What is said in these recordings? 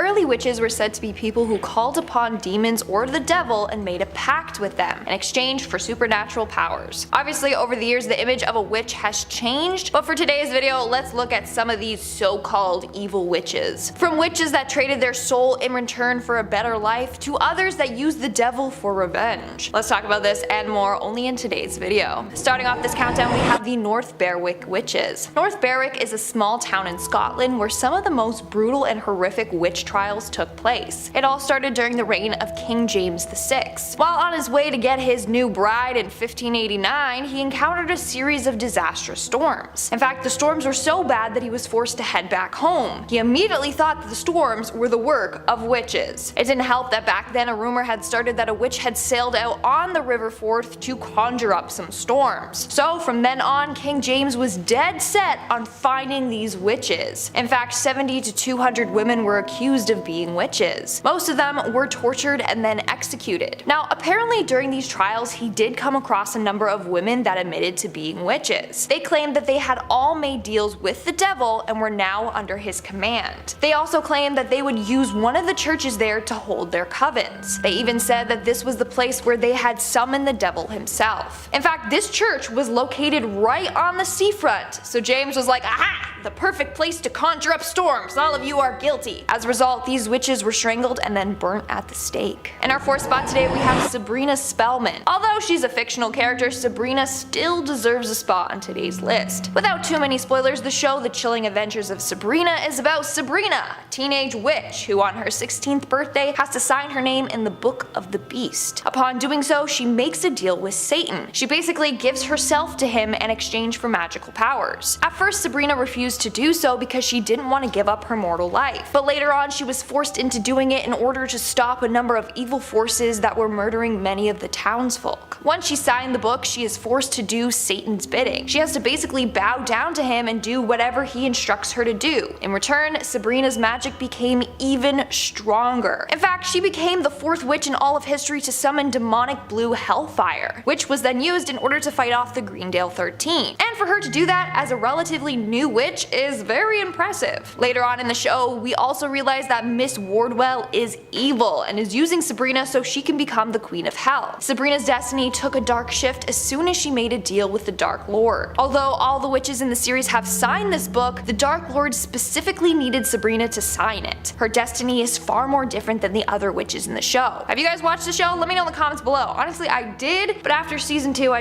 early witches were said to be people who called upon demons or the devil and made a pact with them in exchange for supernatural powers. Obviously, over the years the image of a witch has changed, but for today's video, let's look at some of these so-called evil witches. From witches that traded their soul in return for a better life, to others that used the devil for revenge. Let's talk about this and more only in today's video. Starting off this countdown, we have the North Berwick witches. North Berwick is a small town in Scotland where some of the most brutal and horrific witch trials took place. It all started during the reign of King James VI. While on his way to get his new bride in 1589, he encountered a series of disastrous storms. In fact, the storms were so bad that he was forced to head back home. He immediately thought that the storms were the work of witches. It didn't help that back then a rumor had started that a witch had sailed out on the River Forth to conjure up some storms. So from then on, King James was dead set on finding these witches. In fact, 70 to 200 women were accused of being witches. Most of them were tortured and then executed. Now, apparently during these trials, he did come across a number of women that admitted to being witches. They claimed that they had all made deals with the devil and were now under his command. They also claimed that they would use one of the churches there to hold their covens. They even said that this was the place where they had summoned the devil himself. In fact, this church was located right on the seafront, so James was like, aha! The perfect place to conjure up storms. All of you are guilty. As a result, these witches were strangled and then burnt at the stake. In our fourth spot today, we have Sabrina Spellman. Although she's a fictional character, Sabrina still deserves a spot on today's list. Without too many spoilers, the show The Chilling Adventures of Sabrina is about Sabrina, a teenage witch who on her 16th birthday has to sign her name in the Book of the Beast. Upon doing so, she makes a deal with Satan. She basically gives herself to him in exchange for magical powers. At first, Sabrina refused to do so because she didn't want to give up her mortal life, but later on she was forced into doing it in order to stop a number of evil forces that were murdering many of the townsfolk. Once she signed the book, she is forced to do Satan's bidding. She has to basically bow down to him and do whatever he instructs her to do. In return, Sabrina's magic became even stronger. In fact, she became the fourth witch in all of history to summon demonic blue hellfire, which was then used in order to fight off the Greendale 13. And for her to do that as a relatively new witch is very impressive. Later on in the show, we also realize that Miss Wardwell is evil and is using Sabrina so she can become the Queen of Hell. Sabrina's destiny took a dark shift as soon as she made a deal with the Dark Lord. Although all the witches in the series have signed this book, the Dark Lord specifically needed Sabrina to sign it. Her destiny is far more different than the other witches in the show. Have you guys watched the show? Let me know in the comments below. Honestly, I did, but after season 2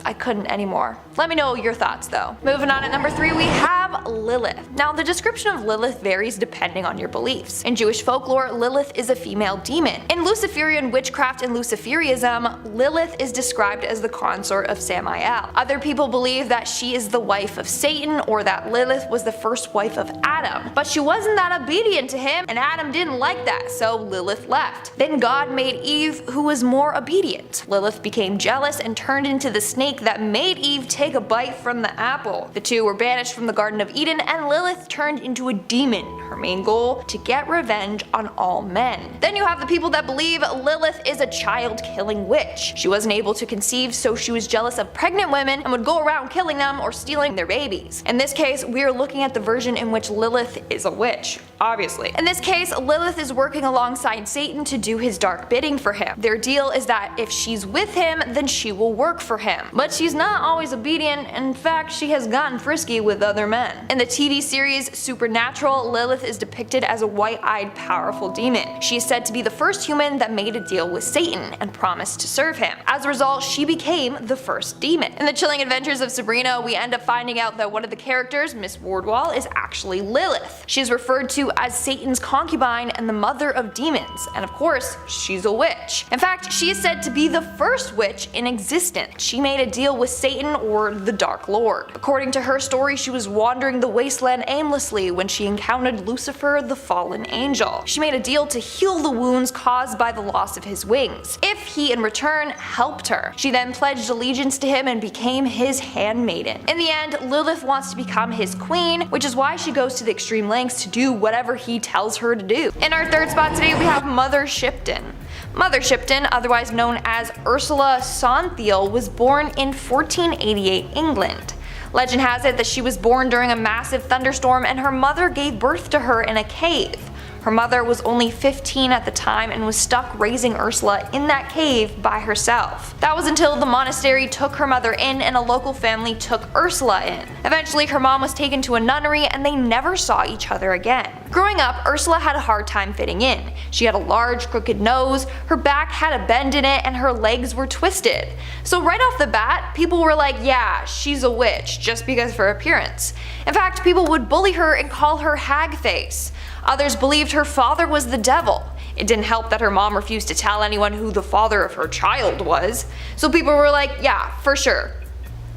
I couldn't anymore. Let me know your thoughts though. Moving on at number 3, we have Lilith. Now, the description of Lilith varies depending on your beliefs. In Jewish folklore, Lilith is a female demon. In Luciferian witchcraft and Luciferianism, Lilith is described as the consort of Samael. Other people believe that she is the wife of Satan or that Lilith was the first wife of Adam. But she wasn't that obedient to him, and Adam didn't like that, so Lilith left. Then God made Eve, who was more obedient. Lilith became jealous and turned into the snake that made Eve take a bite from the apple. The two were banished from the Garden of Eden, and Lilith turned into a demon. Her main goal, to get revenge on all men. Then you have the people that believe Lilith is a child-killing witch. She wasn't able to conceive, so she was jealous of pregnant women and would go around killing them or stealing their babies. In this case, we are looking at the version in which Lilith is a witch, obviously. In this case, Lilith is working alongside Satan to do his dark bidding for him. Their deal is that if she's with him, then she will work for him. But she's not always obedient. In fact, she has gotten frisky with other men. In the TV series Supernatural, Lilith is depicted as a white-eyed, powerful demon. She is said to be the first human that made a deal with Satan and promised to serve him. As a result, she became the first demon. In The Chilling Adventures of Sabrina, we end up finding out that one of the characters, Miss Wardwell, is actually Lilith. She is referred to as Satan's concubine and the mother of demons, and of course, she's a witch. In fact, she is said to be the first witch in existence. She made a deal with Satan or the Dark Lord. According to her story, she was wandering the wasteland aimlessly when she encountered Lucifer, the fallen angel. She made a deal to heal the wounds caused by the loss of his wings, if he in return helped her. She then pledged allegiance to him and became his handmaiden. In the end, Lilith wants to become his queen, which is why she goes to the extreme lengths to do whatever he tells her to do. In our third spot today, we have Mother Shipton. Mother Shipton, otherwise known as Ursula Sonthiel, was born in 1488 England. Legend has it that she was born during a massive thunderstorm and her mother gave birth to her in a cave. Her mother was only 15 at the time and was stuck raising Ursula in that cave by herself. That was until the monastery took her mother in and a local family took Ursula in. Eventually her mom was taken to a nunnery and they never saw each other again. Growing up, Ursula had a hard time fitting in. She had a large crooked nose, her back had a bend in it, and her legs were twisted. So right off the bat, people were like, yeah, she's a witch, just because of her appearance. In fact, people would bully her and call her hag face. Others believed her father was the devil. It didn't help that her mom refused to tell anyone who the father of her child was. So people were like, yeah, for sure,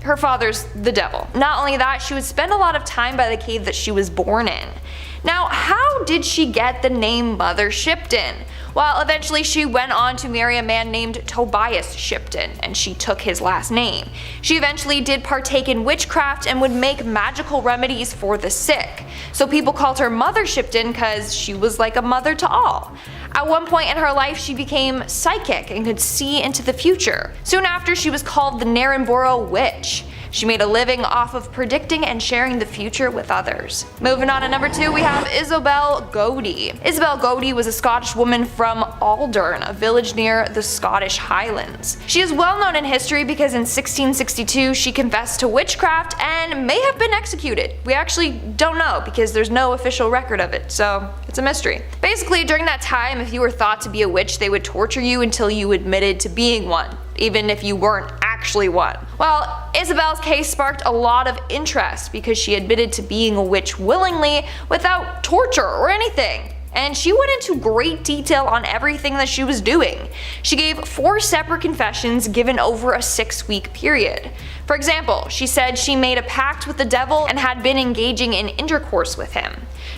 her father's the devil. Not only that, she would spend a lot of time by the cave that she was born in. Now, how did she get the name Mother Shipton? Well, eventually she went on to marry a man named Tobias Shipton, and she took his last name. She eventually did partake in witchcraft and would make magical remedies for the sick. So people called her Mother Shipton because she was like a mother to all. At one point in her life, she became psychic and could see into the future. Soon after, she was called the Narrenborough Witch. She made a living off of predicting and sharing the future with others. Moving on to number 2, we have Isobel Godey. Isobel Godey was a Scottish woman from Aldern, a village near the Scottish Highlands. She is well known in history because in 1662 she confessed to witchcraft and may have been executed. We actually don't know because there's no official record of it, so it's a mystery. Basically, during that time, if you were thought to be a witch, they would torture you until you admitted to being one, even if you weren't actually one. Well, Isabel's case sparked a lot of interest because she admitted to being a witch willingly without torture or anything. And she went into great detail on everything that she was doing. She gave 4 separate confessions given over a 6-week period. For example, she said she made a pact with the devil and had been engaging in intercourse with him.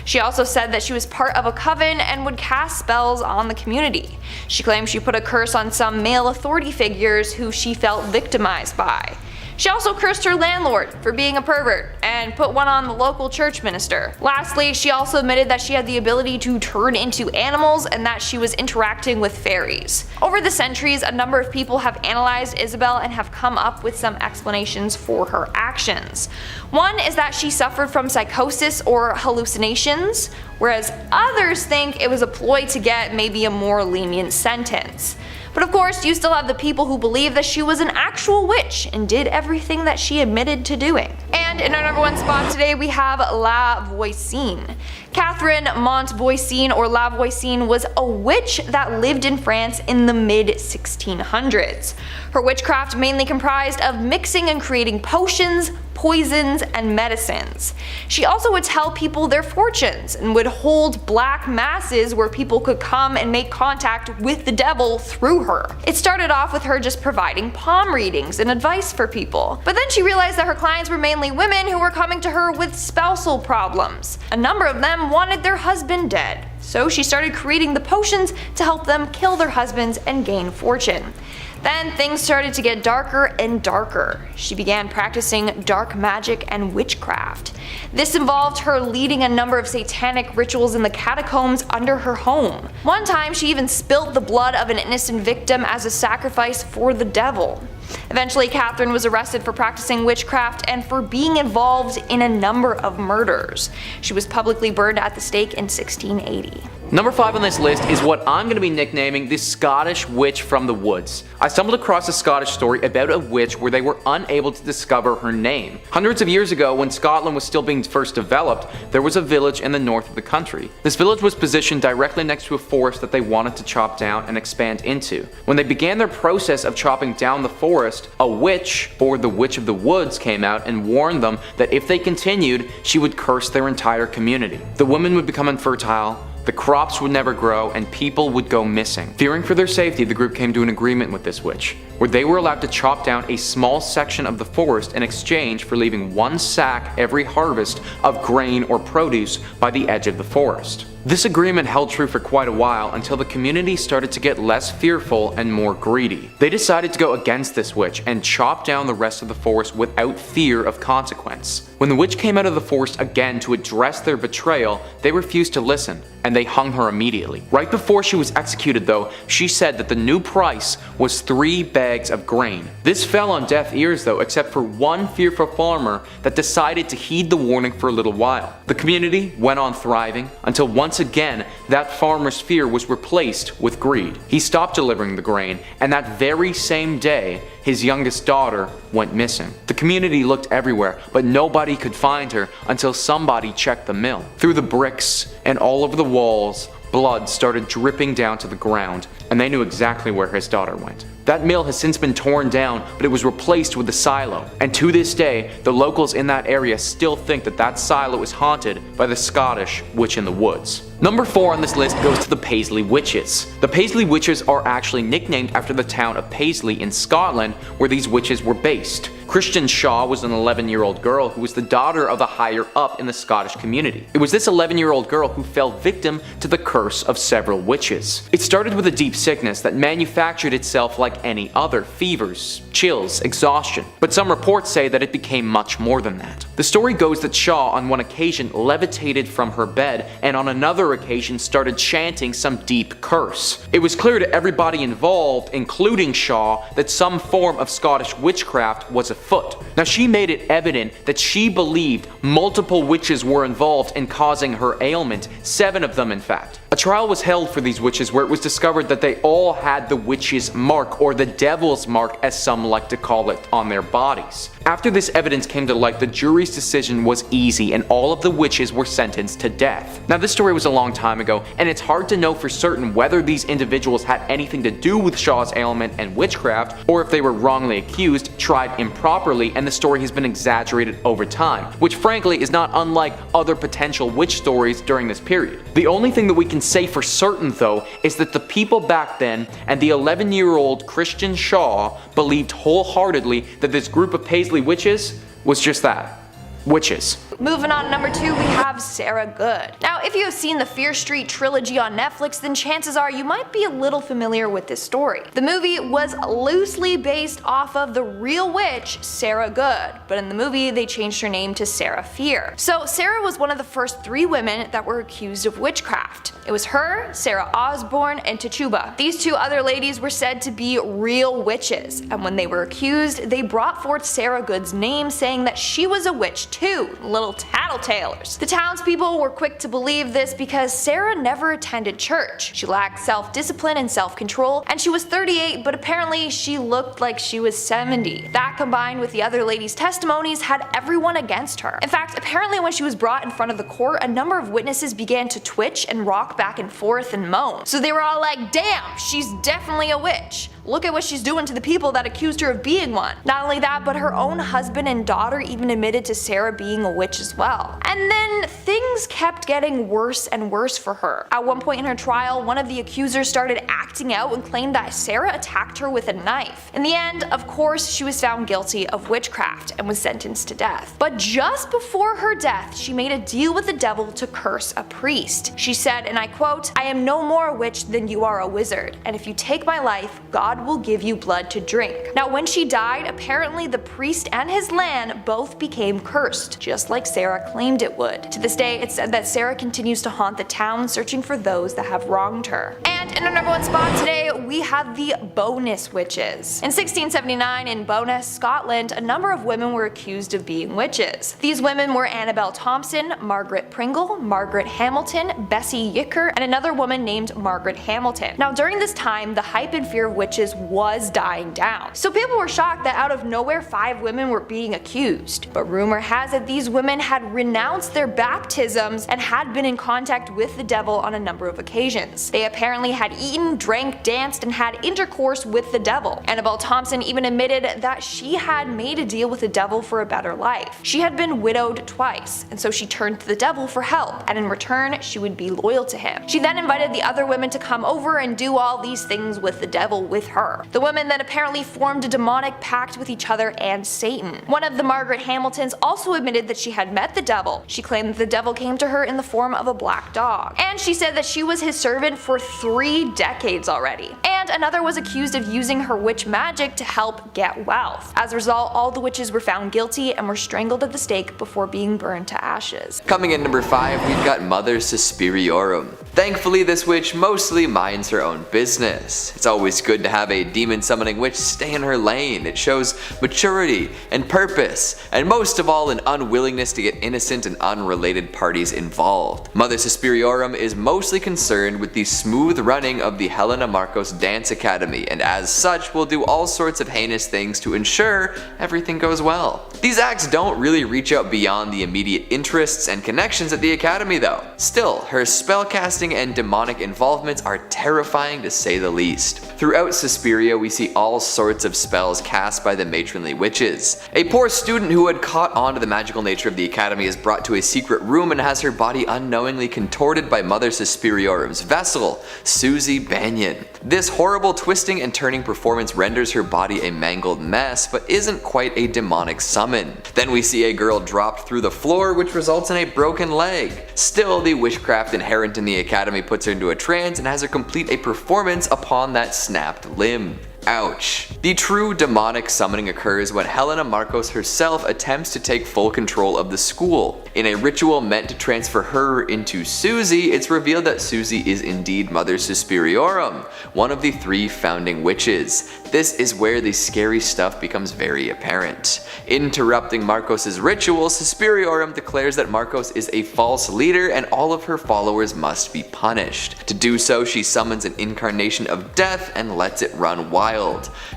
She also said that she was part of a coven and would cast spells on the community. She claimed she put a curse on some male authority figures who she felt victimized by. She also cursed her landlord for being a pervert and put one on the local church minister. Lastly, she also admitted that she had the ability to turn into animals and that she was interacting with fairies. Over the centuries, a number of people have analyzed Isobel and have come up with some explanations for her actions. One is that she suffered from psychosis or hallucinations, whereas others think it was a ploy to get maybe a more lenient sentence. But of course, you still have the people who believe that she was an actual witch and did everything that she admitted to doing. And in our number 1 spot today, we have La Voisin. Catherine Montvoisin, or La Voisin, was a witch that lived in France in the mid-1600s. Her witchcraft mainly comprised of mixing and creating potions, poisons, and medicines. She also would tell people their fortunes and would hold black masses where people could come and make contact with the devil through her. It started off with her just providing palm readings and advice for people, but then she realized that her clients were mainly women who were coming to her with spousal problems. A number of them wanted their husband dead, so she started creating the potions to help them kill their husbands and gain fortune. Then things started to get darker and darker. She began practicing dark magic and witchcraft. This involved her leading a number of satanic rituals in the catacombs under her home. One time she even spilt the blood of an innocent victim as a sacrifice for the devil. Eventually, Catherine was arrested for practicing witchcraft and for being involved in a number of murders. She was publicly burned at the stake in 1680. Number 5 on this list is what I'm going to be nicknaming the Scottish Witch from the Woods. I stumbled across a Scottish story about a witch where they were unable to discover her name. Hundreds of years ago, when Scotland was still being first developed, there was a village in the north of the country. This village was positioned directly next to a forest that they wanted to chop down and expand into. When they began their process of chopping down the forest, a witch, or the Witch of the Woods, came out and warned them that if they continued, she would curse their entire community. The women would become infertile, the crops would never grow, and people would go missing. Fearing for their safety, the group came to an agreement with this witch, where they were allowed to chop down a small section of the forest in exchange for leaving 1 sack every harvest of grain or produce by the edge of the forest. This agreement held true for quite a while until the community started to get less fearful and more greedy. They decided to go against this witch and chop down the rest of the forest without fear of consequence. When the witch came out of the forest again to address their betrayal, they refused to listen, and they hung her immediately. Right before she was executed though, she said that the new price was 3 bags bags of grain. This fell on deaf ears though, except for one fearful farmer that decided to heed the warning for a little while. The community went on thriving until once again that farmer's fear was replaced with greed. He stopped delivering the grain, and that very same day his youngest daughter went missing. The community looked everywhere, but nobody could find her until somebody checked the mill. Through the bricks and all over the walls, blood started dripping down to the ground, and they knew exactly where his daughter went. That mill has since been torn down, but it was replaced with a silo, and to this day, the locals in that area still think that that silo is haunted by the Scottish witch in the woods. Number 4 on this list goes to the Paisley Witches. The Paisley Witches are actually nicknamed after the town of Paisley in Scotland, where these witches were based. Christian Shaw was an 11-year-old girl who was the daughter of the higher up in the Scottish community. It was this 11-year-old girl who fell victim to the curse of several witches. It started with a deep sickness that manufactured itself like any other: fevers, chills, exhaustion. But some reports say that it became much more than that. The story goes that Shaw on one occasion levitated from her bed, and on another occasion started chanting some deep curse. It was clear to everybody involved, including Shaw, that some form of Scottish witchcraft was afoot. Now, she made it evident that she believed multiple witches were involved in causing her ailment, 7 of them in fact. A trial was held for these witches where it was discovered that they all had the witch's mark, or the devil's mark as some like to call it, on their bodies. After this evidence came to light, the jury's decision was easy and all of the witches were sentenced to death. Now, this story was a long time ago, and it's hard to know for certain whether these individuals had anything to do with Shaw's ailment and witchcraft, or if they were wrongly accused, tried improperly, and the story has been exaggerated over time, which frankly is not unlike other potential witch stories during this period. The only thing that we can say for certain though is that the people back then and the 11-year-old Christian Shaw believed wholeheartedly that this group of Paisley witches was just that: witches. Moving on to number 2, we have Sarah Good. Now, if you have seen the Fear Street trilogy on Netflix, then chances are you might be a little familiar with this story. The movie was loosely based off of the real witch, Sarah Good, but in the movie they changed her name to Sarah Fear. So Sarah was one of the first 3 women that were accused of witchcraft. It was her, Sarah Osborne, and Tituba. These 2 other ladies were said to be real witches, and when they were accused, they brought forth Sarah Good's name, saying that she was a witch too. Little tattletalers. The townspeople were quick to believe this because Sarah never attended church. She lacked self-discipline and self-control, and she was 38, but apparently she looked like she was 70. That, combined with the other ladies' testimonies, had everyone against her. In fact, apparently when she was brought in front of the court, a number of witnesses began to twitch and rock back and forth and moan. So they were all like, damn, she's definitely a witch. Look at what she's doing to the people that accused her of being one. Not only that, but her own husband and daughter even admitted to Sarah being a witch as well. And then things kept getting worse and worse for her. At one point in her trial, one of the accusers started acting out and claimed that Sarah attacked her with a knife. In the end, of course, she was found guilty of witchcraft and was sentenced to death. But just before her death, she made a deal with the devil to curse a priest. She said, and I quote, "I am no more a witch than you are a wizard, and if you take my life, God will give you blood to drink." Now, when she died, apparently the priest and his land both became cursed, just like Sarah claimed it would. To this day, it's said that Sarah continues to haunt the town, searching for those that have wronged her. And in our number 1 spot today, we have the Bowness Witches. In 1679 in Bowness, Scotland, a number of women were accused of being witches. These women were Annabel Thompson, Margaret Pringle, Margaret Hamilton, Bessie Yicker, and another woman named Margaret Hamilton. Now, during this time, the hype and fear of witches was dying down. So people were shocked that out of nowhere 5 women were being accused. But rumor has it these women had renounced their baptisms and had been in contact with the devil on a number of occasions. They apparently had eaten, drank, danced, and had intercourse with the devil. Annabel Thompson even admitted that she had made a deal with the devil for a better life. She had been widowed twice, and so she turned to the devil for help, and in return she would be loyal to him. She then invited the other women to come over and do all these things with the devil with her. The women then apparently formed a demonic pact with each other and Satan. One of the Margaret Hamiltons also admitted that she had met the devil. She claimed that the devil came to her in the form of a black dog. And she said that she was his servant for 3 decades already. And another was accused of using her witch magic to help get wealth. As a result, all the witches were found guilty and were strangled at the stake before being burned to ashes. Coming in number 5, we've got Mother Suspiriorum. Thankfully, this witch mostly minds her own business. It's always good to have a demon summoning witch stay in her lane. It shows maturity and purpose, and most of all, an unwillingness to get innocent and unrelated parties involved. Mother Suspiriorum is mostly concerned with the smooth running of the Helena Marcos Dance Academy, and as such will do all sorts of heinous things to ensure everything goes well. These acts don't really reach out beyond the immediate interests and connections at the academy though. Still, her spellcasting and demonic involvements are terrifying to say the least. Throughout Suspiria, we see all sorts of spells cast by the matronly witches. A poor student who had caught on to the magical nature of the academy is brought to a secret room and has her body unknowingly contorted by Mother Suspiriorum's vessel, Susie Banyan. This horrible twisting and turning performance renders her body a mangled mess, but isn't quite a demonic summon. Then we see a girl dropped through the floor, which results in a broken leg. Still, the witchcraft inherent in the academy puts her into a trance and has her complete a performance upon that snapped limb. Ouch. The true demonic summoning occurs when Helena Marcos herself attempts to take full control of the school. In a ritual meant to transfer her into Susie, it's revealed that Susie is indeed Mother Suspiriorum, one of the 3 founding witches. This is where the scary stuff becomes very apparent. Interrupting Marcos' ritual, Suspiriorum declares that Marcos is a false leader and all of her followers must be punished. To do so, she summons an incarnation of death and lets it run wild.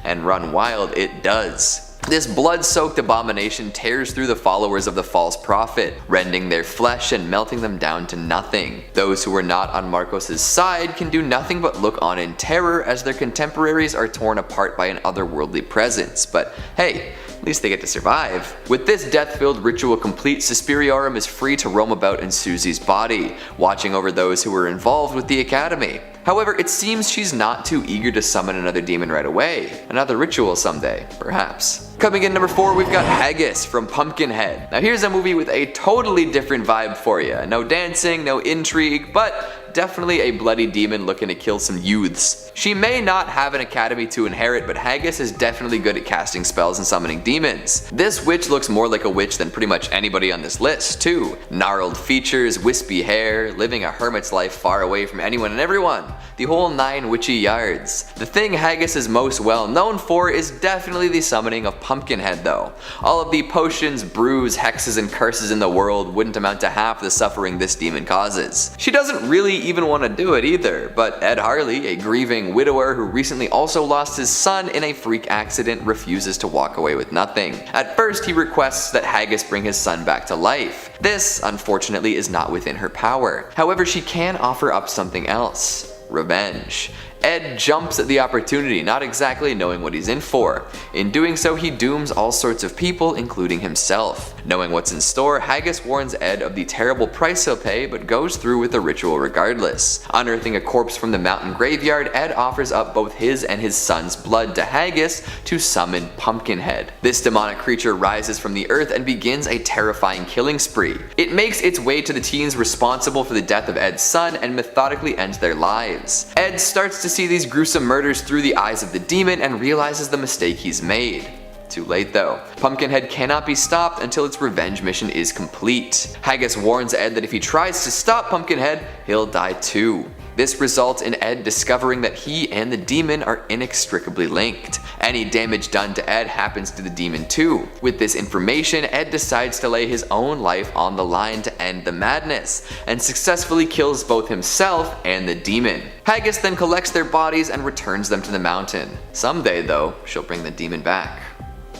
And run wild it does. This blood-soaked abomination tears through the followers of the false prophet, rending their flesh and melting them down to nothing. Those who are not on Marcos' side can do nothing but look on in terror as their contemporaries are torn apart by an otherworldly presence, but hey, at least they get to survive. With this death-filled ritual complete, Suspiriorum is free to roam about in Susie's body, watching over those who were involved with the academy. However, it seems she's not too eager to summon another demon right away. Another ritual someday, perhaps. Coming in number 4, we've got Haggis from Pumpkinhead. Now here's a movie with a totally different vibe for you. No dancing, no intrigue, but definitely a bloody demon looking to kill some youths. She may not have an academy to inherit, but Haggis is definitely good at casting spells and summoning demons. This witch looks more like a witch than pretty much anybody on this list, too. Gnarled features, wispy hair, living a hermit's life far away from anyone and everyone. The whole 9 witchy yards. The thing Haggis is most well known for is definitely the summoning of Pumpkinhead though. All of the potions, brews, hexes, and curses in the world wouldn't amount to half the suffering this demon causes. She doesn't really even want to do it either, but Ed Harley, a grieving widower who recently also lost his son in a freak accident, refuses to walk away with nothing. At first, he requests that Haggis bring his son back to life. This, unfortunately, is not within her power. However, she can offer up something else. Revenge. Ed jumps at the opportunity, not exactly knowing what he's in for. In doing so, he dooms all sorts of people, including himself. Knowing what's in store, Haggis warns Ed of the terrible price he'll pay, but goes through with the ritual regardless. Unearthing a corpse from the mountain graveyard, Ed offers up both his and his son's blood to Haggis to summon Pumpkinhead. This demonic creature rises from the earth and begins a terrifying killing spree. It makes its way to the teens responsible for the death of Ed's son and methodically ends their lives. Ed starts to see these gruesome murders through the eyes of the demon and realizes the mistake he's made. Too late though. Pumpkinhead cannot be stopped until its revenge mission is complete. Haggis warns Ed that if he tries to stop Pumpkinhead, he'll die too. This results in Ed discovering that he and the demon are inextricably linked. Any damage done to Ed happens to the demon too. With this information, Ed decides to lay his own life on the line to end the madness, and successfully kills both himself and the demon. Haggis then collects their bodies and returns them to the mountain. Someday though, she'll bring the demon back.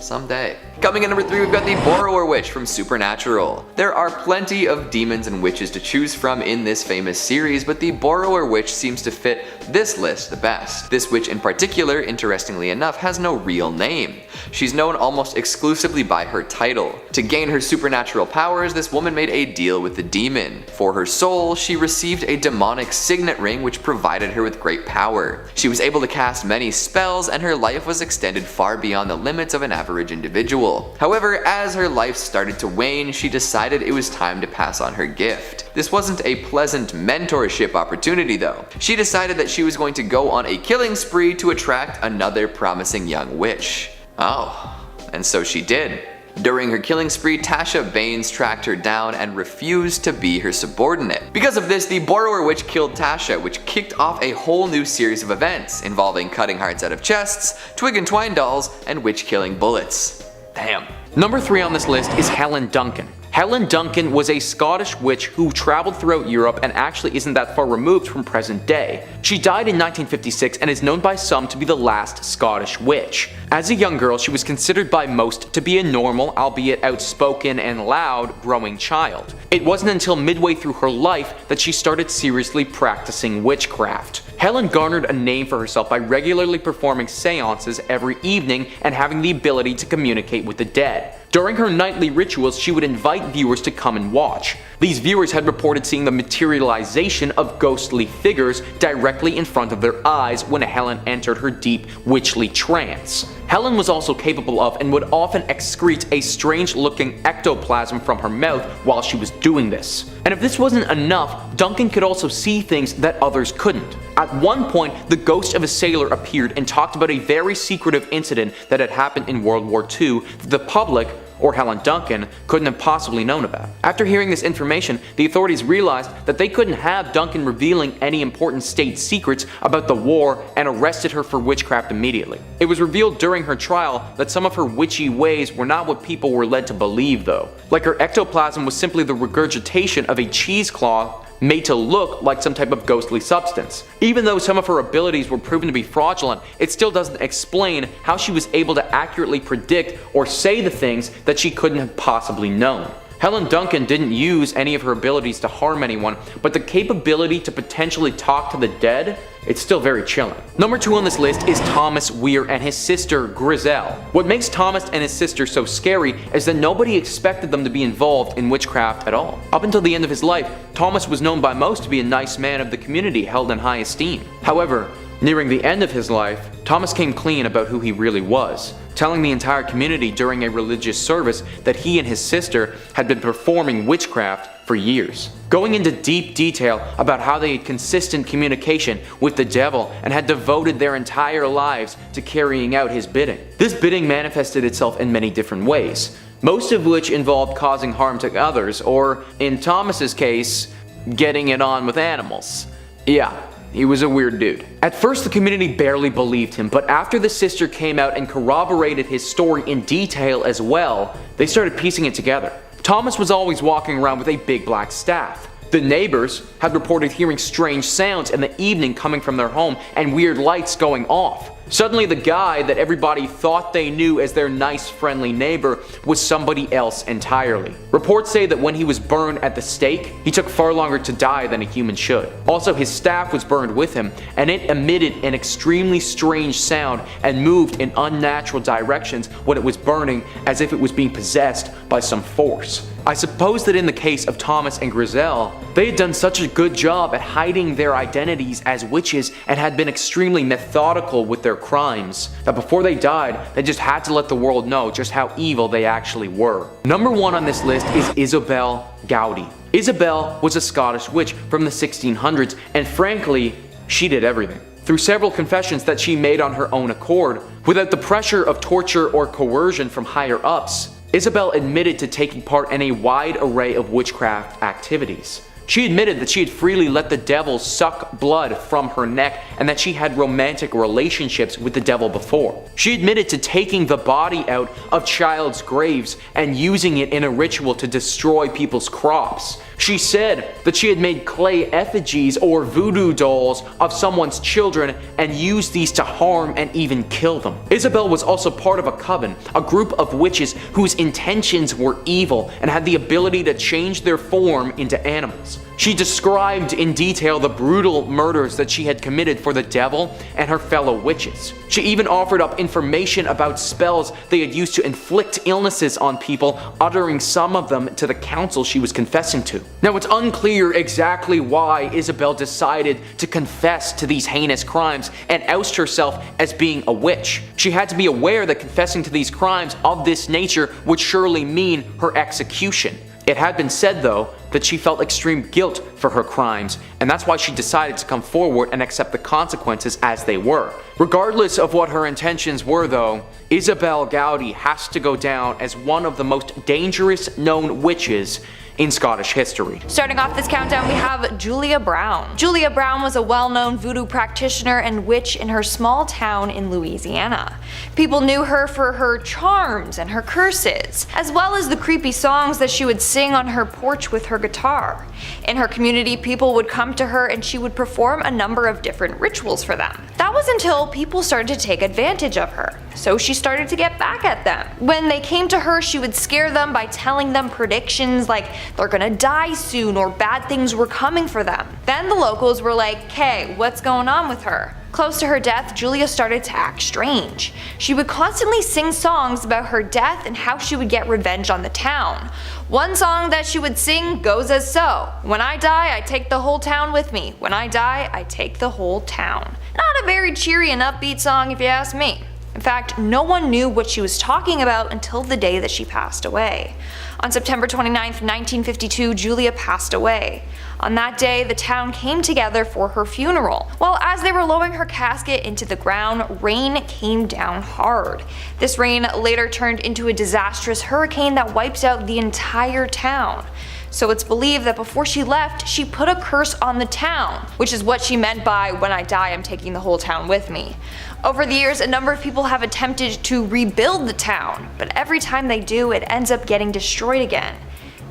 Someday. Coming in number 3, we've got the Borrower Witch from Supernatural. There are plenty of demons and witches to choose from in this famous series, but the Borrower Witch seems to fit this list the best. This witch in particular, interestingly enough, has no real name. She's known almost exclusively by her title. To gain her supernatural powers, this woman made a deal with the demon. For her soul, she received a demonic signet ring which provided her with great power. She was able to cast many spells, and her life was extended far beyond the limits of an average individual. However, as her life started to wane, she decided it was time to pass on her gift. This wasn't a pleasant mentorship opportunity though. She decided that she was going to go on a killing spree to attract another promising young witch. Oh, and so she did. During her killing spree, Tasha Baines tracked her down and refused to be her subordinate. Because of this, the borrower witch killed Tasha, which kicked off a whole new series of events involving cutting hearts out of chests, twig and twine dolls, and witch-killing bullets. Damn. Number 3 on this list is Helen Duncan. Helen Duncan was a Scottish witch who traveled throughout Europe and actually isn't that far removed from present day. She died in 1956 and is known by some to be the last Scottish witch. As a young girl, she was considered by most to be a normal, albeit outspoken and loud, growing child. It wasn't until midway through her life that she started seriously practicing witchcraft. Helen garnered a name for herself by regularly performing seances every evening and having the ability to communicate with the dead. During her nightly rituals, she would invite viewers to come and watch. These viewers had reported seeing the materialization of ghostly figures directly in front of their eyes when Helen entered her deep witchly trance. Helen was also capable of and would often excrete a strange-looking ectoplasm from her mouth while she was doing this. And if this wasn't enough, Duncan could also see things that others couldn't. At one point, the ghost of a sailor appeared and talked about a very secretive incident that had happened in World War II that the public, or Helen Duncan, couldn't have possibly known about. After hearing this information, the authorities realized that they couldn't have Duncan revealing any important state secrets about the war and arrested her for witchcraft immediately. It was revealed during her trial that some of her witchy ways were not what people were led to believe though. Like her ectoplasm was simply the regurgitation of a cheesecloth made to look like some type of ghostly substance. Even though some of her abilities were proven to be fraudulent, it still doesn't explain how she was able to accurately predict or say the things that she couldn't have possibly known. Helen Duncan didn't use any of her abilities to harm anyone, but the capability to potentially talk to the dead, it's still very chilling. Number 2 on this list is Thomas Weir and his sister Griselle. What makes Thomas and his sister so scary is that nobody expected them to be involved in witchcraft at all. Up until the end of his life, Thomas was known by most to be a nice man of the community held in high esteem. However, nearing the end of his life, Thomas came clean about who he really was, telling the entire community during a religious service that he and his sister had been performing witchcraft for years, going into deep detail about how they had consistent communication with the devil and had devoted their entire lives to carrying out his bidding. This bidding manifested itself in many different ways, most of which involved causing harm to others, or in Thomas's case, getting it on with animals. Yeah. He was a weird dude. At first, the community barely believed him, but after the sister came out and corroborated his story in detail as well, they started piecing it together. Thomas was always walking around with a big black staff. The neighbors had reported hearing strange sounds in the evening coming from their home and weird lights going off. Suddenly, the guy that everybody thought they knew as their nice, friendly neighbor was somebody else entirely. Reports say that when he was burned at the stake, he took far longer to die than a human should. Also, his staff was burned with him, and it emitted an extremely strange sound and moved in unnatural directions when it was burning, as if it was being possessed by some force. I suppose that in the case of Thomas and Griselle, they had done such a good job at hiding their identities as witches and had been extremely methodical with their crimes, that before they died, they just had to let the world know just how evil they actually were. Number 1 on this list is Isabel Gowdy. Isabel was a Scottish witch from the 1600s, and frankly, she did everything. Through several confessions that she made on her own accord, without the pressure of torture or coercion from higher ups, Isabel admitted to taking part in a wide array of witchcraft activities. She admitted that she had freely let the devil suck blood from her neck and that she had romantic relationships with the devil before. She admitted to taking the body out of child's graves and using it in a ritual to destroy people's crops. She said that she had made clay effigies or voodoo dolls of someone's children and used these to harm and even kill them. Isabel was also part of a coven, a group of witches whose intentions were evil and had the ability to change their form into animals. She described in detail the brutal murders that she had committed for the devil and her fellow witches. She even offered up information about spells they had used to inflict illnesses on people, uttering some of them to the council she was confessing to. Now, it's unclear exactly why Isabel decided to confess to these heinous crimes and oust herself as being a witch. She had to be aware that confessing to these crimes of this nature would surely mean her execution. It had been said though that she felt extreme guilt for her crimes, and that's why she decided to come forward and accept the consequences as they were. Regardless of what her intentions were though, Isabel Gowdy has to go down as one of the most dangerous known witches in Scottish history. Starting off this countdown, we have Julia Brown. Julia Brown was a well-known voodoo practitioner and witch in her small town in Louisiana. People knew her for her charms and her curses, as well as the creepy songs that she would sing on her porch with her guitar. In her community, people would come to her and she would perform a number of different rituals for them. That was until people started to take advantage of her, so she started to get back at them. When they came to her, she would scare them by telling them predictions like they're gonna die soon or bad things were coming for them. Then the locals were like, "Hey, what's going on with her?" Close to her death, Julia started to act strange. She would constantly sing songs about her death and how she would get revenge on the town. One song that she would sing goes as so: "When I die, I take the whole town with me. When I die, I take the whole town." Not a very cheery and upbeat song if you ask me. In fact, no one knew what she was talking about until the day that she passed away. On September 29th, 1952, Julia passed away. On that day, the town came together for her funeral. Well, as they were lowering her casket into the ground, rain came down hard. This rain later turned into a disastrous hurricane that wipes out the entire town. So it's believed that before she left, she put a curse on the town, which is what she meant by "when I die, I'm taking the whole town with me." Over the years, a number of people have attempted to rebuild the town, but every time they do, it ends up getting destroyed again.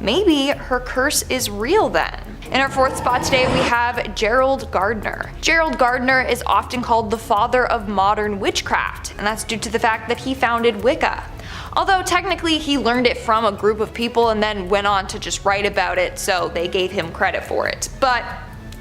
Maybe her curse is real then. In our fourth spot today, we have Gerald Gardner. Gerald Gardner is often called the father of modern witchcraft, and that's due to the fact that he founded Wicca. Although technically he learned it from a group of people and then went on to just write about it, so they gave him credit for it. But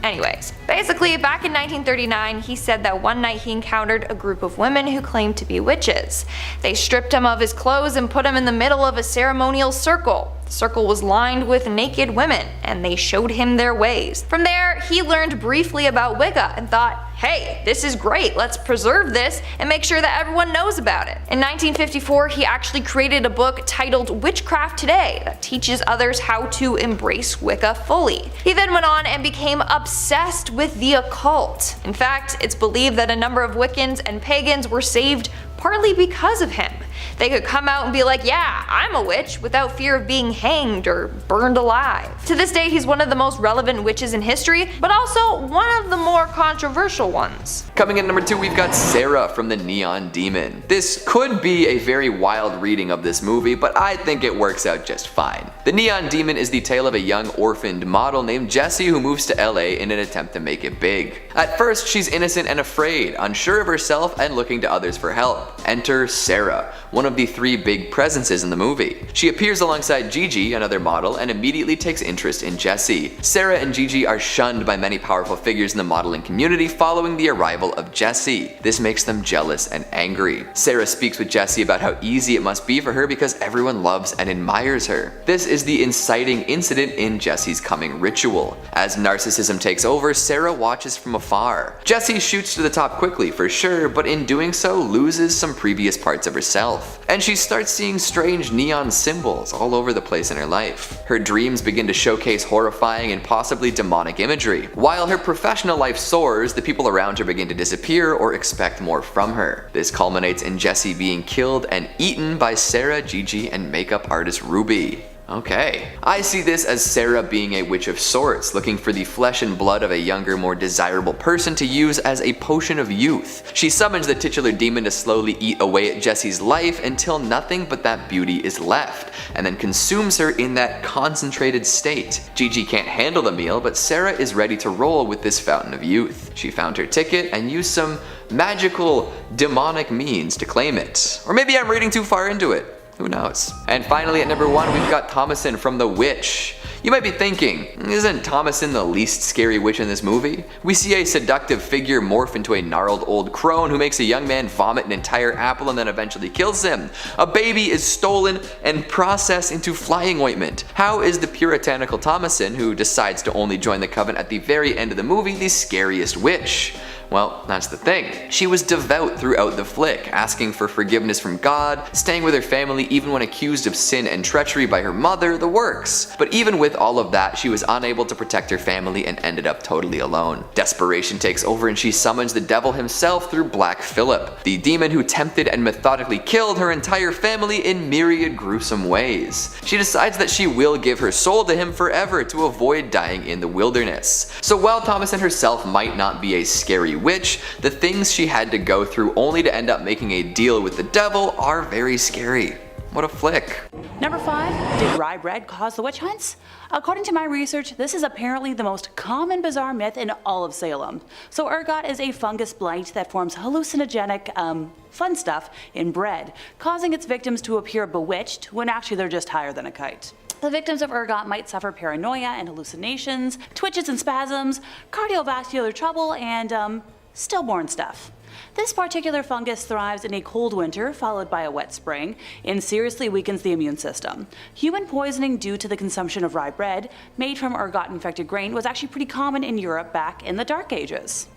anyways, basically back in 1939 he said that one night he encountered a group of women who claimed to be witches. They stripped him of his clothes and put him in the middle of a ceremonial circle. The circle was lined with naked women, and they showed him their ways. From there, he learned briefly about Wicca and thought, hey, this is great, let's preserve this and make sure that everyone knows about it. In 1954, he actually created a book titled Witchcraft Today that teaches others how to embrace Wicca fully. He then went on and became obsessed with the occult. In fact, it's believed that a number of Wiccans and pagans were saved partly because of him. They could come out and be like, yeah, I'm a witch, without fear of being hanged or burned alive. To this day, he's one of the most relevant witches in history, but also one of the more controversial ones. Coming in number 2, we've got Sarah from the Neon Demon. This could be a very wild reading of this movie, but I think it works out just fine. The Neon Demon is the tale of a young orphaned model named Jessie who moves to LA in an attempt to make it big. At first, she's innocent and afraid, unsure of herself and looking to others for help. Enter Sarah, one of the 3 big presences in the movie. She appears alongside Gigi, another model, and immediately takes interest in Jessie. Sarah and Gigi are shunned by many powerful figures in the modeling community following the arrival of Jessie. This makes them jealous and angry. Sarah speaks with Jessie about how easy it must be for her because everyone loves and admires her. This is the inciting incident in Jessie's coming ritual. As narcissism takes over, Sarah watches from afar. Jessie shoots to the top quickly for sure, but in doing so loses some previous parts of herself. And she starts seeing strange neon symbols all over the place in her life. Her dreams begin to showcase horrifying and possibly demonic imagery. While her professional life soars, the people around her begin to disappear or expect more from her. This culminates in Jessie being killed and eaten by Sarah, Gigi, and makeup artist Ruby. Okay. I see this as Sarah being a witch of sorts, looking for the flesh and blood of a younger, more desirable person to use as a potion of youth. She summons the titular demon to slowly eat away at Jessie's life until nothing but that beauty is left, and then consumes her in that concentrated state. Gigi can't handle the meal, but Sarah is ready to roll with this fountain of youth. She found her ticket and used some magical, demonic means to claim it. Or maybe I'm reading too far into it. Who knows? And finally at number 1, we've got Thomasin from The Witch. You might be thinking, isn't Thomasin the least scary witch in this movie? We see a seductive figure morph into a gnarled old crone who makes a young man vomit an entire apple and then eventually kills him. A baby is stolen and processed into flying ointment. How is the puritanical Thomasin, who decides to only join the coven at the very end of the movie, the scariest witch? Well, that's the thing. She was devout throughout the flick, asking for forgiveness from God, staying with her family even when accused of sin and treachery by her mother, the works. But even with all of that, she was unable to protect her family and ended up totally alone. Desperation takes over and she summons the devil himself through Black Phillip, the demon who tempted and methodically killed her entire family in myriad gruesome ways. She decides that she will give her soul to him forever to avoid dying in the wilderness. So while Thomasin herself might not be a scary witch, the things she had to go through only to end up making a deal with the devil are very scary. What a flick. Number 5. Did rye bread cause the witch hunts? According to my research, this is apparently the most common bizarre myth in all of Salem. So ergot is a fungus blight that forms hallucinogenic, fun stuff in bread, causing its victims to appear bewitched when actually they're just higher than a kite. The victims of ergot might suffer paranoia and hallucinations, twitches and spasms, cardiovascular trouble, and stillborn stuff. This particular fungus thrives in a cold winter followed by a wet spring and seriously weakens the immune system. Human poisoning due to the consumption of rye bread made from ergot-infected grain was actually pretty common in Europe back in the Dark Ages.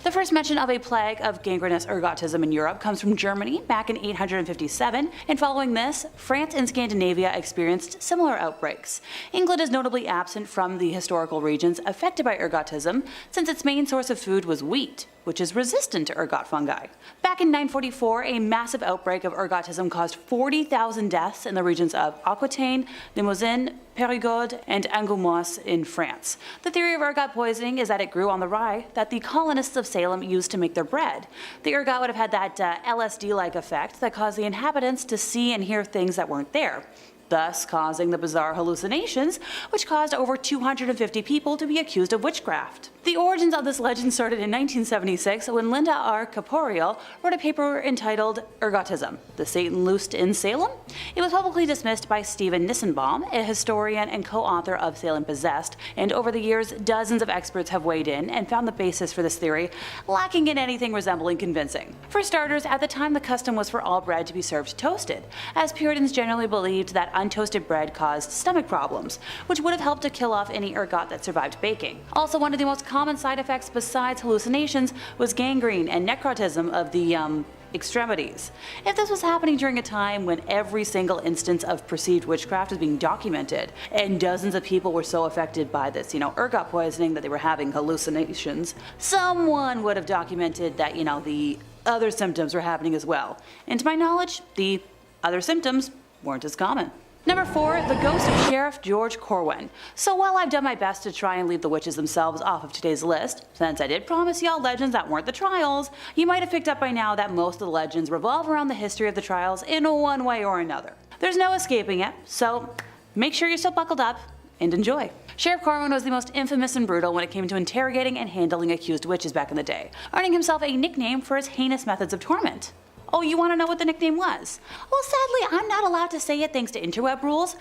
The first mention of a plague of gangrenous ergotism in Europe comes from Germany back in 857, and following this, France and Scandinavia experienced similar outbreaks. England is notably absent from the historical regions affected by ergotism since its main source of food was wheat, which is resistant to ergot fungi. Back in 944, a massive outbreak of ergotism caused 40,000 deaths in the regions of Aquitaine, Limousin, Périgord, and Angoumois in France. The theory of ergot poisoning is that it grew on the rye that the colonists of Salem used to make their bread. The ergot would have had that LSD-like effect that caused the inhabitants to see and hear things that weren't there, thus causing the bizarre hallucinations, which caused over 250 people to be accused of witchcraft. The origins of this legend started in 1976 when Linda R. Caporio wrote a paper entitled Ergotism, the Satan Loosed in Salem. It was publicly dismissed by Stephen Nissenbaum, a historian and co-author of Salem Possessed, and over the years dozens of experts have weighed in and found the basis for this theory lacking in anything resembling convincing. For starters, at the time the custom was for all bread to be served toasted, as Puritans generally believed that untoasted bread caused stomach problems, which would have helped to kill off any ergot that survived baking. Also, one of the most common side effects besides hallucinations was gangrene and necrotism of the extremities. If this was happening during a time when every single instance of perceived witchcraft is being documented, and dozens of people were so affected by this, ergot poisoning that they were having hallucinations, someone would have documented that, the other symptoms were happening as well. And to my knowledge, the other symptoms weren't as common. Number 4, the ghost of Sheriff George Corwin. So while I've done my best to try and leave the witches themselves off of today's list, since I did promise y'all legends that weren't the trials, you might have picked up by now that most of the legends revolve around the history of the trials in one way or another. There's no escaping it, so make sure you're still buckled up and enjoy. Sheriff Corwin was the most infamous and brutal when it came to interrogating and handling accused witches back in the day, earning himself a nickname for his heinous methods of torment. Oh, you want to know what the nickname was? Well, sadly, I'm not allowed to say it thanks to interweb rules,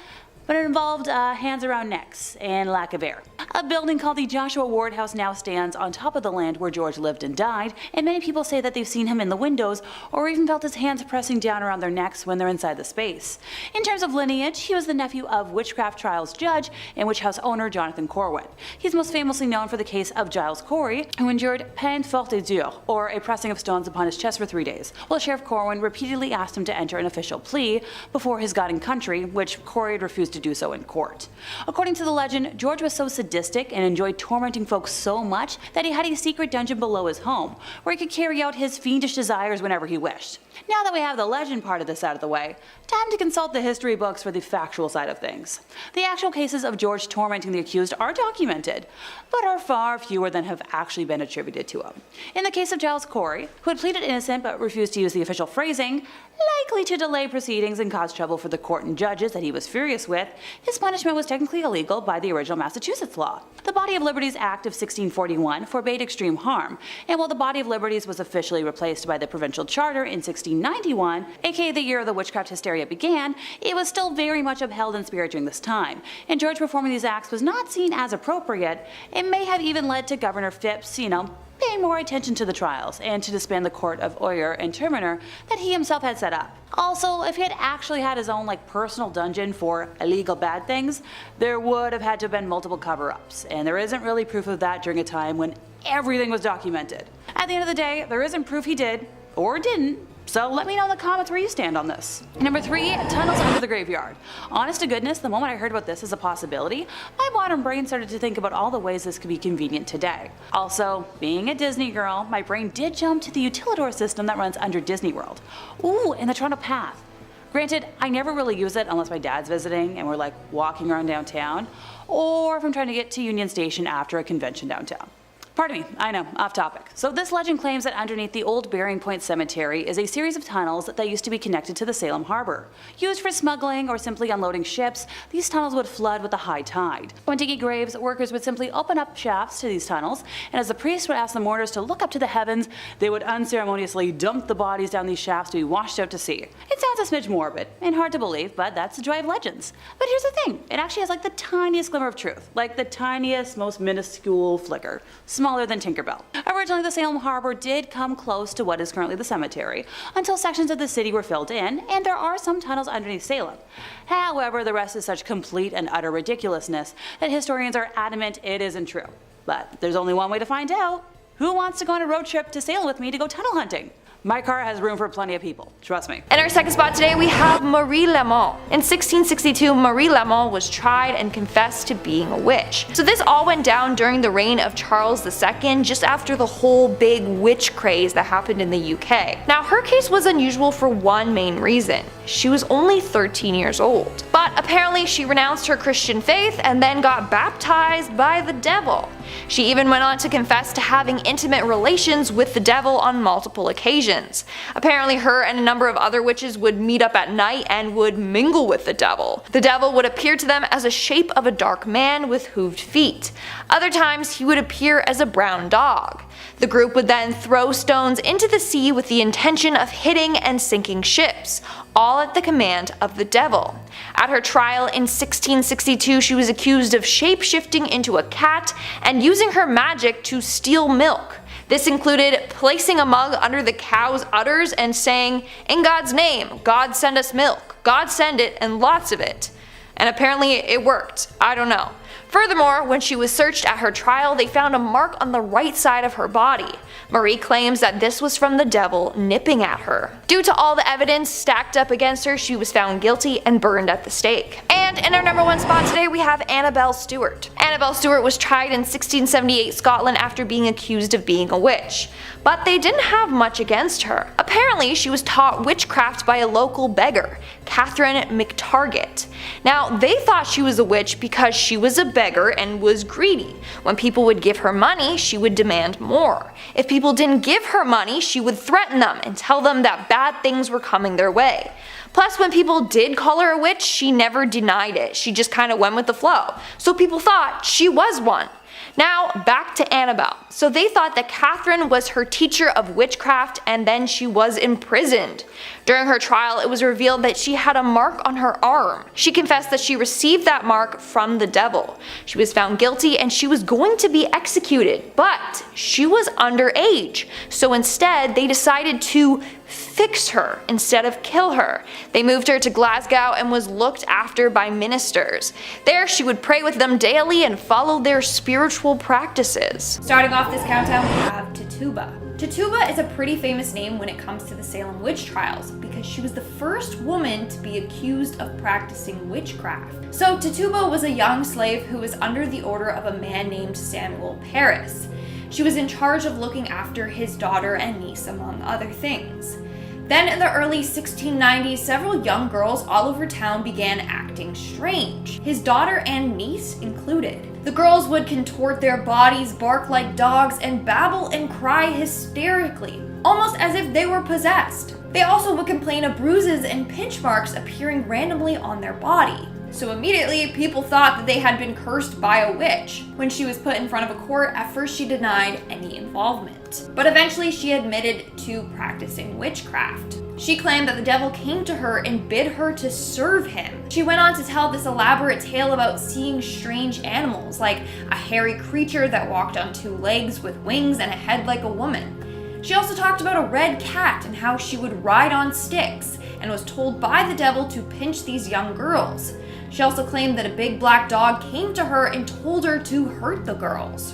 but it involved hands around necks and lack of air. A building called the Joshua Ward House now stands on top of the land where George lived and died, and many people say that they've seen him in the windows or even felt his hands pressing down around their necks when they're inside the space. In terms of lineage, he was the nephew of witchcraft trials judge and witch house owner Jonathan Corwin. He's most famously known for the case of Giles Corey, who endured peine forte et dure, or a pressing of stones upon his chest for 3 days, while Sheriff Corwin repeatedly asked him to enter an official plea before his God and country, which Corey had refused to do so in court. According to the legend, George was so sadistic and enjoyed tormenting folks so much that he had a secret dungeon below his home, where he could carry out his fiendish desires whenever he wished. Now that we have the legend part of this out of the way, time to consult the history books for the factual side of things. The actual cases of George tormenting the accused are documented, but are far fewer than have actually been attributed to him. In the case of Giles Corey, who had pleaded innocent but refused to use the official phrasing, likely to delay proceedings and cause trouble for the court and judges that he was furious with, his punishment was technically illegal by the original Massachusetts law. The Body of Liberties Act of 1641 forbade extreme harm, and while the Body of Liberties was officially replaced by the Provincial Charter in 1691, aka the year the witchcraft hysteria began, it was still very much upheld in spirit during this time, and George performing these acts was not seen as appropriate. It may have even led to Governor Phipps, paying more attention to the trials and to disband the court of oyer and terminer that he himself had set up. Also, if he had actually had his own personal dungeon for illegal bad things, there would have had to have been multiple cover-ups, and there isn't really proof of that during a time when everything was documented. At the end of the day, there isn't proof he did, or didn't, so let me know in the comments where you stand on this. Number 3, tunnels under the graveyard. Honest to goodness, the moment I heard about this as a possibility, my modern brain started to think about all the ways this could be convenient today. Also, being a Disney girl, my brain did jump to the utilidor system that runs under Disney World. Ooh, and the Toronto Path. Granted, I never really use it unless my dad's visiting and we're like walking around downtown, or if I'm trying to get to Union Station after a convention downtown. Pardon me, I know, off topic. So this legend claims that underneath the old Bearing Point Cemetery is a series of tunnels that used to be connected to the Salem Harbor. Used for smuggling or simply unloading ships, these tunnels would flood with the high tide. When digging graves, workers would simply open up shafts to these tunnels, and as the priest would ask the mourners to look up to the heavens, they would unceremoniously dump the bodies down these shafts to be washed out to sea. It sounds a smidge morbid, and hard to believe, but that's the joy of legends. But here's the thing, it actually has like the tiniest glimmer of truth, like the tiniest, most minuscule flicker. Smaller than Tinkerbell. Originally, the Salem Harbor did come close to what is currently the cemetery, until sections of the city were filled in, and there are some tunnels underneath Salem. However, the rest is such complete and utter ridiculousness that historians are adamant it isn't true. But there's only one way to find out. Who wants to go on a road trip to Salem with me to go tunnel hunting? My car has room for plenty of people, trust me. In our second spot today, we have Marie Lamont. In 1662, Marie Lamont was tried and confessed to being a witch. So this all went down during the reign of Charles II, just after the whole big witch craze that happened in the UK. Now, her case was unusual for one main reason. She was only 13 years old. But apparently she renounced her Christian faith and then got baptized by the devil. She even went on to confess to having intimate relations with the devil on multiple occasions. Apparently her and a number of other witches would meet up at night and would mingle with the devil. The devil would appear to them as a shape of a dark man with hooved feet. Other times he would appear as a brown dog. The group would then throw stones into the sea with the intention of hitting and sinking ships, all at the command of the devil. At her trial in 1662, she was accused of shape-shifting into a cat and using her magic to steal milk. This included placing a mug under the cow's udders and saying, "In God's name, God send us milk. God send it, and lots of it." And apparently it worked. I don't know. Furthermore, when she was searched at her trial, they found a mark on the right side of her body. Marie claims that this was from the devil nipping at her. Due to all the evidence stacked up against her, she was found guilty and burned at the stake. And in our number 1 spot today, we have Annabelle Stewart. Annabelle Stewart was tried in 1678 Scotland after being accused of being a witch. But they didn't have much against her. Apparently, she was taught witchcraft by a local beggar, Catherine McTarget. Now, they thought she was a witch because she was a beggar and was greedy. When people would give her money, she would demand more. If people didn't give her money, she would threaten them and tell them that bad things were coming their way. Plus, when people did call her a witch, she never denied it. She just kind of went with the flow. So people thought she was one. Now, back to Annabelle. So they thought that Catherine was her teacher of witchcraft and then she was imprisoned. During her trial, it was revealed that she had a mark on her arm. She confessed that she received that mark from the devil. She was found guilty and she was going to be executed, but she was underage. So instead, they decided to fix her instead of kill her. They moved her to Glasgow and was looked after by ministers. There, she would pray with them daily and follow their spiritual practices. Starting off this countdown, we have Tituba. Tituba is a pretty famous name when it comes to the Salem witch trials because she was the first woman to be accused of practicing witchcraft. So Tituba was a young slave who was under the order of a man named Samuel Parris. She was in charge of looking after his daughter and niece, among other things. Then in the early 1690s, several young girls all over town began acting strange, his daughter and niece included. The girls would contort their bodies, bark like dogs, and babble and cry hysterically, almost as if they were possessed. They also would complain of bruises and pinch marks appearing randomly on their body. So immediately, people thought that they had been cursed by a witch. When she was put in front of a court, at first she denied any involvement. But eventually she admitted to practicing witchcraft. She claimed that the devil came to her and bid her to serve him. She went on to tell this elaborate tale about seeing strange animals, like a hairy creature that walked on 2 legs with wings and a head like a woman. She also talked about a red cat and how she would ride on sticks and was told by the devil to pinch these young girls. She also claimed that a big black dog came to her and told her to hurt the girls.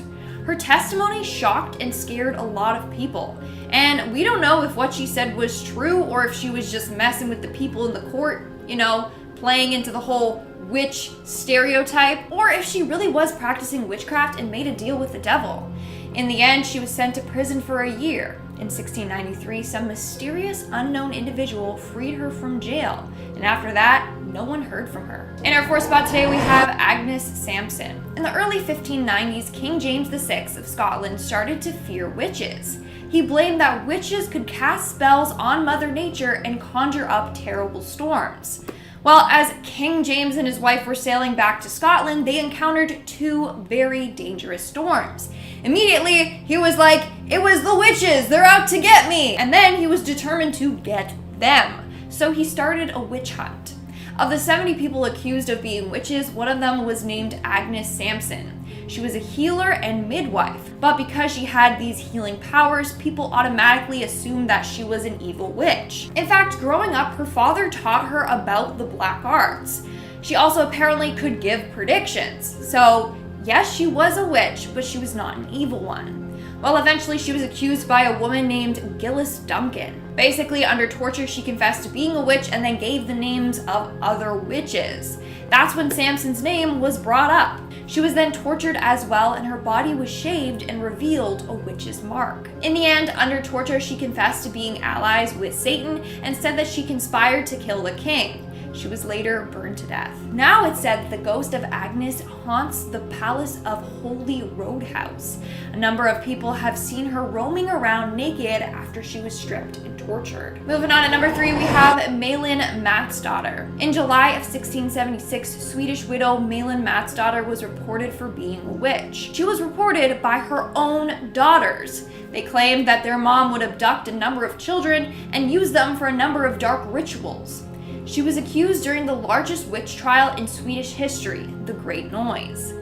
Her testimony shocked and scared a lot of people, and we don't know if what she said was true or if she was just messing with the people in the court, you know, playing into the whole witch stereotype, or if she really was practicing witchcraft and made a deal with the devil. In the end, she was sent to prison for a year. In 1693, some mysterious unknown individual freed her from jail, and after that, no one heard from her. In our fourth spot today, we have Agnes Sampson. In the early 1590s, King James VI of Scotland started to fear witches. He blamed that witches could cast spells on Mother Nature and conjure up terrible storms. Well, as King James and his wife were sailing back to Scotland, they encountered two very dangerous storms. Immediately, he was like, "It was the witches, they're out to get me!" And then he was determined to get them. So he started a witch hunt. Of the 70 people accused of being witches, one of them was named Agnes Sampson. She was a healer and midwife, but because she had these healing powers, people automatically assumed that she was an evil witch. In fact, growing up, her father taught her about the black arts. She also apparently could give predictions. So yes, she was a witch, but she was not an evil one. Well, eventually she was accused by a woman named Gillis Duncan. Basically, under torture, she confessed to being a witch and then gave the names of other witches. That's when Sampson's name was brought up. She was then tortured as well, and her body was shaved and revealed a witch's mark. In the end, under torture, she confessed to being allies with Satan and said that she conspired to kill the king. She was later burned to death. Now it's said that the ghost of Agnes haunts the Palace of Holy Roadhouse. A number of people have seen her roaming around naked after she was stripped and tortured. Moving on to number 3, we have Malin Matsdotter. In July of 1676, Swedish widow Malin Matsdotter was reported for being a witch. She was reported by her own daughters. They claimed that their mom would abduct a number of children and use them for a number of dark rituals. She was accused during the largest witch trial in Swedish history, the Great Noise.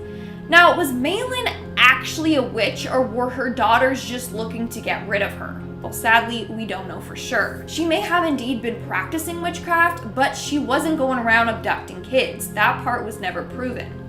Now, was Malin actually a witch, or were her daughters just looking to get rid of her? Well, sadly, we don't know for sure. She may have indeed been practicing witchcraft, but she wasn't going around abducting kids. That part was never proven.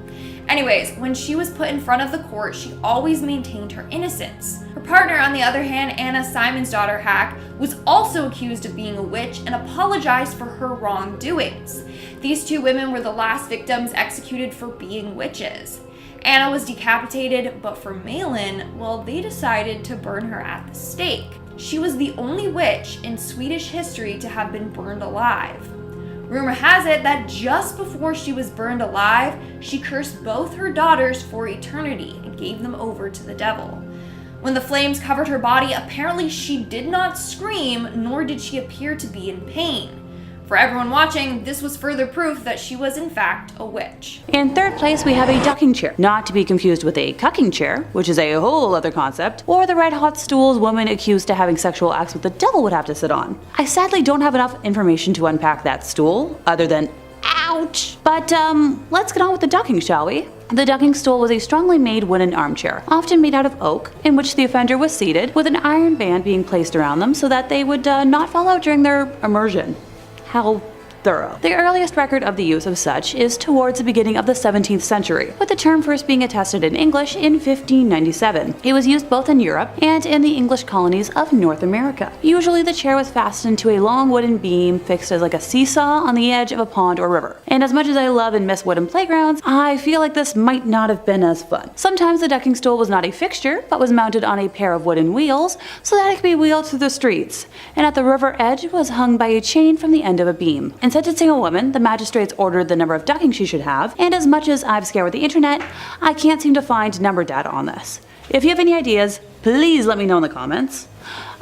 Anyways, when she was put in front of the court, she always maintained her innocence. Her partner, on the other hand, Anna Simonsdottir Hack, was also accused of being a witch and apologized for her wrongdoings. These two women were the last victims executed for being witches. Anna was decapitated, but for Malin, well, they decided to burn her at the stake. She was the only witch in Swedish history to have been burned alive. Rumor has it that just before she was burned alive, she cursed both her daughters for eternity and gave them over to the devil. When the flames covered her body, apparently she did not scream, nor did she appear to be in pain. For everyone watching, this was further proof that she was in fact a witch. In third place, we have a ducking chair, not to be confused with a cucking chair, which is a whole other concept, or the red hot stools women accused of having sexual acts with the devil would have to sit on. I sadly don't have enough information to unpack that stool, other than ouch. But let's get on with the ducking, shall we? The ducking stool was a strongly made wooden armchair, often made out of oak, in which the offender was seated, with an iron band being placed around them so that they would not fall out during their immersion. How thorough. The earliest record of the use of such is towards the beginning of the 17th century, with the term first being attested in English in 1597. It was used both in Europe and in the English colonies of North America. Usually the chair was fastened to a long wooden beam fixed as like a seesaw on the edge of a pond or river. And as much as I love and miss wooden playgrounds, I feel like this might not have been as fun. Sometimes the ducking stool was not a fixture, but was mounted on a pair of wooden wheels so that it could be wheeled through the streets, and at the river edge was hung by a chain from the end of a beam. In sentencing a woman, the magistrates ordered the number of ducking she should have, and as much as I've scoured the internet, I can't seem to find number data on this. If you have any ideas, please let me know in the comments.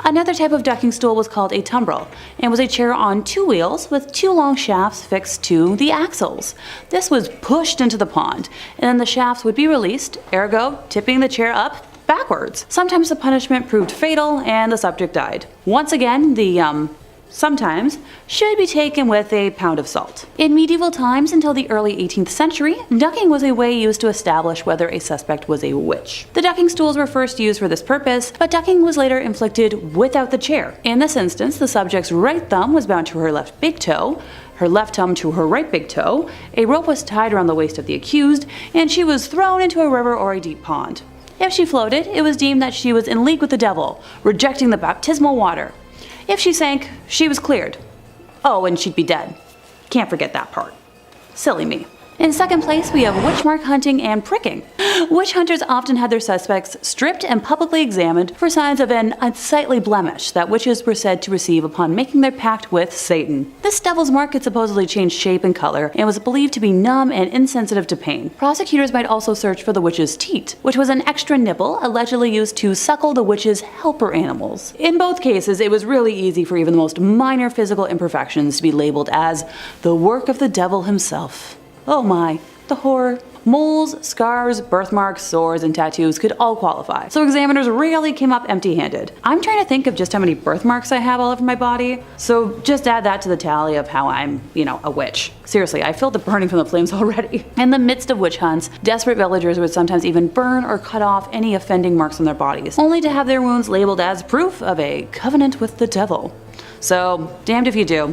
Another type of ducking stool was called a tumbrel, and was a chair on two wheels with two long shafts fixed to the axles. This was pushed into the pond, and then the shafts would be released, ergo tipping the chair up backwards. Sometimes the punishment proved fatal and the subject died. Once again, the sometimes should be taken with a pound of salt. In medieval times until the early 18th century, ducking was a way used to establish whether a suspect was a witch. The ducking stools were first used for this purpose, but ducking was later inflicted without the chair. In this instance, the subject's right thumb was bound to her left big toe, her left thumb to her right big toe, a rope was tied around the waist of the accused, and she was thrown into a river or a deep pond. If she floated, it was deemed that she was in league with the devil, rejecting the baptismal water. If she sank, she was cleared. Oh, and she'd be dead. Can't forget that part. Silly me. In second place, we have witch mark hunting and pricking. Witch hunters often had their suspects stripped and publicly examined for signs of an unsightly blemish that witches were said to receive upon making their pact with Satan. This devil's mark could supposedly change shape and color and was believed to be numb and insensitive to pain. Prosecutors might also search for the witch's teat, which was an extra nipple allegedly used to suckle the witch's helper animals. In both cases, it was really easy for even the most minor physical imperfections to be labeled as the work of the devil himself. Oh my, the horror. Moles, scars, birthmarks, sores, and tattoos could all qualify, so examiners rarely came up empty-handed. I'm trying to think of just how many birthmarks I have all over my body, so just add that to the tally of how I'm, a witch. Seriously, I feel the burning from the flames already. In the midst of witch hunts, desperate villagers would sometimes even burn or cut off any offending marks on their bodies, only to have their wounds labeled as proof of a covenant with the devil. So, damned if you do,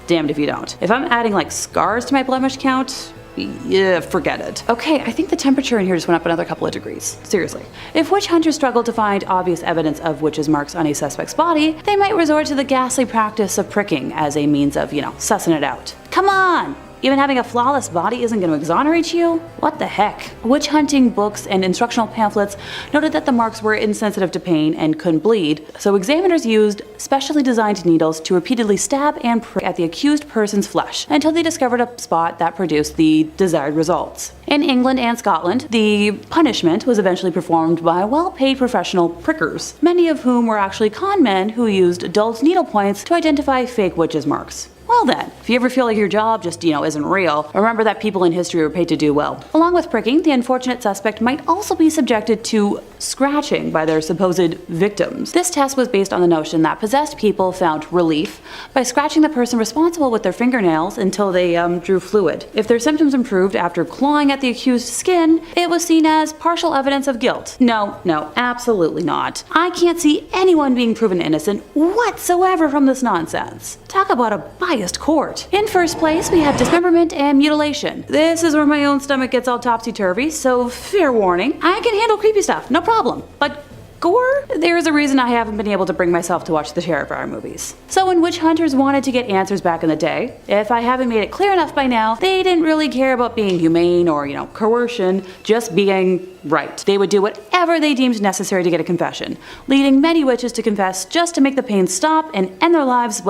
damned if you don't. If I'm adding like scars to my blemish count, yeah, forget it. Okay, I think the temperature in here just went up another couple of degrees. Seriously. If witch hunters struggled to find obvious evidence of witches' marks on a suspect's body, they might resort to the ghastly practice of pricking as a means of, sussing it out. Come on! Even having a flawless body isn't going to exonerate you? What the heck? Witch hunting books and instructional pamphlets noted that the marks were insensitive to pain and couldn't bleed, so examiners used specially designed needles to repeatedly stab and prick at the accused person's flesh until they discovered a spot that produced the desired results. In England and Scotland, the punishment was eventually performed by well-paid professional prickers, many of whom were actually con men who used adult needle points to identify fake witches' marks. Well then, if you ever feel like your job just, isn't real, remember that people in history were paid to do well. Along with pricking, the unfortunate suspect might also be subjected to scratching by their supposed victims. This test was based on the notion that possessed people found relief by scratching the person responsible with their fingernails until they drew fluid. If their symptoms improved after clawing at the accused's skin, it was seen as partial evidence of guilt. No, absolutely not. I can't see anyone being proven innocent whatsoever from this nonsense. Talk about a biased court. In first place, we have dismemberment and mutilation. This is where my own stomach gets all topsy-turvy, so fair warning, I can handle creepy stuff, no problem. But gore? There's a reason I haven't been able to bring myself to watch the Terrifier movies. So when witch hunters wanted to get answers back in the day, if I haven't made it clear enough by now, they didn't really care about being humane or, coercion, just being right. They would do whatever they deemed necessary to get a confession, leading many witches to confess just to make the pain stop and end their lives,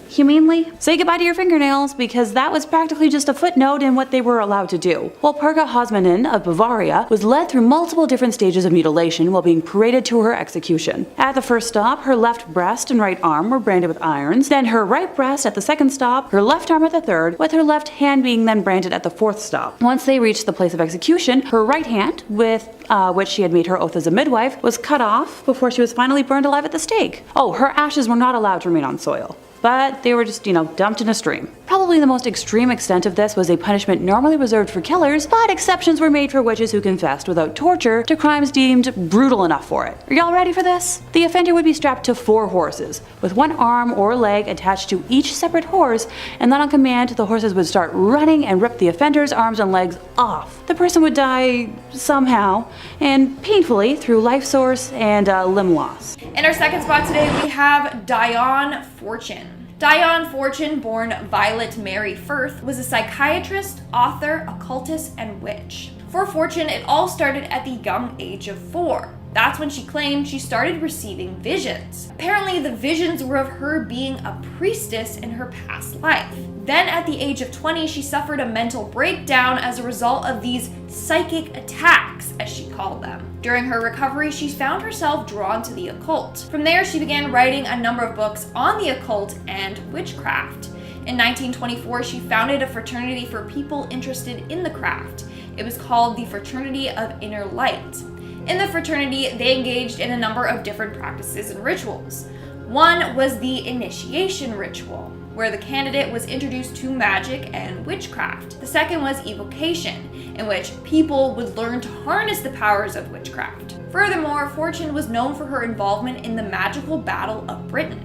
humanely. Say goodbye to your fingernails, because that was practically just a footnote in what they were allowed to do. Walpurga Hosmanen of Bavaria was led through multiple different stages of mutilation while being paraded to her execution. At the first stop, her left breast and right arm were branded with irons, then her right breast at the second stop, her left arm at the third, with her left hand being then branded at the fourth stop. Once they reached the place of execution, her right hand, with which she had made her oath as a midwife, was cut off before she was finally burned alive at the stake. Oh, her ashes were not allowed to remain on soil, but they were just, dumped in a stream. Probably the most extreme extent of this was a punishment normally reserved for killers, but exceptions were made for witches who confessed without torture to crimes deemed brutal enough for it. Are y'all ready for this? The offender would be strapped to 4 horses, with one arm or leg attached to each separate horse, and then on command, the horses would start running and rip the offender's arms and legs off. The person would die somehow, and painfully, through life source and limb loss. In our second spot today, we have Dion Fortune. Dion Fortune, born Violet Mary Firth, was a psychiatrist, author, occultist, and witch. For Fortune, it all started at the young age of 4. That's when she claimed she started receiving visions. Apparently, the visions were of her being a priestess in her past life. Then at the age of 20, she suffered a mental breakdown as a result of these psychic attacks, as she called them. During her recovery, she found herself drawn to the occult. From there, she began writing a number of books on the occult and witchcraft. In 1924, she founded a fraternity for people interested in the craft. It was called the Fraternity of Inner Light. In the fraternity, they engaged in a number of different practices and rituals. One was the initiation ritual, where the candidate was introduced to magic and witchcraft. The second was evocation, in which people would learn to harness the powers of witchcraft. Furthermore, Fortune was known for her involvement in the magical Battle of Britain.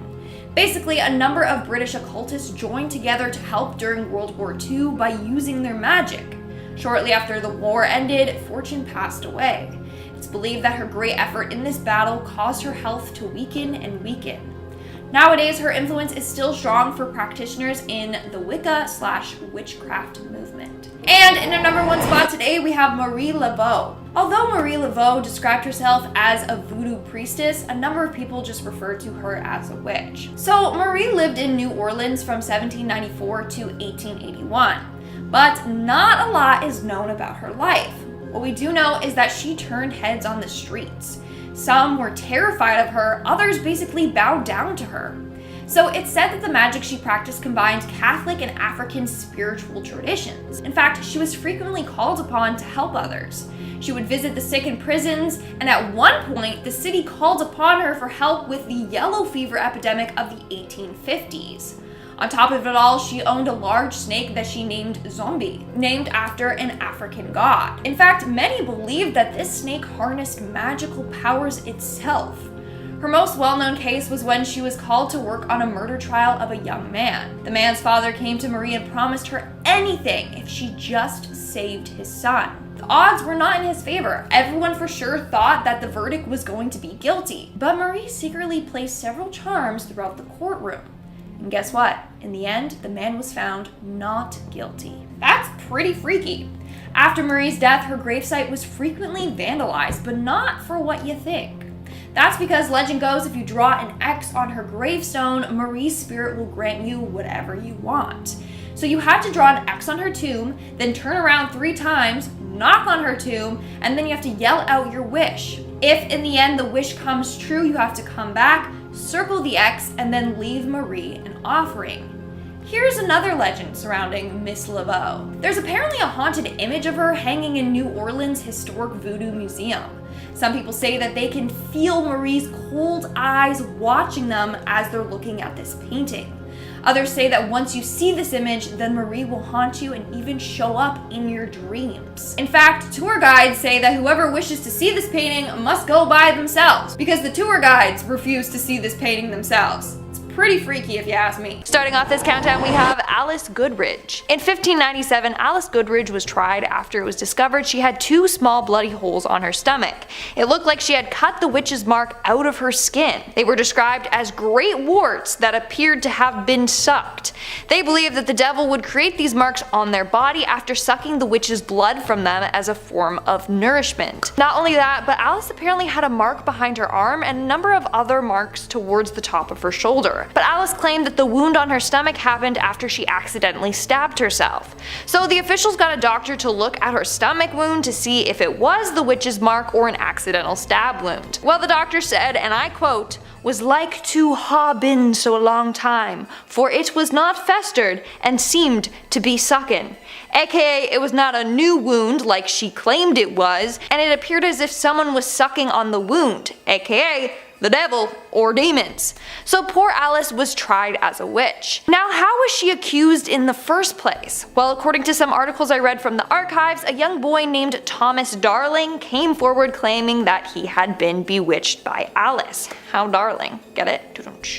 Basically, a number of British occultists joined together to help during World War II by using their magic. Shortly after the war ended, Fortune passed away. It's believed that her great effort in this battle caused her health to weaken and weaken. Nowadays, her influence is still strong for practitioners in the Wicca/witchcraft movement. And in our number 1 spot today, we have Marie Laveau. Although Marie Laveau described herself as a voodoo priestess, a number of people just referred to her as a witch. So Marie lived in New Orleans from 1794 to 1881, but not a lot is known about her life. What we do know is that she turned heads on the streets. Some were terrified of her, others basically bowed down to her. So it's said that the magic she practiced combined Catholic and African spiritual traditions. In fact, she was frequently called upon to help others. She would visit the sick in prisons, and at one point, the city called upon her for help with the yellow fever epidemic of the 1850s. On top of it all, she owned a large snake that she named Zombie, named after an African god. In fact, many believed that this snake harnessed magical powers itself. Her most well-known case was when she was called to work on a murder trial of a young man. The man's father came to Marie and promised her anything if she just saved his son. The odds were not in his favor. Everyone for sure thought that the verdict was going to be guilty, but Marie secretly placed several charms throughout the courtroom. And guess what? In the end, the man was found not guilty. That's pretty freaky. After Marie's death, her gravesite was frequently vandalized, but not for what you think. That's because legend goes if you draw an X on her gravestone, Marie's spirit will grant you whatever you want. So you had to draw an X on her tomb, then turn around 3 times, knock on her tomb, and then you have to yell out your wish. If in the end the wish comes true, you have to come back, circle the X, and then leave Marie an offering. Here's another legend surrounding Miss Laveau. There's apparently a haunted image of her hanging in New Orleans' historic voodoo museum. Some people say that they can feel Marie's cold eyes watching them as they're looking at this painting. Others say that once you see this image, then Marie will haunt you and even show up in your dreams. In fact, tour guides say that whoever wishes to see this painting must go by themselves, because the tour guides refuse to see this painting themselves. Pretty freaky if you ask me. Starting off this countdown, we have Alice Goodridge. In 1597, Alice Goodridge was tried after it was discovered she had 2 small bloody holes on her stomach. It looked like she had cut the witch's mark out of her skin. They were described as great warts that appeared to have been sucked. They believed that the devil would create these marks on their body after sucking the witch's blood from them as a form of nourishment. Not only that, but Alice apparently had a mark behind her arm and a number of other marks towards the top of her shoulder. But Alice claimed that the wound on her stomach happened after she accidentally stabbed herself. So the officials got a doctor to look at her stomach wound to see if it was the witch's mark or an accidental stab wound. Well, the doctor said, and I quote, "was like to ha been so a long time, for it was not festered and seemed to be suckin'." AKA, it was not a new wound like she claimed it was, and it appeared as if someone was sucking on the wound, AKA the devil or demons. So poor Alice was tried as a witch. Now, how was she accused in the first place? Well, according to some articles I read from the archives, a young boy named Thomas Darling came forward claiming that he had been bewitched by Alice. How darling, get it?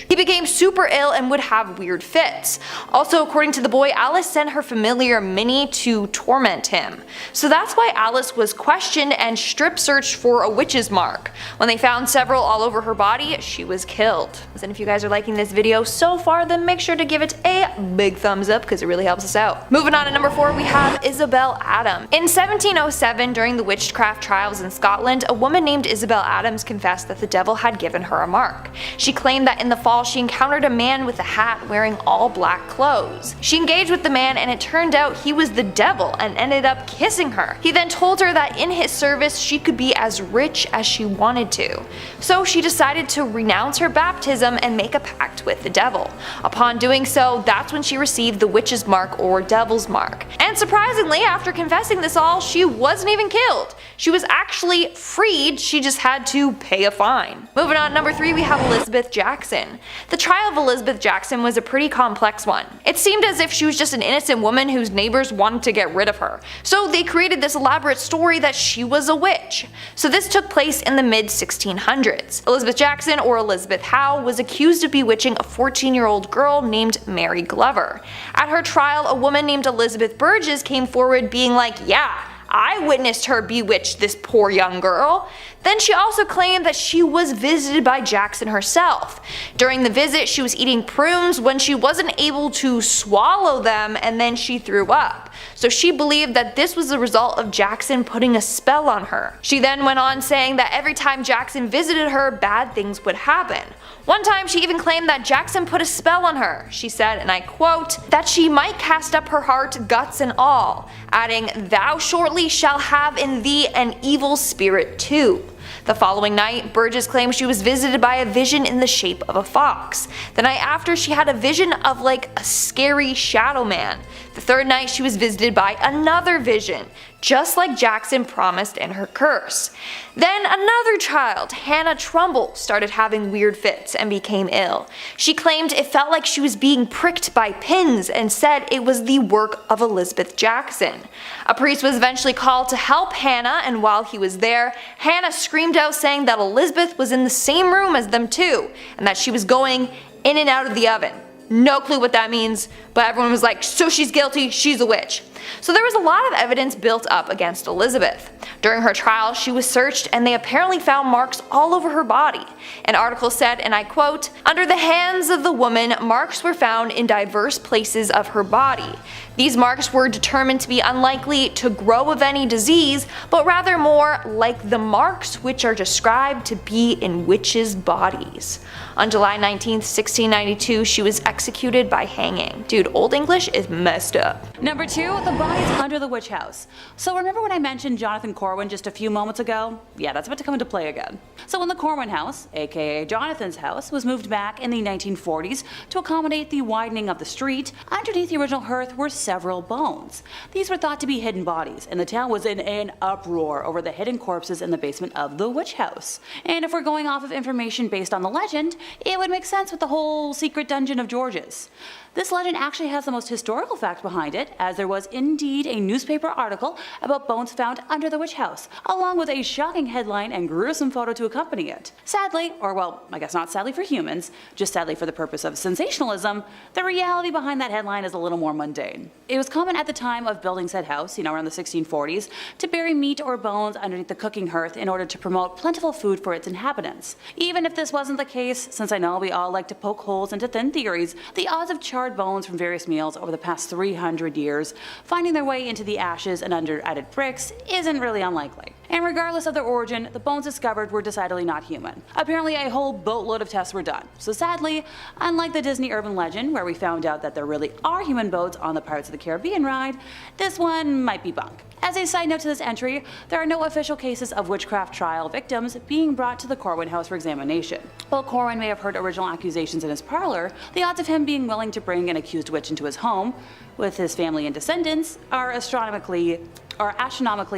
He became super ill and would have weird fits. Also, according to the boy, Alice sent her familiar Minnie to torment him. So that's why Alice was questioned and strip searched for a witch's mark. When they found several all over her body, she was killed. And if you guys are liking this video so far, then make sure to give it a big thumbs up because it really helps us out. Moving on to number 4, we have Isabel Adams. In 1707, during the witchcraft trials in Scotland, a woman named Isabel Adams confessed that the devil had given her a mark. She claimed that in the fall she encountered a man with a hat wearing all black clothes. She engaged with the man and it turned out he was the devil and ended up kissing her. He then told her that in his service she could be as rich as she wanted to. So she decided to renounce her baptism and make a pact with the devil. Upon doing so, that's when she received the witch's mark or devil's mark. And surprisingly, after confessing this all, she wasn't even killed. She was actually freed, she just had to pay a fine. Moving on, number 3, we have Elizabeth Jackson. The trial of Elizabeth Jackson was a pretty complex one. It seemed as if she was just an innocent woman whose neighbors wanted to get rid of her. So they created this elaborate story that she was a witch. So this took place in the mid-1600s. Elizabeth Jackson, or Elizabeth Howe, was accused of bewitching a 14-year-old girl named Mary Glover. At her trial, a woman named Elizabeth Burgess came forward being like, "Yeah, I witnessed her bewitch this poor young girl. Then she also claimed that she was visited by Jackson herself. During the visit, she was eating prunes when she wasn't able to swallow them, and then she threw up. So she believed that this was the result of Jackson putting a spell on her. She then went on saying that every time Jackson visited her, bad things would happen. One time she even claimed that Jackson put a spell on her. She said, and I quote, that she might cast up her heart, guts and all, adding, "Thou shortly shall have in thee an evil spirit too." The following night, Burgess claimed she was visited by a vision in the shape of a fox. The night after, she had a vision of like a scary shadow man. The third night, she was visited by another vision, just like Jackson promised in her curse. Then another child, Hannah Trumbull, started having weird fits and became ill. She claimed it felt like she was being pricked by pins and said it was the work of Elizabeth Jackson. A priest was eventually called to help Hannah, and while he was there, Hannah screamed out saying that Elizabeth was in the same room as them too, and that she was going in and out of the oven. No clue what that means, but everyone was like, so she's guilty, she's a witch. So there was a lot of evidence built up against Elizabeth. During her trial, she was searched and they apparently found marks all over her body. An article said, and I quote, "Under the hands of the woman, marks were found in diverse places of her body. These marks were determined to be unlikely to grow of any disease, but rather more like the marks which are described to be in witches' bodies." On July 19, 1692, she was executed by hanging. Dude, Old English is messed up. Number 2, the bodies under the witch house. So remember when I mentioned Jonathan Corwin just a few moments ago? Yeah, that's about to come into play again. So when the Corwin house, aka Jonathan's house, was moved back in the 1940s to accommodate the widening of the street, underneath the original hearth were several bones. These were thought to be hidden bodies, and the town was in an uproar over the hidden corpses in the basement of the witch house. And if we're going off of information based on the legend, it would make sense with the whole secret dungeon of George's. This legend actually has the most historical fact behind it, as there was indeed a newspaper article about bones found under the witch house, along with a shocking headline and gruesome photo to accompany it. Sadly, or well, I guess not sadly for humans, just sadly for the purpose of sensationalism, the reality behind that headline is a little more mundane. It was common at the time of building said house, around the 1640s, to bury meat or bones underneath the cooking hearth in order to promote plentiful food for its inhabitants. Even if this wasn't the case, since I know we all like to poke holes into thin theories, the odds of charred bones from various meals over the past 300 years finding their way into the ashes and under added bricks isn't really unlikely. And regardless of their origin, the bones discovered were decidedly not human. Apparently a whole boatload of tests were done. So sadly, unlike the Disney urban legend where we found out that there really are human boats on the Pirates of the Caribbean ride, this one might be bunk. As a side note to this entry, there are no official cases of witchcraft trial victims being brought to the Corwin house for examination. While Corwin may have heard original accusations in his parlor, the odds of him being willing to bring an accused witch into his home, with his family and descendants, are astronomically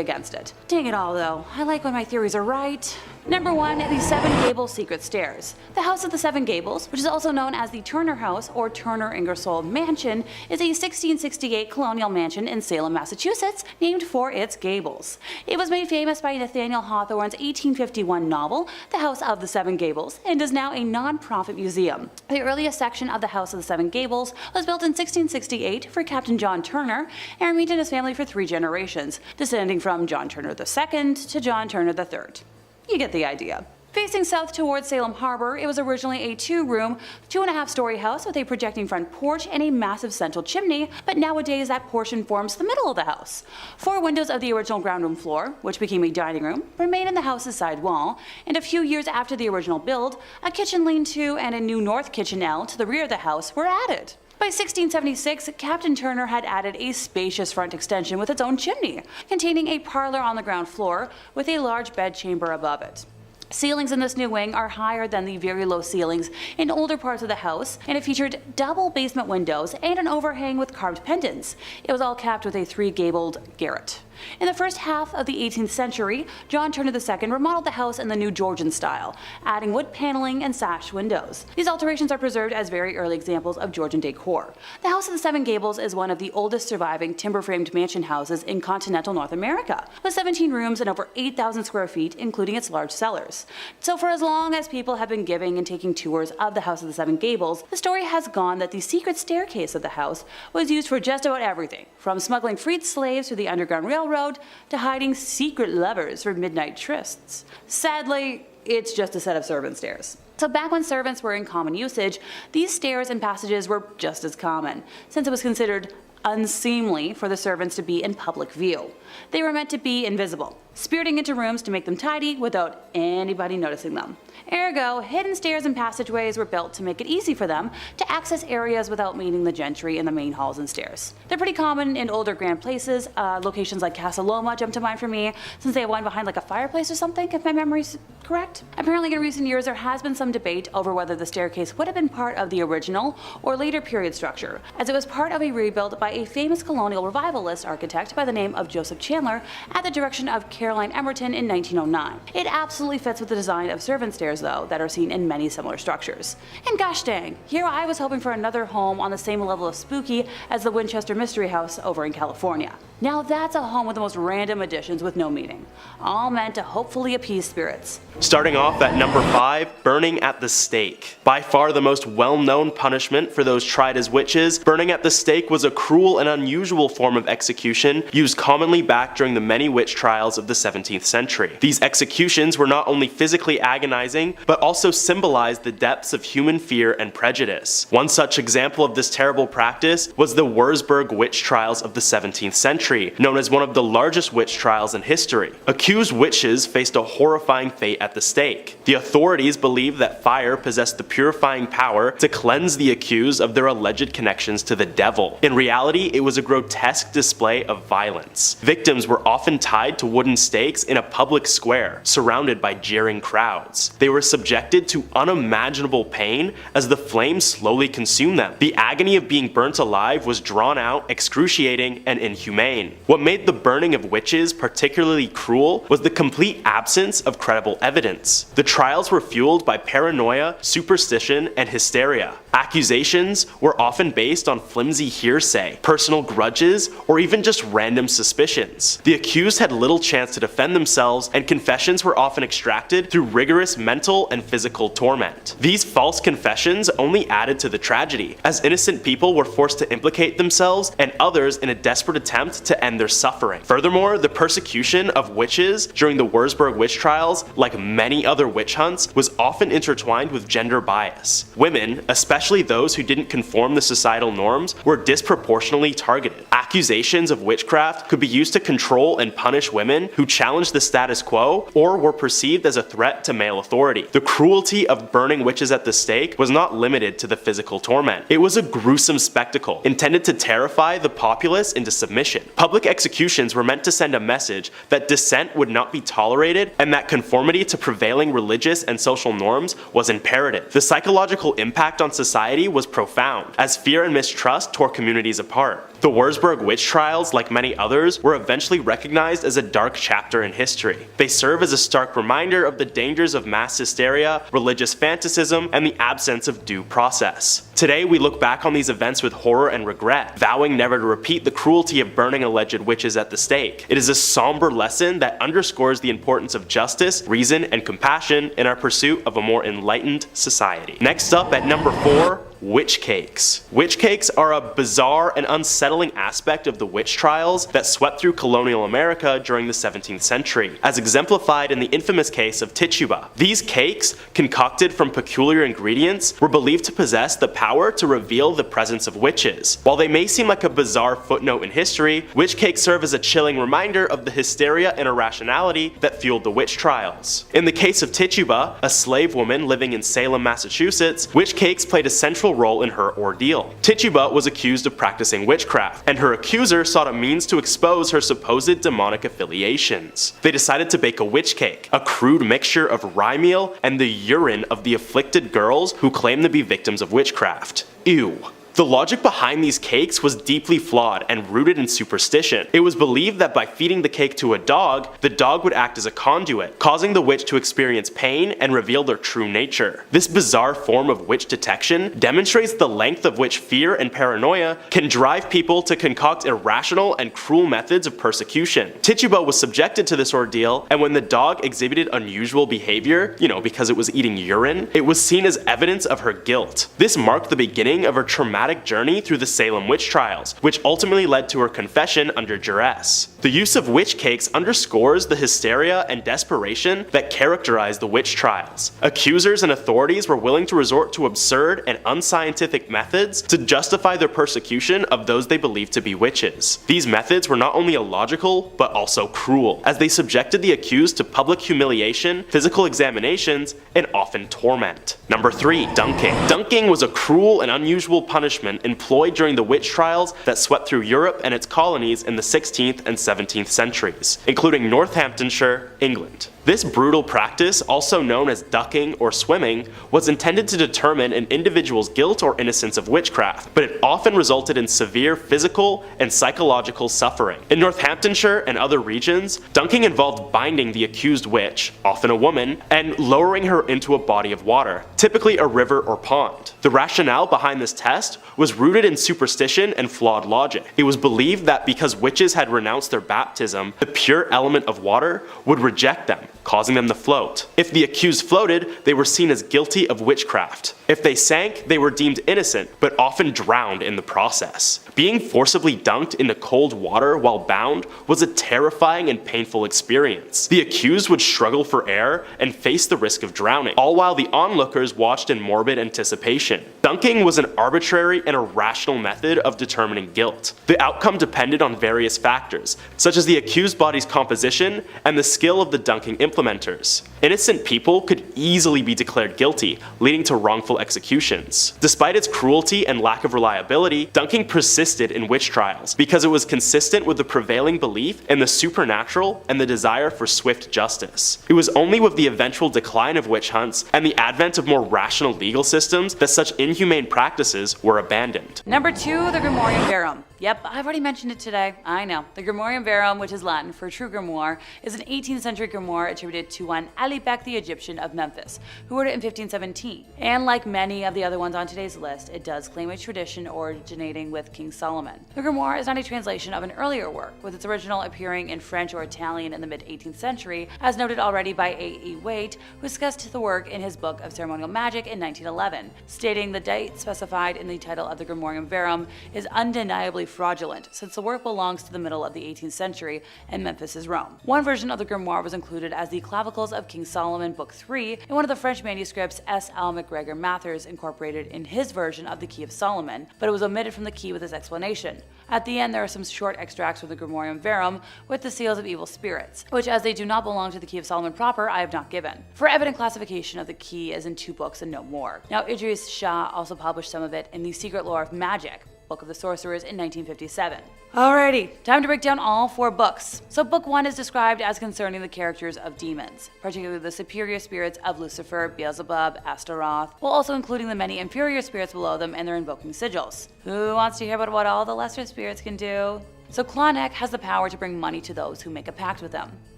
against it. Dang it all though, I like when my theories are right. Number 1, the Seven Gables Secret Stairs. The House of the Seven Gables, which is also known as the Turner House or Turner Ingersoll Mansion, is a 1668 colonial mansion in Salem, Massachusetts, named for its gables. It was made famous by Nathaniel Hawthorne's 1851 novel, The House of the Seven Gables, and is now a non-profit museum. The earliest section of the House of the Seven Gables was built in 1668 for Captain John Turner and remained in his family for 3 generations, descending from John Turner II to John Turner III. You get the idea. Facing south towards Salem Harbor, it was originally a 2-room, 2.5-story house with a projecting front porch and a massive central chimney, but nowadays that portion forms the middle of the house. 4 windows of the original ground room floor, which became a dining room, remain in the house's side wall, and a few years after the original build, a kitchen lean-to and a new north kitchen L to the rear of the house were added. By 1676, Captain Turner had added a spacious front extension with its own chimney, containing a parlor on the ground floor with a large bedchamber above it. Ceilings in this new wing are higher than the very low ceilings in older parts of the house, and it featured double basement windows and an overhang with carved pendants. It was all capped with a 3-gabled garret. In the first half of the 18th century, John Turner II remodeled the house in the New Georgian style, adding wood paneling and sash windows. These alterations are preserved as very early examples of Georgian decor. The House of the Seven Gables is one of the oldest surviving timber-framed mansion houses in continental North America, with 17 rooms and over 8,000 square feet, including its large cellars. So for as long as people have been giving and taking tours of the House of the Seven Gables, the story has gone that the secret staircase of the house was used for just about everything, from smuggling freed slaves through the Underground Railroad railroad to hiding secret lovers for midnight trysts. Sadly, it's just a set of servant stairs. So back when servants were in common usage, these stairs and passages were just as common, since it was considered unseemly for the servants to be in public view. They were meant to be invisible, spiriting into rooms to make them tidy without anybody noticing them. Ergo, hidden stairs and passageways were built to make it easy for them to access areas without meeting the gentry in the main halls and stairs. They're pretty common in older grand places. Locations like Casa Loma jump to mind for me, since they have one behind like a fireplace or something, if my memory's correct. Apparently in recent years there has been some debate over whether the staircase would have been part of the original or later period structure, as it was part of a rebuild by a famous colonial revivalist architect by the name of Joseph Chandler at the direction of Caroline Emerton in 1909. It absolutely fits with the design of servant stairs though, that are seen in many similar structures. And gosh dang, here I was hoping for another home on the same level of spooky as the Winchester Mystery House over in California. Now that's a home with the most random additions with no meaning, all meant to hopefully appease spirits. Starting off at number 5, burning at the stake. By far the most well-known punishment for those tried as witches, burning at the stake was a cruel and unusual form of execution used commonly back during the many witch trials of the 17th century. These executions were not only physically agonizing, but also symbolized the depths of human fear and prejudice. One such example of this terrible practice was the Würzburg witch trials of the 17th century, known as one of the largest witch trials in history. Accused witches faced a horrifying fate at the stake. The authorities believed that fire possessed the purifying power to cleanse the accused of their alleged connections to the devil. In reality, it was a grotesque display of violence. Victims were often tied to wooden stakes in a public square, surrounded by jeering crowds. They were subjected to unimaginable pain as the flames slowly consumed them. The agony of being burnt alive was drawn out, excruciating, and inhumane. What made the burning of witches particularly cruel was the complete absence of credible evidence. The trials were fueled by paranoia, superstition, and hysteria. Accusations were often based on flimsy hearsay, personal grudges, or even just random suspicions. The accused had little chance to defend themselves, and confessions were often extracted through rigorous mental and physical torment. These false confessions only added to the tragedy, as innocent people were forced to implicate themselves and others in a desperate attempt to end their suffering. Furthermore, the persecution of witches during the Würzburg witch trials, like many other witch hunts, was often intertwined with gender bias. Women, especially those who didn't conform to societal norms, were disproportionately targeted. Accusations of witchcraft could be used to control and punish women who challenged the status quo or were perceived as a threat to male authority. The cruelty of burning witches at the stake was not limited to the physical torment. It was a gruesome spectacle intended to terrify the populace into submission. Public executions were meant to send a message that dissent would not be tolerated and that conformity to prevailing religious and social norms was imperative. The psychological impact on society was profound, as fear and mistrust tore communities apart. The Würzburg witch trials, like many others, were eventually recognized as a dark chapter in history. They serve as a stark reminder of the dangers of mass hysteria, religious fanaticism, and the absence of due process. Today, we look back on these events with horror and regret, vowing never to repeat the cruelty of burning alleged witches at the stake. It is a somber lesson that underscores the importance of justice, reason, and compassion in our pursuit of a more enlightened society. Next up at number 4, witch cakes. Witch cakes are a bizarre and unsettling aspect of the witch trials that swept through colonial America during the 17th century, as exemplified in the infamous case of Tituba. These cakes, concocted from peculiar ingredients, were believed to possess the power to reveal the presence of witches. While they may seem like a bizarre footnote in history, witch cakes serve as a chilling reminder of the hysteria and irrationality that fueled the witch trials. In the case of Tituba, a slave woman living in Salem, Massachusetts, witch cakes played a central role in her ordeal. Tituba was accused of practicing witchcraft, and her accuser sought a means to expose her supposed demonic affiliations. They decided to bake a witch cake, a crude mixture of rye meal and the urine of the afflicted girls who claimed to be victims of witchcraft. Ew. The logic behind these cakes was deeply flawed and rooted in superstition. It was believed that by feeding the cake to a dog, the dog would act as a conduit, causing the witch to experience pain and reveal their true nature. This bizarre form of witch detection demonstrates the length of which fear and paranoia can drive people to concoct irrational and cruel methods of persecution. Tituba was subjected to this ordeal, and when the dog exhibited unusual behavior, because it was eating urine, it was seen as evidence of her guilt. This marked the beginning of her traumatic journey through the Salem witch trials, which ultimately led to her confession under duress. The use of witch cakes underscores the hysteria and desperation that characterized the witch trials. Accusers and authorities were willing to resort to absurd and unscientific methods to justify their persecution of those they believed to be witches. These methods were not only illogical, but also cruel, as they subjected the accused to public humiliation, physical examinations, and often torment. Number 3. Dunking. Dunking was a cruel and unusual punishment employed during the witch trials that swept through Europe and its colonies in the 16th and 17th centuries, including Northamptonshire, England. This brutal practice, also known as ducking or swimming, was intended to determine an individual's guilt or innocence of witchcraft, but it often resulted in severe physical and psychological suffering. In Northamptonshire and other regions, dunking involved binding the accused witch, often a woman, and lowering her into a body of water, typically a river or pond. The rationale behind this test was rooted in superstition and flawed logic. It was believed that because witches had renounced their baptism, the pure element of water would reject them, causing them to float. If the accused floated, they were seen as guilty of witchcraft. If they sank, they were deemed innocent, but often drowned in the process. Being forcibly dunked into cold water while bound was a terrifying and painful experience. The accused would struggle for air and face the risk of drowning, all while the onlookers watched in morbid anticipation. Dunking was an arbitrary and irrational method of determining guilt. The outcome depended on various factors, such as the accused body's composition and the skill of the dunking implementers. Innocent people could easily be declared guilty, leading to wrongful executions. Despite its cruelty and lack of reliability, dunking persisted in witch trials because it was consistent with the prevailing belief in the supernatural and the desire for swift justice. It was only with the eventual decline of witch hunts and the advent of more rational legal systems that such inhumane practices were abandoned. Number 2, the Grimorium Verum. Yep, I've already mentioned it today. I know. The Grimorium Verum, which is Latin for true grimoire, is an 18th century grimoire attributed to one Alibek the Egyptian of Memphis, who wrote it in 1517. And like many of the other ones on today's list, it does claim a tradition originating with King Solomon. The grimoire is not a translation of an earlier work, with its original appearing in French or Italian in the mid-18th century, as noted already by A.E. Waite, who discussed the work in his book of ceremonial magic in 1911, stating the date specified in the title of the Grimorium Verum is undeniably fraudulent, since the work belongs to the middle of the 18th century and Memphis is Rome. One version of the grimoire was included as the Clavicles of King Solomon, Book 3, in one of the French manuscripts S. L. MacGregor Mathers incorporated in his version of the Key of Solomon, but it was omitted from the key with his explanation. At the end, there are some short extracts from the Grimorium Verum with the seals of evil spirits, which, as they do not belong to the Key of Solomon proper, I have not given. For evident classification of the key is in 2 books and no more. Now, Idris Shah also published some of it in The Secret Lore of Magic, Book of the Sorcerers, in 1957. Alrighty, time to break down all 4 books. So book 1 is described as concerning the characters of demons, particularly the superior spirits of Lucifer, Beelzebub, Astaroth, while also including the many inferior spirits below them and their invoking sigils. Who wants to hear about what all the lesser spirits can do? So Claunek has the power to bring money to those who make a pact with them.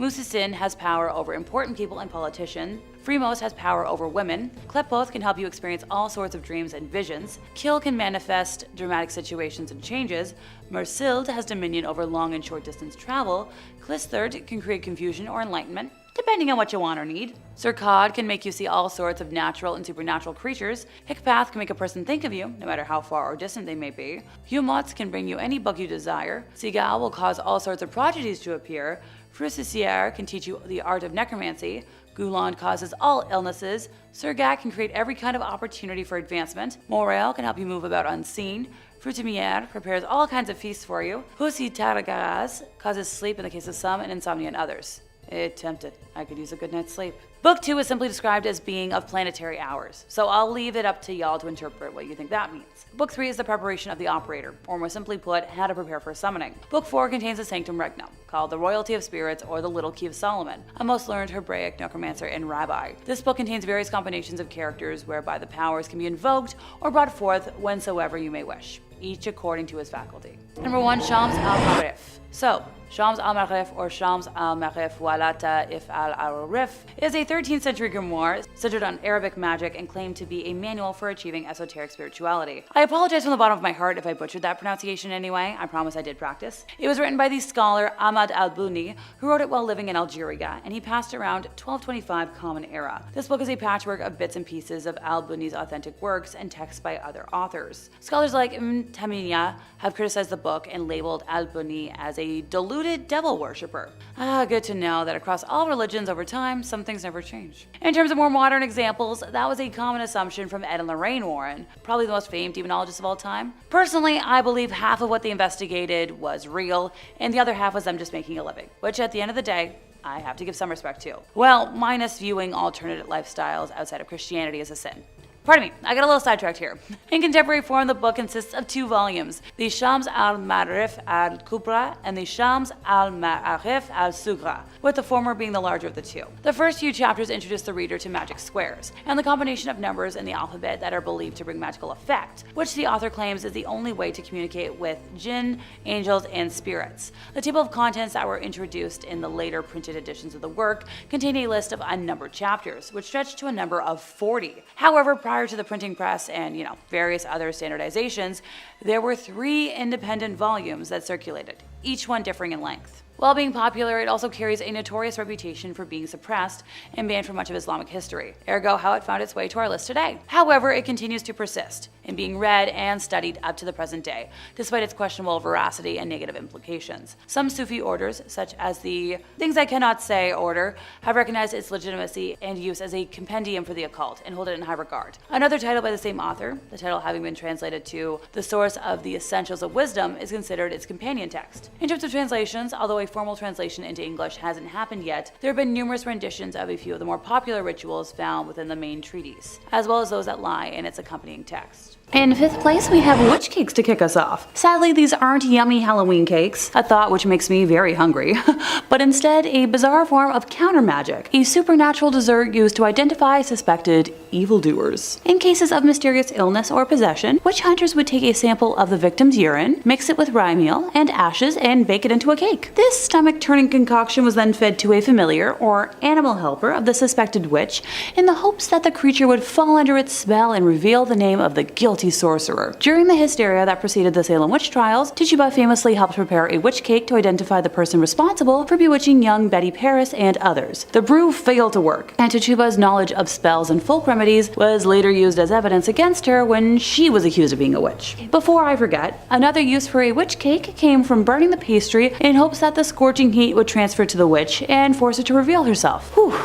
Musisin has power over important people and politicians. Fremos has power over women. Klepoth can help you experience all sorts of dreams and visions. Kill can manifest dramatic situations and changes. Mersild has dominion over long and short distance travel. Clistherd can create confusion or enlightenment, depending on what you want or need. Sirkad can make you see all sorts of natural and supernatural creatures. Hickpath can make a person think of you, no matter how far or distant they may be. Humots can bring you any book you desire. Sigal will cause all sorts of prodigies to appear. Frucissiere can teach you the art of necromancy. Gouland causes all illnesses. Sergat can create every kind of opportunity for advancement. Morel can help you move about unseen. Fruitimiere prepares all kinds of feasts for you. Husi Taragaraz causes sleep in the case of some and insomnia in others. It tempted. I could use a good night's sleep. Book 2 is simply described as being of planetary hours, so I'll leave it up to y'all to interpret what you think that means. Book 3 is the preparation of the operator, or more simply put, how to prepare for a summoning. Book 4 contains the Sanctum Regnum, called the Royalty of Spirits or the Little Key of Solomon, a most learned Hebraic necromancer and rabbi. This book contains various combinations of characters whereby the powers can be invoked or brought forth whensoever you may wish, each according to his faculty. Number 1, Shams al-Marif. So, Shams al-Marif, or Shams al-Marif Walata If al-Arif, is a 13th century grimoire centered on Arabic magic and claimed to be a manual for achieving esoteric spirituality. I apologize from the bottom of my heart if I butchered that pronunciation anyway. I promise I did practice. It was written by the scholar Ahmad al-Buni, who wrote it while living in Algeria, and he passed around 1225 Common Era. This book is a patchwork of bits and pieces of al-Buni's authentic works and texts by other authors. Scholars like Ibn Taymiyyah have criticized the book and labeled al-Buni as a delusion deluded devil worshipper. Good to know that across all religions over time, some things never change. In terms of more modern examples, that was a common assumption from Ed and Lorraine Warren, probably the most famed demonologists of all time. Personally, I believe half of what they investigated was real, and the other half was them just making a living, which at the end of the day, I have to give some respect to. Well, minus viewing alternate lifestyles outside of Christianity as a sin. Pardon me, I got a little sidetracked here. In contemporary form, the book consists of 2 volumes, the Shams al-Ma'arif al-Kubra and the Shams al-Ma'arif al-Sughra, with the former being the larger of the two. The first few chapters introduce the reader to magic squares, and the combination of numbers in the alphabet that are believed to bring magical effect, which the author claims is the only way to communicate with jinn, angels, and spirits. The table of contents that were introduced in the later printed editions of the work contain a list of unnumbered chapters, which stretch to a number of 40. However, prior to the printing press and, various other standardizations, there were 3 independent volumes that circulated, each one differing in length. While being popular, it also carries a notorious reputation for being suppressed and banned from much of Islamic history, ergo how it found its way to our list today. However, it continues to persist in being read and studied up to the present day, despite its questionable veracity and negative implications. Some Sufi orders, such as the Things I Cannot Say order, have recognized its legitimacy and use as a compendium for the occult and hold it in high regard. Another title by the same author, the title having been translated to The Source of the Essentials of Wisdom, is considered its companion text. In terms of translations, although a formal translation into English hasn't happened yet, there have been numerous renditions of a few of the more popular rituals found within the main treatise, as well as those that lie in its accompanying text. In 5th place, we have witch cakes to kick us off. Sadly, these aren't yummy Halloween cakes, a thought which makes me very hungry, but instead a bizarre form of counter magic, a supernatural dessert used to identify suspected evildoers. In cases of mysterious illness or possession, witch hunters would take a sample of the victim's urine, mix it with rye meal and ashes, and bake it into a cake. This stomach-turning concoction was then fed to a familiar or animal helper of the suspected witch in the hopes that the creature would fall under its spell and reveal the name of the guilty sorcerer. During the hysteria that preceded the Salem witch trials, Tituba famously helped prepare a witch cake to identify the person responsible for bewitching young Betty Paris and others. The brew failed to work, and Tituba's knowledge of spells and folk remedies was later used as evidence against her when she was accused of being a witch. Before I forget, another use for a witch cake came from burning the pastry in hopes that the scorching heat would transfer to the witch and force her to reveal herself. Whew.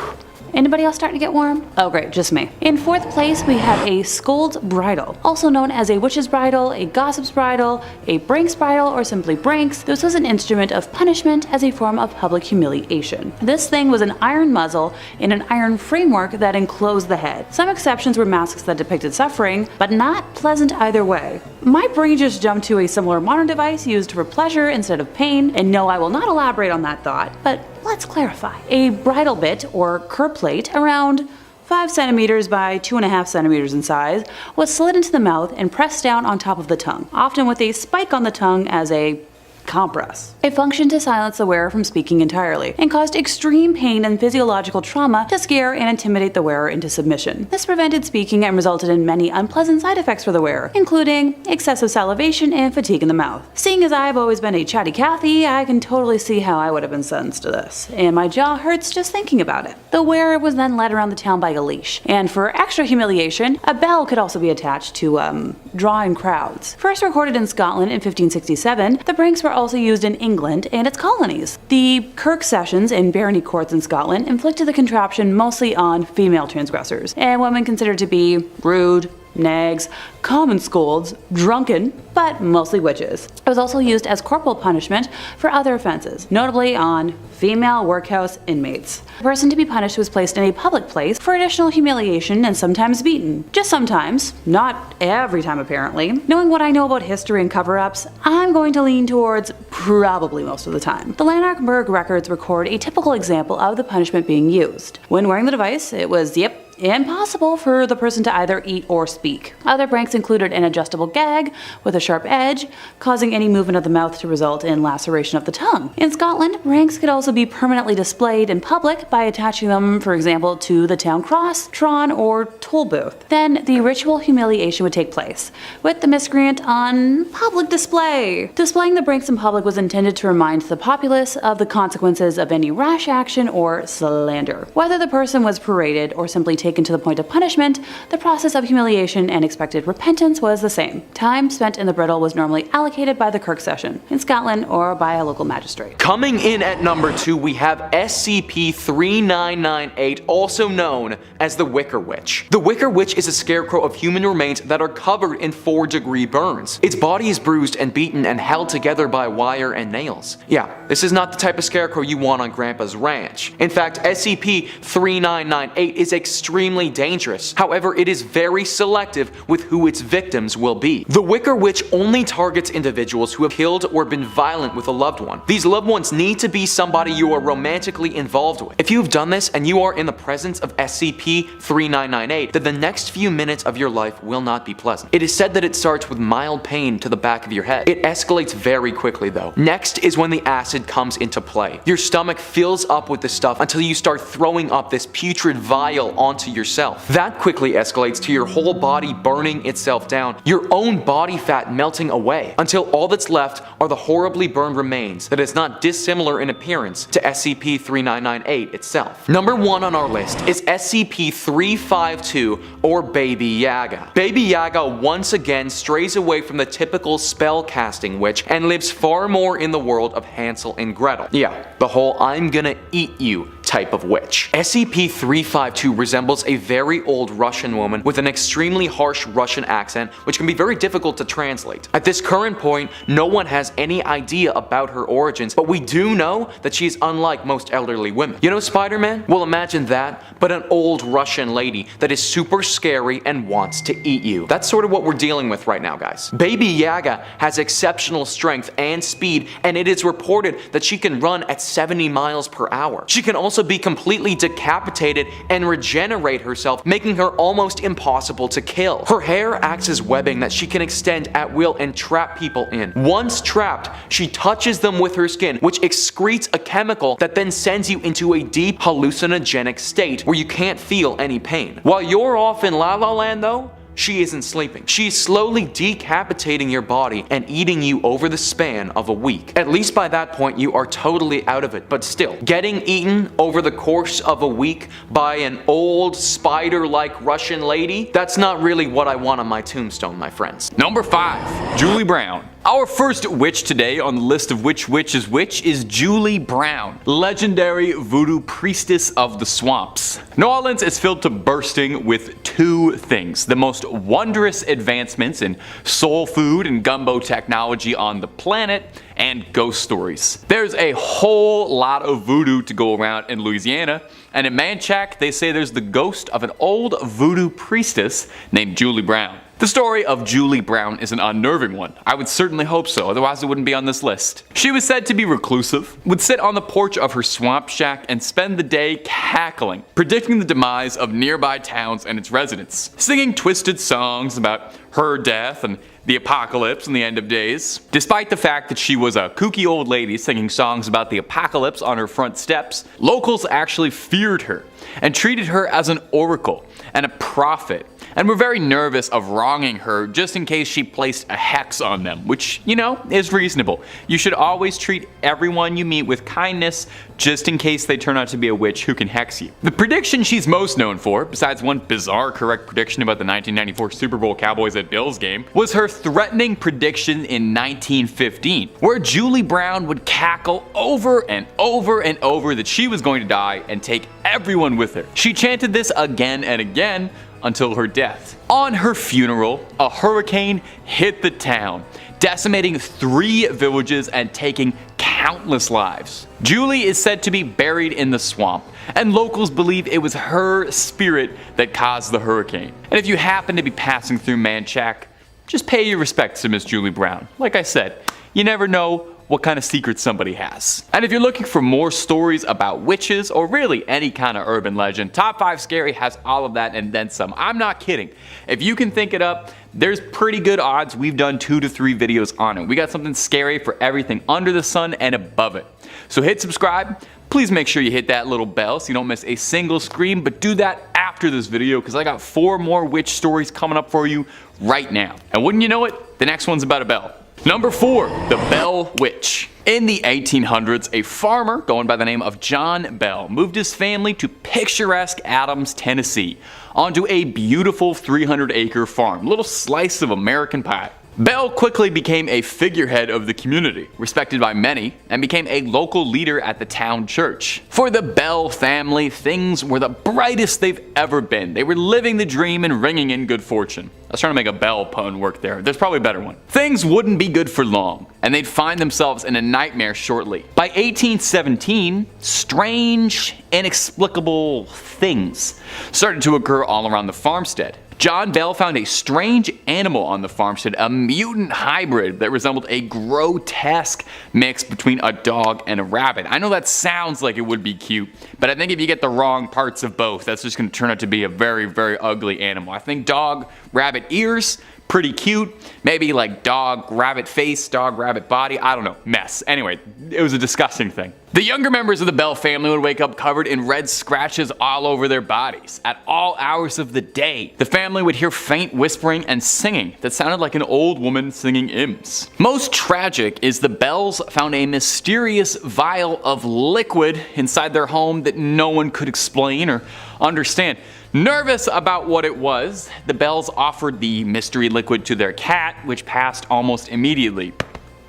Anybody else starting to get warm? Oh great, just me. In 4th place, we have a scold's bridle, also known as a witch's bridle, a gossip's bridle, a brink's bridle, or simply brinks. This was an instrument of punishment as a form of public humiliation. This thing was an iron muzzle in an iron framework that enclosed the head. Some exceptions were masks that depicted suffering, but not pleasant either way. My brain just jumped to a similar modern device used for pleasure instead of pain, and no, I will not elaborate on that thought, but let's clarify. A bridle bit, or curb plate, around 5 centimeters by 2.5 centimeters in size, was slid into the mouth and pressed down on top of the tongue, often with a spike on the tongue as a compress. It functioned to silence the wearer from speaking entirely, and caused extreme pain and physiological trauma to scare and intimidate the wearer into submission. This prevented speaking and resulted in many unpleasant side effects for the wearer, including excessive salivation and fatigue in the mouth. Seeing as I've always been a chatty Cathy, I can totally see how I would have been sentenced to this, and my jaw hurts just thinking about it. The wearer was then led around the town by a leash, and for extra humiliation, a bell could also be attached to, draw in crowds. First recorded in Scotland in 1567, the brinks were also used in England and its colonies. The Kirk Sessions and Barony courts in Scotland inflicted the contraption mostly on female transgressors, and women considered to be rude, nags, common scolds, drunken, but mostly witches. It was also used as corporal punishment for other offenses, notably on female workhouse inmates. The person to be punished was placed in a public place for additional humiliation and sometimes beaten. Just sometimes, not every time apparently. Knowing what I know about history and cover-ups, I'm going to lean towards probably most of the time. The Lanarkburg records record a typical example of the punishment being used. When wearing the device, it was, impossible for the person to either eat or speak. Other pranks included an adjustable gag with a sharp edge, causing any movement of the mouth to result in laceration of the tongue. In Scotland, pranks could also be permanently displayed in public by attaching them, for example, to the town cross, tron, or toll booth. Then the ritual humiliation would take place, with the miscreant on public display. Displaying the pranks in public was intended to remind the populace of the consequences of any rash action or slander. Whether the person was paraded or simply taken taken to the point of punishment, the process of humiliation and expected repentance was the same. Time spent in the brittle was normally allocated by the Kirk session in Scotland or by a local magistrate. Coming in at number 2, we have SCP-3998, also known as the Wicker Witch. The Wicker Witch is a scarecrow of human remains that are covered in 4-degree burns. Its body is bruised and beaten and held together by wire and nails. Yeah, this is not the type of scarecrow you want on Grandpa's ranch. In fact, SCP-3998 is extremely dangerous. However, it is very selective with who its victims will be. The Wicker Witch only targets individuals who have killed or been violent with a loved one. These loved ones need to be somebody you are romantically involved with. If you've done this and you are in the presence of SCP-3998, then the next few minutes of your life will not be pleasant. It is said that it starts with mild pain to the back of your head. It escalates very quickly though. Next is when the acid comes into play. Your stomach fills up with the stuff until you start throwing up this putrid vial onto yourself. That quickly escalates to your whole body burning itself down, your own body fat melting away, until all that's left are the horribly burned remains that is not dissimilar in appearance to SCP-3998 itself. Number 1 on our list is SCP-352, or Baby Yaga. Baby Yaga once again strays away from the typical spell-casting witch and lives far more in the world of Hansel and Gretel. Yeah, the whole I'm gonna eat you type of witch. SCP-352 resembles a very old Russian woman with an extremely harsh Russian accent, which can be very difficult to translate. At this current point, no one has any idea about her origins, but we do know that she is unlike most elderly women. You know Spider-Man? Well, imagine that, but an old Russian lady that is super scary and wants to eat you. That's sort of what we're dealing with right now, guys. Baby Yaga has exceptional strength and speed, and it is reported that she can run at 70 miles per hour. She can also be completely decapitated and regenerate herself, making her almost impossible to kill. Her hair acts as webbing that she can extend at will and trap people in. Once trapped, she touches them with her skin, which excretes a chemical that then sends you into a deep hallucinogenic state where you can't feel any pain. While you're off in La La Land though, she isn't sleeping. She's slowly decapitating your body and eating you over the span of a week. At least by that point you are totally out of it, but still, getting eaten over the course of a week by an old spider-like Russian lady, that's not really what I want on my tombstone, my friends. Number 5. Julie Brown. Our first witch today on the list of which witch is Julie Brown, legendary voodoo priestess of the swamps. New Orleans is filled to bursting with two things: the most wondrous advancements in soul food and gumbo technology on the planet, and ghost stories. There's a whole lot of voodoo to go around in Louisiana, and in Manchac they say there's the ghost of an old voodoo priestess named Julie Brown. The story of Julie Brown is an unnerving one. I would certainly hope so, otherwise it wouldn't be on this list. She was said to be reclusive, would sit on the porch of her swamp shack and spend the day cackling, predicting the demise of nearby towns and its residents, singing twisted songs about her death and the apocalypse and the end of days. Despite the fact that she was a kooky old lady singing songs about the apocalypse on her front steps, locals actually feared her and treated her as an oracle and a prophet, and were very nervous of wronging her just in case she placed a hex on them, which, you know, is reasonable. You should always treat everyone you meet with kindness just in case they turn out to be a witch who can hex you. The prediction she's most known for, besides one bizarre correct prediction about the 1994 Super Bowl Cowboys at Bills game, was her threatening prediction in 1915, where Julie Brown would cackle over and over and over that she was going to die and take everyone with her. She chanted this again and again until her death. On her funeral, a hurricane hit the town, decimating 3 villages and taking countless lives. Julie is said to be buried in the swamp, and locals believe it was her spirit that caused the hurricane. And if you happen to be passing through Manchac, just pay your respects to Miss Julie Brown. Like I said, you never know what kind of secrets somebody has. And if you're looking for more stories about witches, or really any kind of urban legend, Top 5 Scary has all of that and then some. I'm not kidding. If you can think it up, there's pretty good odds we've done 2 to 3 videos on it. We got something scary for everything under the sun and above it. So hit subscribe. Please make sure you hit that little bell so you don't miss a single scream, but do that after this video because I got 4 more witch stories coming up for you right now. And wouldn't you know it, the next one's about a bell. Number 4. The Bell Witch. In the 1800s, a farmer going by the name of John Bell moved his family to picturesque Adams, Tennessee, onto a beautiful 300-acre farm, little slice of American pie. Bell quickly became a figurehead of the community, respected by many, and became a local leader at the town church. For the Bell family, things were the brightest they've ever been. They were living the dream and ringing in good fortune. I was trying to make a Bell pun work there. There's probably a better one. Things wouldn't be good for long, and they'd find themselves in a nightmare shortly. By 1817, strange, inexplicable things started to occur all around the farmstead. John Bell found a strange animal on the farmstead, a mutant hybrid that resembled a grotesque mix between a dog and a rabbit. I know that sounds like it would be cute, but I think if you get the wrong parts of both, that's just going to turn out to be a very, very ugly animal. I think dog, rabbit ears, pretty cute. Maybe like dog, rabbit face, dog, rabbit body. I don't know. Mess. Anyway, it was a disgusting thing. The younger members of the Bell family would wake up covered in red scratches all over their bodies at all hours of the day. The family would hear faint whispering and singing that sounded like an old woman singing hymns. Most tragic is the Bells found a mysterious vial of liquid inside their home that no one could explain or understand. Nervous about what it was, the Bells offered the mystery liquid to their cat, which passed almost immediately.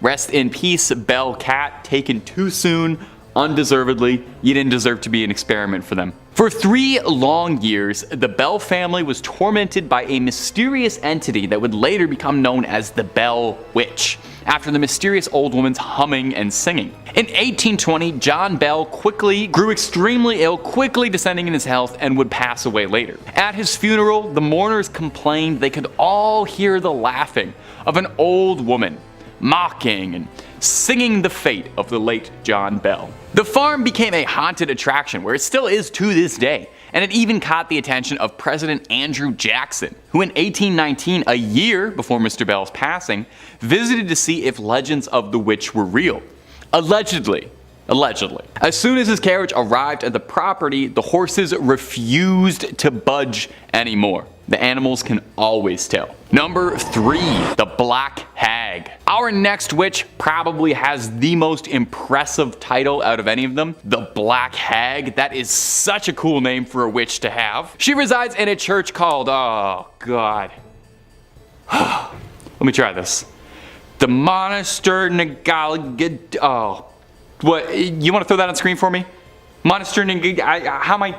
Rest in peace, Bell cat, taken too soon, undeservedly. You didn't deserve to be an experiment for them. For 3 long years, the Bell family was tormented by a mysterious entity that would later become known as the Bell Witch, after the mysterious old woman's humming and singing. In 1820, John Bell quickly grew extremely ill, quickly descending in his health, and would pass away later. At his funeral, the mourners complained they could all hear the laughing of an old woman, mocking and singing the fate of the late John Bell. The farm became a haunted attraction, where it still is to this day, and it even caught the attention of President Andrew Jackson, who in 1819, a year before Mr. Bell's passing, visited to see if legends of the witch were real. Allegedly. As soon as his carriage arrived at the property, the horses refused to budge anymore. The animals can always tell. Number 3, the Black Hag. Our next witch probably has the most impressive title out of any of them, the Black Hag. That is such a cool name for a witch to have. She resides in a church called, oh god. Let me try this. The Monastery oh. What, you want to throw that on screen for me? Monastery, how am I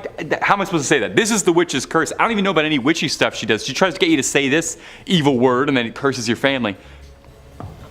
supposed to say that? This is the witch's curse. I don't even know about any witchy stuff she does. She tries to get you to say this evil word and then it curses your family.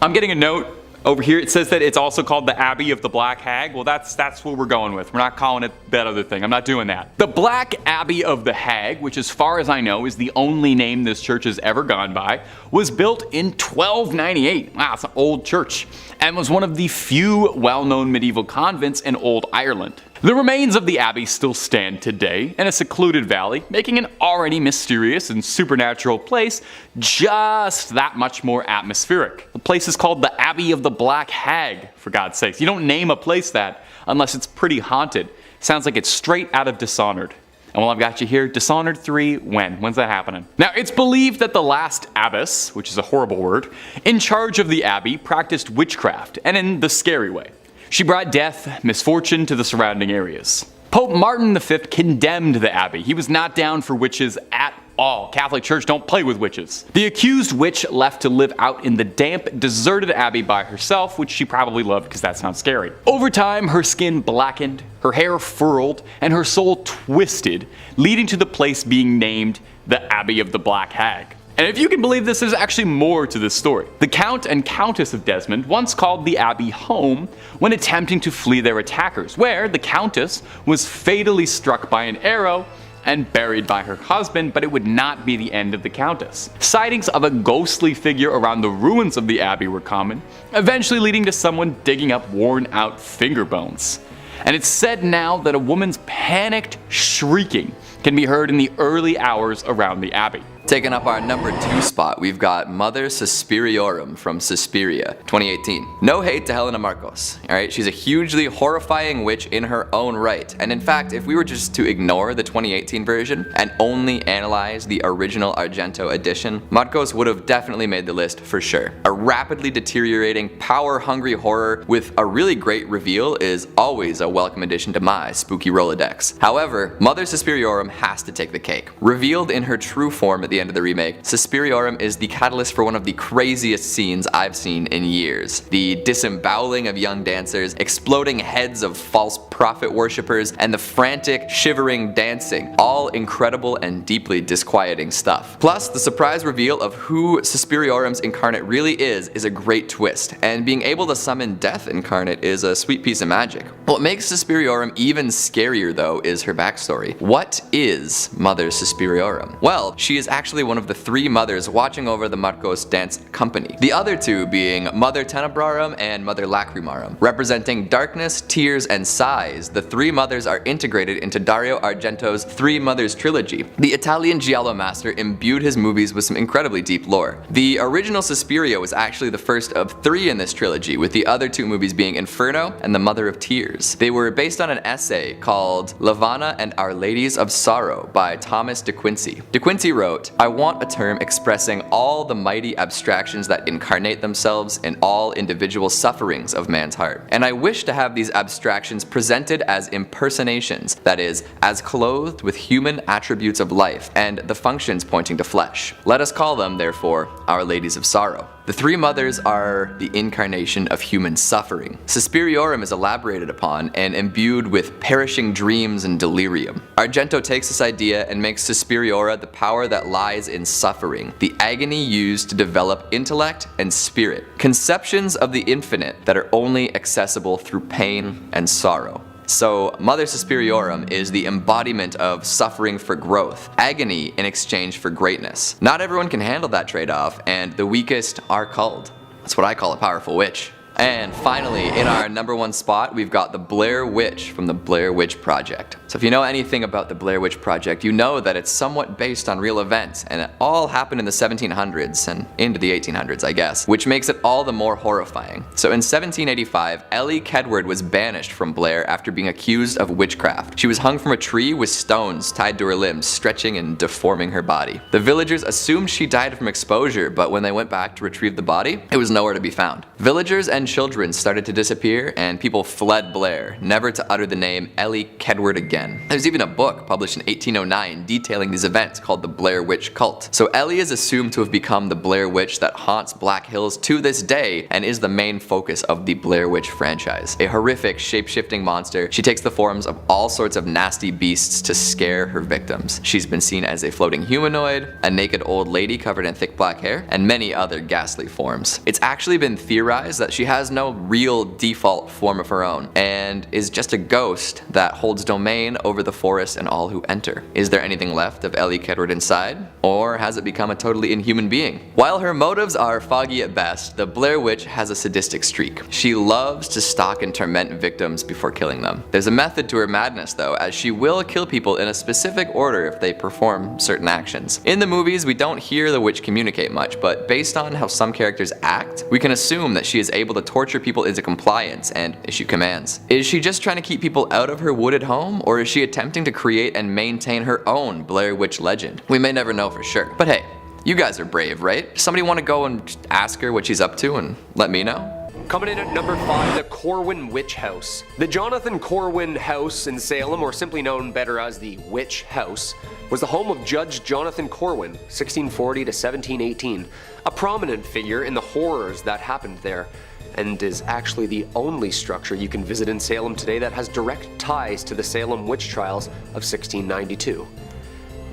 I'm getting a note over here. It says that it's also called the Abbey of the Black Hag. Well, that's what we're going with. We're not calling it that other thing. I'm not doing that. The Black Abbey of the Hag, which as far as I know is the only name this church has ever gone by, was built in 1298. Wow, it's an old church. And was one of the few well-known medieval convents in old Ireland. The remains of the abbey still stand today in a secluded valley, making an already mysterious and supernatural place just that much more atmospheric. The place is called the Abbey of the Black Hag, for God's sakes. You don't name a place that unless it's pretty haunted. Sounds like it's straight out of Dishonored. And while I've got you here, Dishonored 3, when? When's that happening? Now, it's believed that the last abbess, which is a horrible word, in charge of the abbey practiced witchcraft, and in the scary way. She brought death, misfortune to the surrounding areas. Pope Martin V condemned the abbey. He was not down for witches at all. Catholic Church don't play with witches. The accused witch left to live out in the damp, deserted abbey by herself, which she probably loved because that sounds scary. Over time, her skin blackened, her hair furrowed, and her soul twisted, leading to the place being named the Abbey of the Black Hag. And if you can believe this, there's actually more to this story. The Count and Countess of Desmond once called the abbey home when attempting to flee their attackers, where the Countess was fatally struck by an arrow and buried by her husband, but it would not be the end of the Countess. Sightings of a ghostly figure around the ruins of the abbey were common, eventually leading to someone digging up worn-out finger bones. And it's said now that a woman's panicked shrieking can be heard in the early hours around the abbey. Taking up our number 2 spot, we've got Mother Suspiriorum from Suspiria, 2018. No hate to Helena Marcos, alright? She's a hugely horrifying witch in her own right. And in fact, if we were just to ignore the 2018 version and only analyze the original Argento edition, Marcos would have definitely made the list for sure. A rapidly deteriorating, power-hungry horror with a really great reveal is always a welcome addition to my spooky Rolodex. However, Mother Suspiriorum has to take the cake. Revealed in her true form at the end of the remake, Suspiriorum is the catalyst for one of the craziest scenes I've seen in years. The disemboweling of young dancers, exploding heads of false prophet worshippers, and the frantic, shivering dancing. All incredible and deeply disquieting stuff. Plus, the surprise reveal of who Suspiriorum's incarnate really is a great twist, and being able to summon death incarnate is a sweet piece of magic. What makes Suspiriorum even scarier though is her backstory. What is Mother Suspiriorum? Well, she is actually one of the 3 mothers watching over the Marcos dance company. The other 2 being Mother Tenebrarum and Mother Lacrimarum. Representing darkness, tears, and sighs, the 3 mothers are integrated into Dario Argento's Three Mothers trilogy. The Italian giallo master imbued his movies with some incredibly deep lore. The original Suspiria was actually the first of 3 in this trilogy, with the other 2 movies being Inferno and The Mother of Tears. They were based on an essay called Lavana and Our Ladies of Sorrow by Thomas de Quincey. De Quincey wrote, "I want a term expressing all the mighty abstractions that incarnate themselves in all individual sufferings of man's heart. And I wish to have these abstractions presented as impersonations, that is, as clothed with human attributes of life and the functions pointing to flesh. Let us call them, therefore, Our Ladies of Sorrow." The 3 mothers are the incarnation of human suffering. Suspiriorum is elaborated upon and imbued with perishing dreams and delirium. Argento takes this idea and makes Suspiriora the power that lies in suffering, the agony used to develop intellect and spirit, conceptions of the infinite that are only accessible through pain and sorrow. So, Mother Suspiriorum is the embodiment of suffering for growth, agony in exchange for greatness. Not everyone can handle that trade-off, and the weakest are culled. That's what I call a powerful witch. And finally, in our number 1 spot, we've got the Blair Witch from the Blair Witch Project. So if you know anything about the Blair Witch Project, you know that it's somewhat based on real events, and it all happened in the 1700s and into the 1800s, I guess, which makes it all the more horrifying. So in 1785, Ellie Kedward was banished from Blair after being accused of witchcraft. She was hung from a tree with stones tied to her limbs, stretching and deforming her body. The villagers assumed she died from exposure, but when they went back to retrieve the body, it was nowhere to be found. Villagers and children started to disappear, and people fled Blair, never to utter the name Ellie Kedward again. There's even a book published in 1809 detailing these events called the Blair Witch Cult. So Ellie is assumed to have become the Blair Witch that haunts Black Hills to this day and is the main focus of the Blair Witch franchise. A horrific, shape-shifting monster, she takes the forms of all sorts of nasty beasts to scare her victims. She's been seen as a floating humanoid, a naked old lady covered in thick black hair, and many other ghastly forms. It's actually been theorized that she has no real default form of her own, and is just a ghost that holds domain over the forest and all who enter. Is there anything left of Ellie Kedward inside? Or has it become a totally inhuman being? While her motives are foggy at best, the Blair Witch has a sadistic streak. She loves to stalk and torment victims before killing them. There's a method to her madness though, as she will kill people in a specific order if they perform certain actions. In the movies, we don't hear the witch communicate much, but based on how some characters act, we can assume that she is able to torture people into compliance and issue commands. Is she just trying to keep people out of her wooded home, or is she attempting to create and maintain her own Blair Witch legend? We may never know for sure. But hey, you guys are brave, right? Somebody want to go and ask her what she's up to and let me know? Coming in at number 5, the Corwin Witch House. The Jonathan Corwin House in Salem, or simply known better as the Witch House, was the home of Judge Jonathan Corwin, 1640 to 1718, a prominent figure in the horrors that happened there, and is actually the only structure you can visit in Salem today that has direct ties to the Salem witch trials of 1692.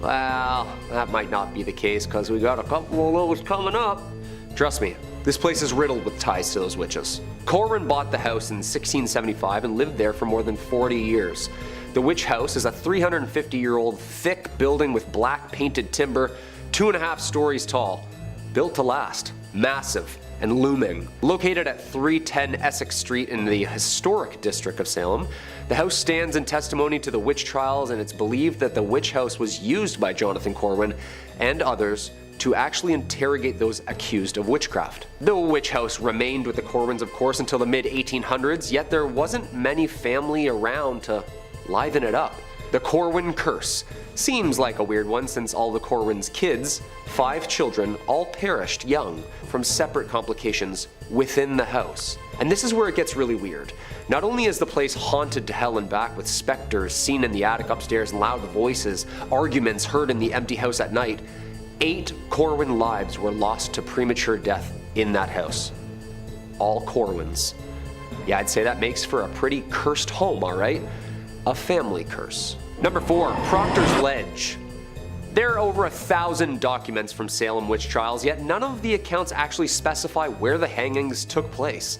Well, that might not be the case, because we got a couple of those coming up. Trust me, this place is riddled with ties to those witches. Corwin bought the house in 1675 and lived there for more than 40 years. The Witch House is a 350-year-old thick building with black painted timber, 2.5 stories tall. Built to last. Massive. and looming. Located at 310 Essex Street in the historic district of Salem, the house stands in testimony to the witch trials, and it's believed that the witch house was used by Jonathan Corwin and others to actually interrogate those accused of witchcraft. The witch house remained with the Corwins, of course, until the mid-1800s, yet there wasn't many family around to liven it up. The Corwin curse seems like a weird one, since all the Corwin's kids, 5 children, all perished young from separate complications within the house. And this is where it gets really weird. Not only is the place haunted to hell and back with specters seen in the attic upstairs and loud voices, arguments heard in the empty house at night, 8 Corwin lives were lost to premature death in that house. All Corwins. Yeah, I'd say that makes for a pretty cursed home, alright? A family curse. Number 4, Proctor's Ledge. There are over 1,000 documents from Salem witch trials, yet none of the accounts actually specify where the hangings took place.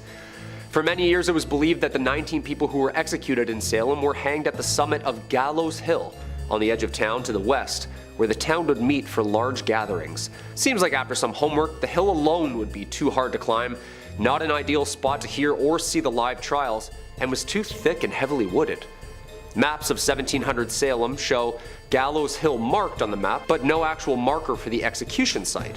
For many years it was believed that the 19 people who were executed in Salem were hanged at the summit of Gallows Hill, on the edge of town to the west, where the town would meet for large gatherings. Seems like after some homework, the hill alone would be too hard to climb, not an ideal spot to hear or see the live trials, and was too thick and heavily wooded. Maps of 1700 Salem show Gallows Hill marked on the map, but no actual marker for the execution site.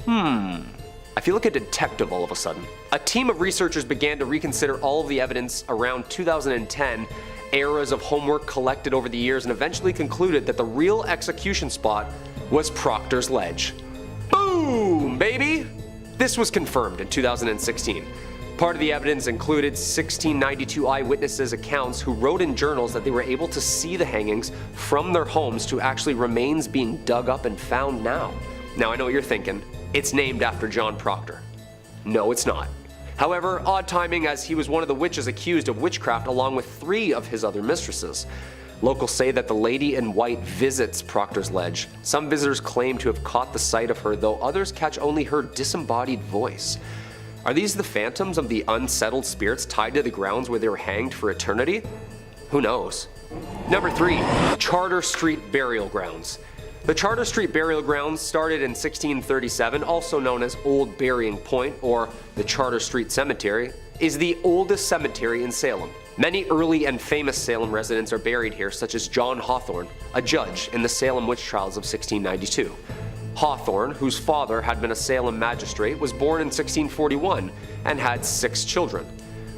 I feel like a detective all of a sudden. A team of researchers began to reconsider all of the evidence around 2010, eras of homework collected over the years, and eventually concluded that the real execution spot was Proctor's Ledge. Boom, baby! This was confirmed in 2016. Part of the evidence included 1692 eyewitnesses' accounts who wrote in journals that they were able to see the hangings from their homes to actually remains being dug up and found now. Now I know what you're thinking, it's named after John Proctor. No, it's not. However, odd timing, as he was one of the witches accused of witchcraft along with 3 of his other mistresses. Locals say that the lady in white visits Proctor's Ledge. Some visitors claim to have caught the sight of her, though others catch only her disembodied voice. Are these the phantoms of the unsettled spirits tied to the grounds where they were hanged for eternity? Who knows? Number 3, Charter Street Burial Grounds. The Charter Street Burial Grounds started in 1637, also known as Old Burying Point or the Charter Street Cemetery, is the oldest cemetery in Salem. Many early and famous Salem residents are buried here, such as John Hawthorne, a judge in the Salem witch trials of 1692. Hawthorne, whose father had been a Salem magistrate, was born in 1641 and had 6 children.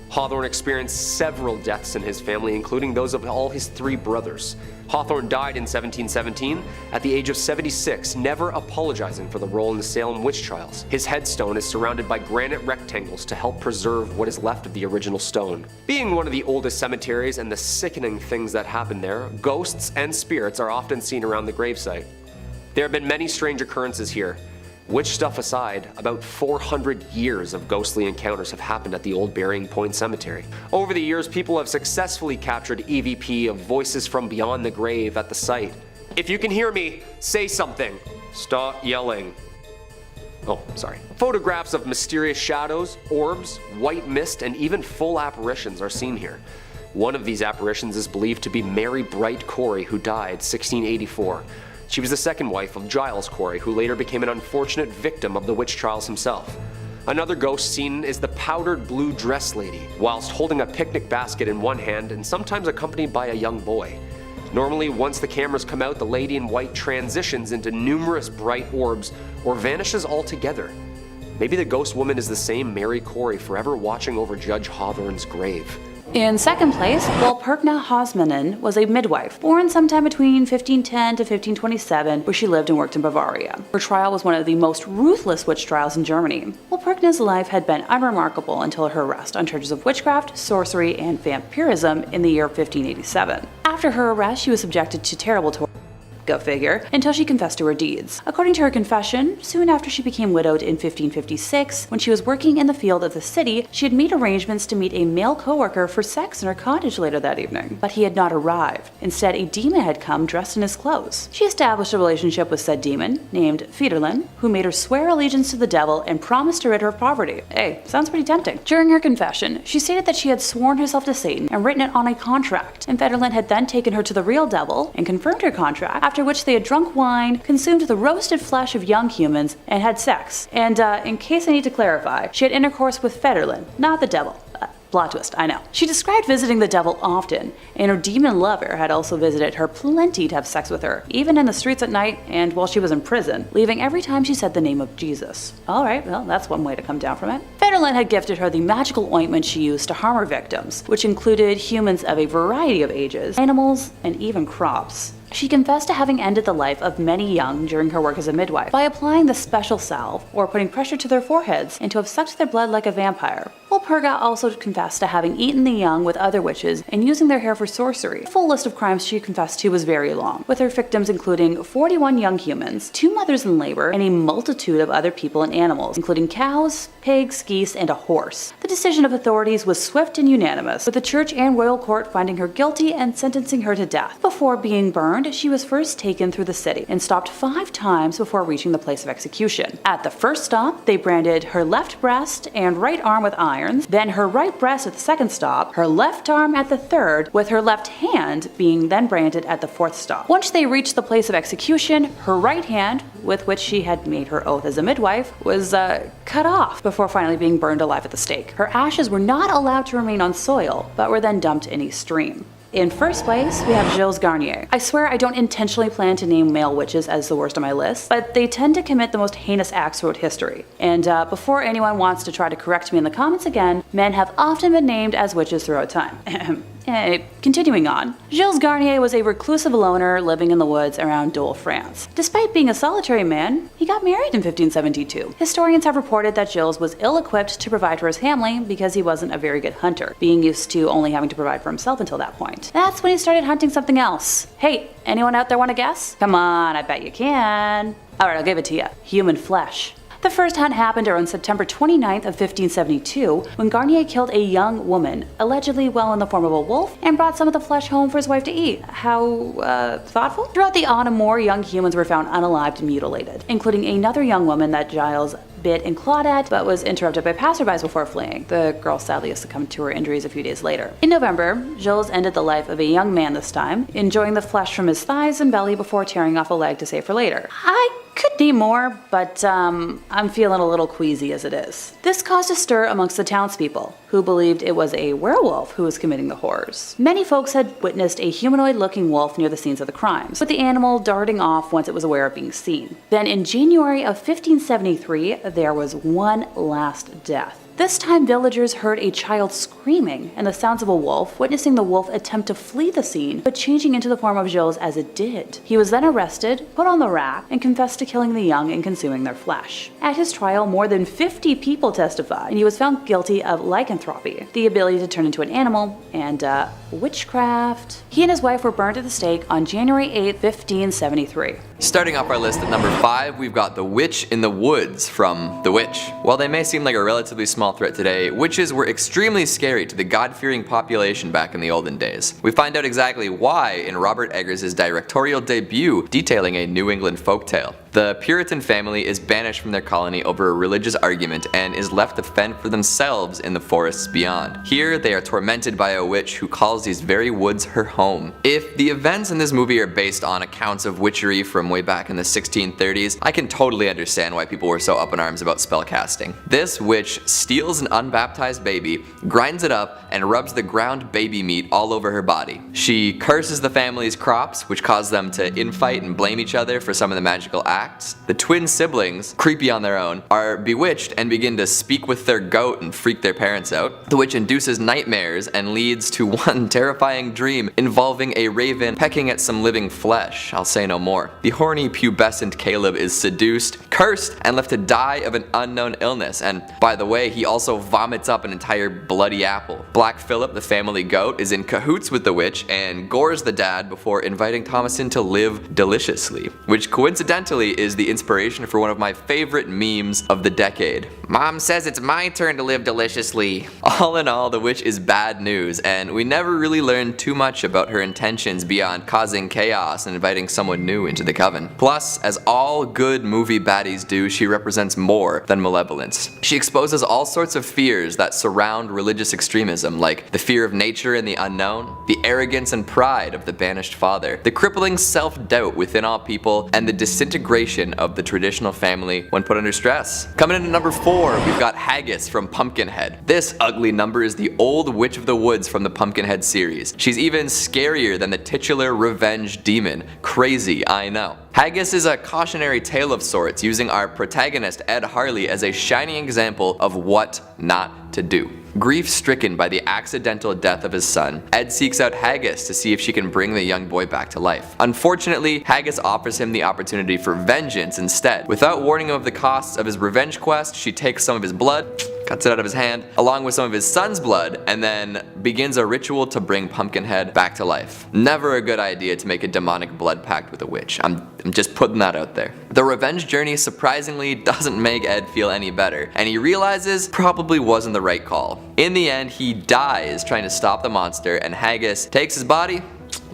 Hawthorne experienced several deaths in his family, including those of all his 3 brothers. Hawthorne died in 1717 at the age of 76, never apologizing for the role in the Salem witch trials. His headstone is surrounded by granite rectangles to help preserve what is left of the original stone. Being one of the oldest cemeteries and the sickening things that happen there, ghosts and spirits are often seen around the gravesite. There have been many strange occurrences here. Witch stuff aside, about 400 years of ghostly encounters have happened at the Old Burying Point Cemetery. Over the years, people have successfully captured EVP of voices from beyond the grave at the site. If you can hear me, say something. Stop yelling. Oh, sorry. Photographs of mysterious shadows, orbs, white mist, and even full apparitions are seen here. One of these apparitions is believed to be Mary Bright Corey, who died 1684. She was the second wife of Giles Corey, who later became an unfortunate victim of the witch trials himself. Another ghost seen is the powdered blue dress lady, whilst holding a picnic basket in one hand and sometimes accompanied by a young boy. Normally, once the cameras come out, the lady in white transitions into numerous bright orbs or vanishes altogether. Maybe the ghost woman is the same Mary Corey forever watching over Judge Hawthorne's grave. In second place, Walpurga Hosmanen was a midwife, born sometime between 1510 to 1527, where she lived and worked in Bavaria. Her trial was one of the most ruthless witch trials in Germany. Walpurga's life had been unremarkable until her arrest on charges of witchcraft, sorcery, and vampirism in the year 1587. After her arrest, she was subjected to terrible torture. Go figure, until she confessed to her deeds. According to her confession, soon after she became widowed in 1556, when she was working in the field of the city, she had made arrangements to meet a male co-worker for sex in her cottage later that evening. But he had not arrived. Instead, a demon had come dressed in his clothes. She established a relationship with said demon, named Federlin, who made her swear allegiance to the devil and promised to rid her of poverty. Hey, sounds pretty tempting. During her confession, she stated that she had sworn herself to Satan and written it on a contract, and Federlin had then taken her to the real devil and confirmed her contract, after which they had drunk wine, consumed the roasted flesh of young humans, and had sex. And in case I need to clarify, she had intercourse with Federlin, not the devil. Plot twist, I know. She described visiting the devil often, and her demon lover had also visited her plenty to have sex with her, even in the streets at night and while she was in prison, leaving every time she said the name of Jesus. Alright, well, that's one way to come down from it. Federlin had gifted her the magical ointment she used to harm her victims, which included humans of a variety of ages, animals, and even crops. She confessed to having ended the life of many young during her work as a midwife by applying the special salve or putting pressure to their foreheads and to have sucked their blood like a vampire. Walpurga also confessed to having eaten the young with other witches and using their hair for sorcery. The full list of crimes she confessed to was very long, with her victims including 41 young humans, 2 mothers in labor, and a multitude of other people and animals, including cows, pigs, geese, and a horse. The decision of authorities was swift and unanimous, with the church and royal court finding her guilty and sentencing her to death. Before being burned, she was first taken through the city and stopped 5 times before reaching the place of execution. At the first stop, they branded her left breast and right arm with irons, then her right breast at the second stop, her left arm at the third, with her left hand being then branded at the 4th stop. Once they reached the place of execution, her right hand, with which she had made her oath as a midwife, was cut off before finally being burned alive at the stake. Her ashes were not allowed to remain on soil, but were then dumped in a stream. In first place, we have Gilles Garnier. I swear I don't intentionally plan to name male witches as the worst on my list, but they tend to commit the most heinous acts throughout history. And before anyone wants to try to correct me in the comments again, men have often been named as witches throughout time. Continuing on, Gilles Garnier was a reclusive loner living in the woods around Dole, France. Despite being a solitary man, he got married in 1572. Historians have reported that Gilles was ill-equipped to provide for his family because he wasn't a very good hunter, being used to only having to provide for himself until that point. That's when he started hunting something else. Hey, anyone out there want to guess? Come on, I bet you can. Alright, I'll give it to you. Human flesh. The first hunt happened around September 29th of 1572 when Garnier killed a young woman, allegedly in the form of a wolf, and brought some of the flesh home for his wife to eat. How, thoughtful? Throughout the autumn, more young humans were found unalived and mutilated, including another young woman that Giles bit and clawed at, but was interrupted by passerbys before fleeing. The girl sadly succumbed to her injuries a few days later. In November, Gilles ended the life of a young man this time, enjoying the flesh from his thighs and belly before tearing off a leg to save for later. I could name more, but I'm feeling a little queasy as it is. This caused a stir amongst the townspeople, who believed it was a werewolf who was committing the horrors. Many folks had witnessed a humanoid-looking wolf near the scenes of the crimes, with the animal darting off once it was aware of being seen. Then in January of 1573, there was one last death. This time, villagers heard a child screaming and the sounds of a wolf, witnessing the wolf attempt to flee the scene, but changing into the form of Gilles as it did. He was then arrested, put on the rack, and confessed to killing the young and consuming their flesh. At his trial, more than 50 people testified, and he was found guilty of lycanthropy, the ability to turn into an animal, and witchcraft. He and his wife were burned at the stake on January 8, 1573. Starting off our list at number 5, we've got The Witch in the Woods from The Witch. While they may seem like a relatively small threat today, witches were extremely scary to the God-fearing population back in the olden days. We find out exactly why in Robert Eggers' directorial debut detailing a New England folktale. The Puritan family is banished from their colony over a religious argument and is left to fend for themselves in the forests beyond. Here, they are tormented by a witch who calls these very woods her home. If the events in this movie are based on accounts of witchery from way back in the 1630s, I can totally understand why people were so up in arms about spellcasting. This witch steals an unbaptized baby, grinds it up, and rubs the ground baby meat all over her body. She curses the family's crops, which cause them to infight and blame each other for some of the magical acts. The twin siblings, creepy on their own, are bewitched and begin to speak with their goat and freak their parents out. The witch induces nightmares and leads to one terrifying dream involving a raven pecking at some living flesh. I'll say no more. The horny pubescent Caleb is seduced, cursed, and left to die of an unknown illness, and by the way, he also vomits up an entire bloody apple. Black Phillip, the family goat, is in cahoots with the witch and gores the dad before inviting Thomasin to live deliciously, which coincidentally is the inspiration for one of my favorite memes of the decade. Mom says it's my turn to live deliciously. All in all, the witch is bad news, and we never really learn too much about her intentions beyond causing chaos and inviting someone new into the coven. Plus, as all good movie baddies do, she represents more than malevolence. She exposes all sorts of fears that surround religious extremism, like the fear of nature and the unknown, the arrogance and pride of the banished father, the crippling self-doubt within all people, and the disintegration of the traditional family when put under stress. Coming in at number 4, we've got Haggis from Pumpkinhead. This ugly number is the old Witch of the Woods from the Pumpkinhead series. She's even scarier than the titular revenge demon. Crazy, I know. Haggis is a cautionary tale of sorts, using our protagonist Ed Harley as a shining example of what not to do. Grief-stricken by the accidental death of his son, Ed seeks out Haggis to see if she can bring the young boy back to life. Unfortunately, Haggis offers him the opportunity for vengeance instead. Without warning him of the costs of his revenge quest, she takes some of his blood, cuts it out of his hand, along with some of his son's blood, and then begins a ritual to bring Pumpkinhead back to life. Never a good idea to make a demonic blood pact with a witch. I'm just putting that out there. The revenge journey surprisingly doesn't make Ed feel any better, and he realizes probably wasn't the right call. In the end, he dies trying to stop the monster, and Haggis takes his body,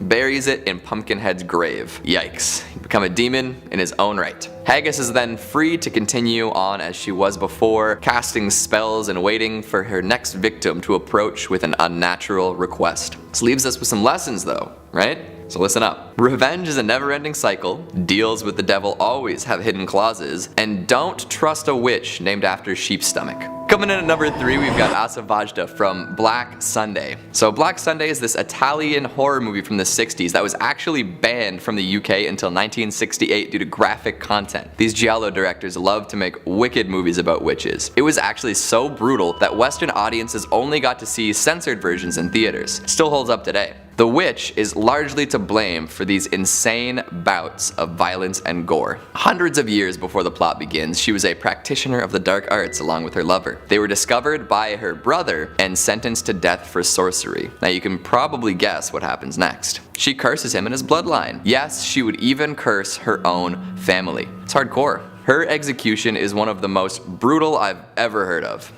buries it in Pumpkinhead's grave. Yikes. He become a demon in his own right. Haggis is then free to continue on as she was before, casting spells and waiting for her next victim to approach with an unnatural request. This leaves us with some lessons though, right? So listen up. Revenge is a never-ending cycle, deals with the devil always have hidden clauses, and don't trust a witch named after sheep's stomach. Coming in at number 3, we've got Asa Vajda from Black Sunday. So Black Sunday is this Italian horror movie from the 60s that was actually banned from the UK until 1968 due to graphic content. These giallo directors love to make wicked movies about witches. It was actually so brutal that Western audiences only got to see censored versions in theaters. Still holds up today. The witch is largely to blame for these insane bouts of violence and gore. Hundreds of years before the plot begins, she was a practitioner of the dark arts along with her lover. They were discovered by her brother and sentenced to death for sorcery. Now you can probably guess what happens next. She curses him and his bloodline. Yes, she would even curse her own family. It's hardcore. Her execution is one of the most brutal I've ever heard of.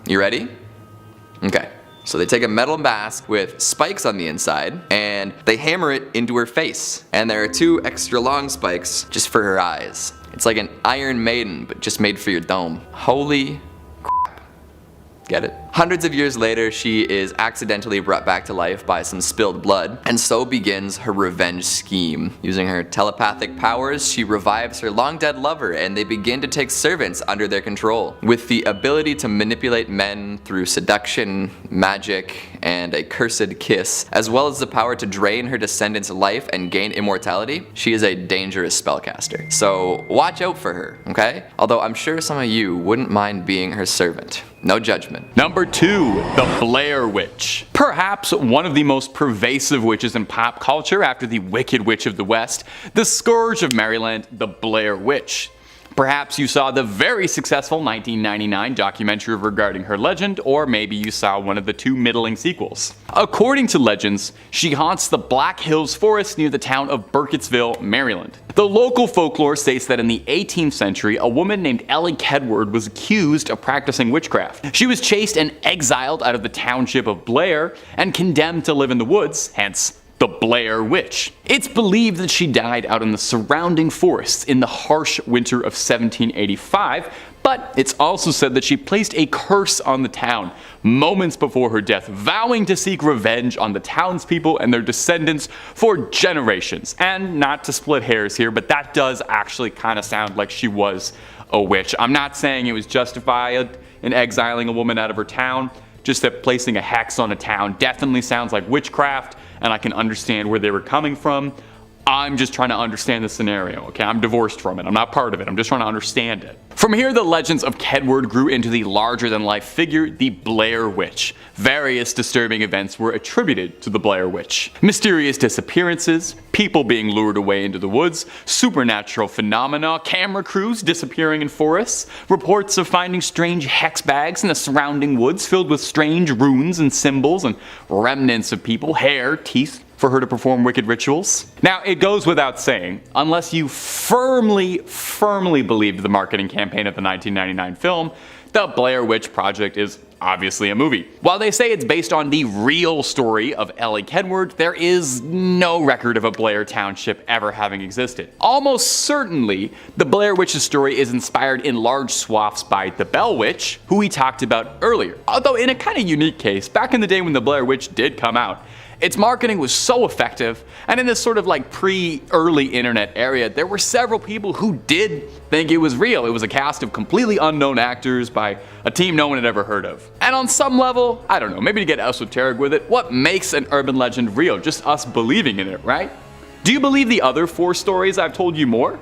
You ready? Okay. So they take a metal mask with spikes on the inside and they hammer it into her face. And there are 2 extra long spikes just for her eyes. It's like an Iron Maiden, but just made for your dome. Holy crap. Get it? Hundreds of years later, she is accidentally brought back to life by some spilled blood, and so begins her revenge scheme. Using her telepathic powers, she revives her long-dead lover, and they begin to take servants under their control. With the ability to manipulate men through seduction, magic, and a cursed kiss, as well as the power to drain her descendants' life and gain immortality, she is a dangerous spellcaster. So watch out for her, okay? Although I'm sure some of you wouldn't mind being her servant. No judgment. Number 2, the Blair Witch. Perhaps one of the most pervasive witches in pop culture after the Wicked Witch of the West, the Scourge of Maryland, the Blair Witch. Perhaps you saw the very successful 1999 documentary regarding her legend, or maybe you saw one of the 2 middling sequels. According to legends, she haunts the Black Hills Forest near the town of Burkittsville, Maryland. The local folklore states that in the 18th century, a woman named Ellie Kedward was accused of practicing witchcraft. She was chased and exiled out of the township of Blair and condemned to live in the woods, hence the Blair Witch. It's believed that she died out in the surrounding forests in the harsh winter of 1785, but it's also said that she placed a curse on the town moments before her death, vowing to seek revenge on the townspeople and their descendants for generations. And not to split hairs here, but that does actually kind of sound like she was a witch. I'm not saying it was justified in exiling a woman out of her town, just that placing a hex on a town definitely sounds like witchcraft, and I can understand where they were coming from. I'm just trying to understand the scenario, okay? I'm divorced from it. I'm not part of it. I'm just trying to understand it. From here, the legends of Kedward grew into the larger-than-life figure, the Blair Witch. Various disturbing events were attributed to the Blair Witch. Mysterious disappearances, people being lured away into the woods, supernatural phenomena, camera crews disappearing in forests, reports of finding strange hex bags in the surrounding woods filled with strange runes and symbols and remnants of people, hair, teeth, for her to perform wicked rituals. Now, it goes without saying, unless you firmly believed the marketing campaign of the 1999 film, The Blair Witch Project is obviously a movie. While they say it's based on the real story of Ellie Kenward, there is no record of a Blair Township ever having existed. Almost certainly, the Blair Witch's story is inspired in large swaths by the Bell Witch, who we talked about earlier. Although in a kind of unique case, back in the day when the Blair Witch did come out, its marketing was so effective, and in this sort of like pre-early internet area, there were several people who did think it was real. It was a cast of completely unknown actors by a team no one had ever heard of. And on some level, I don't know, maybe to get esoteric with it, what makes an urban legend real? Just us believing in it, right? Do you believe the other 4 stories I've told you more?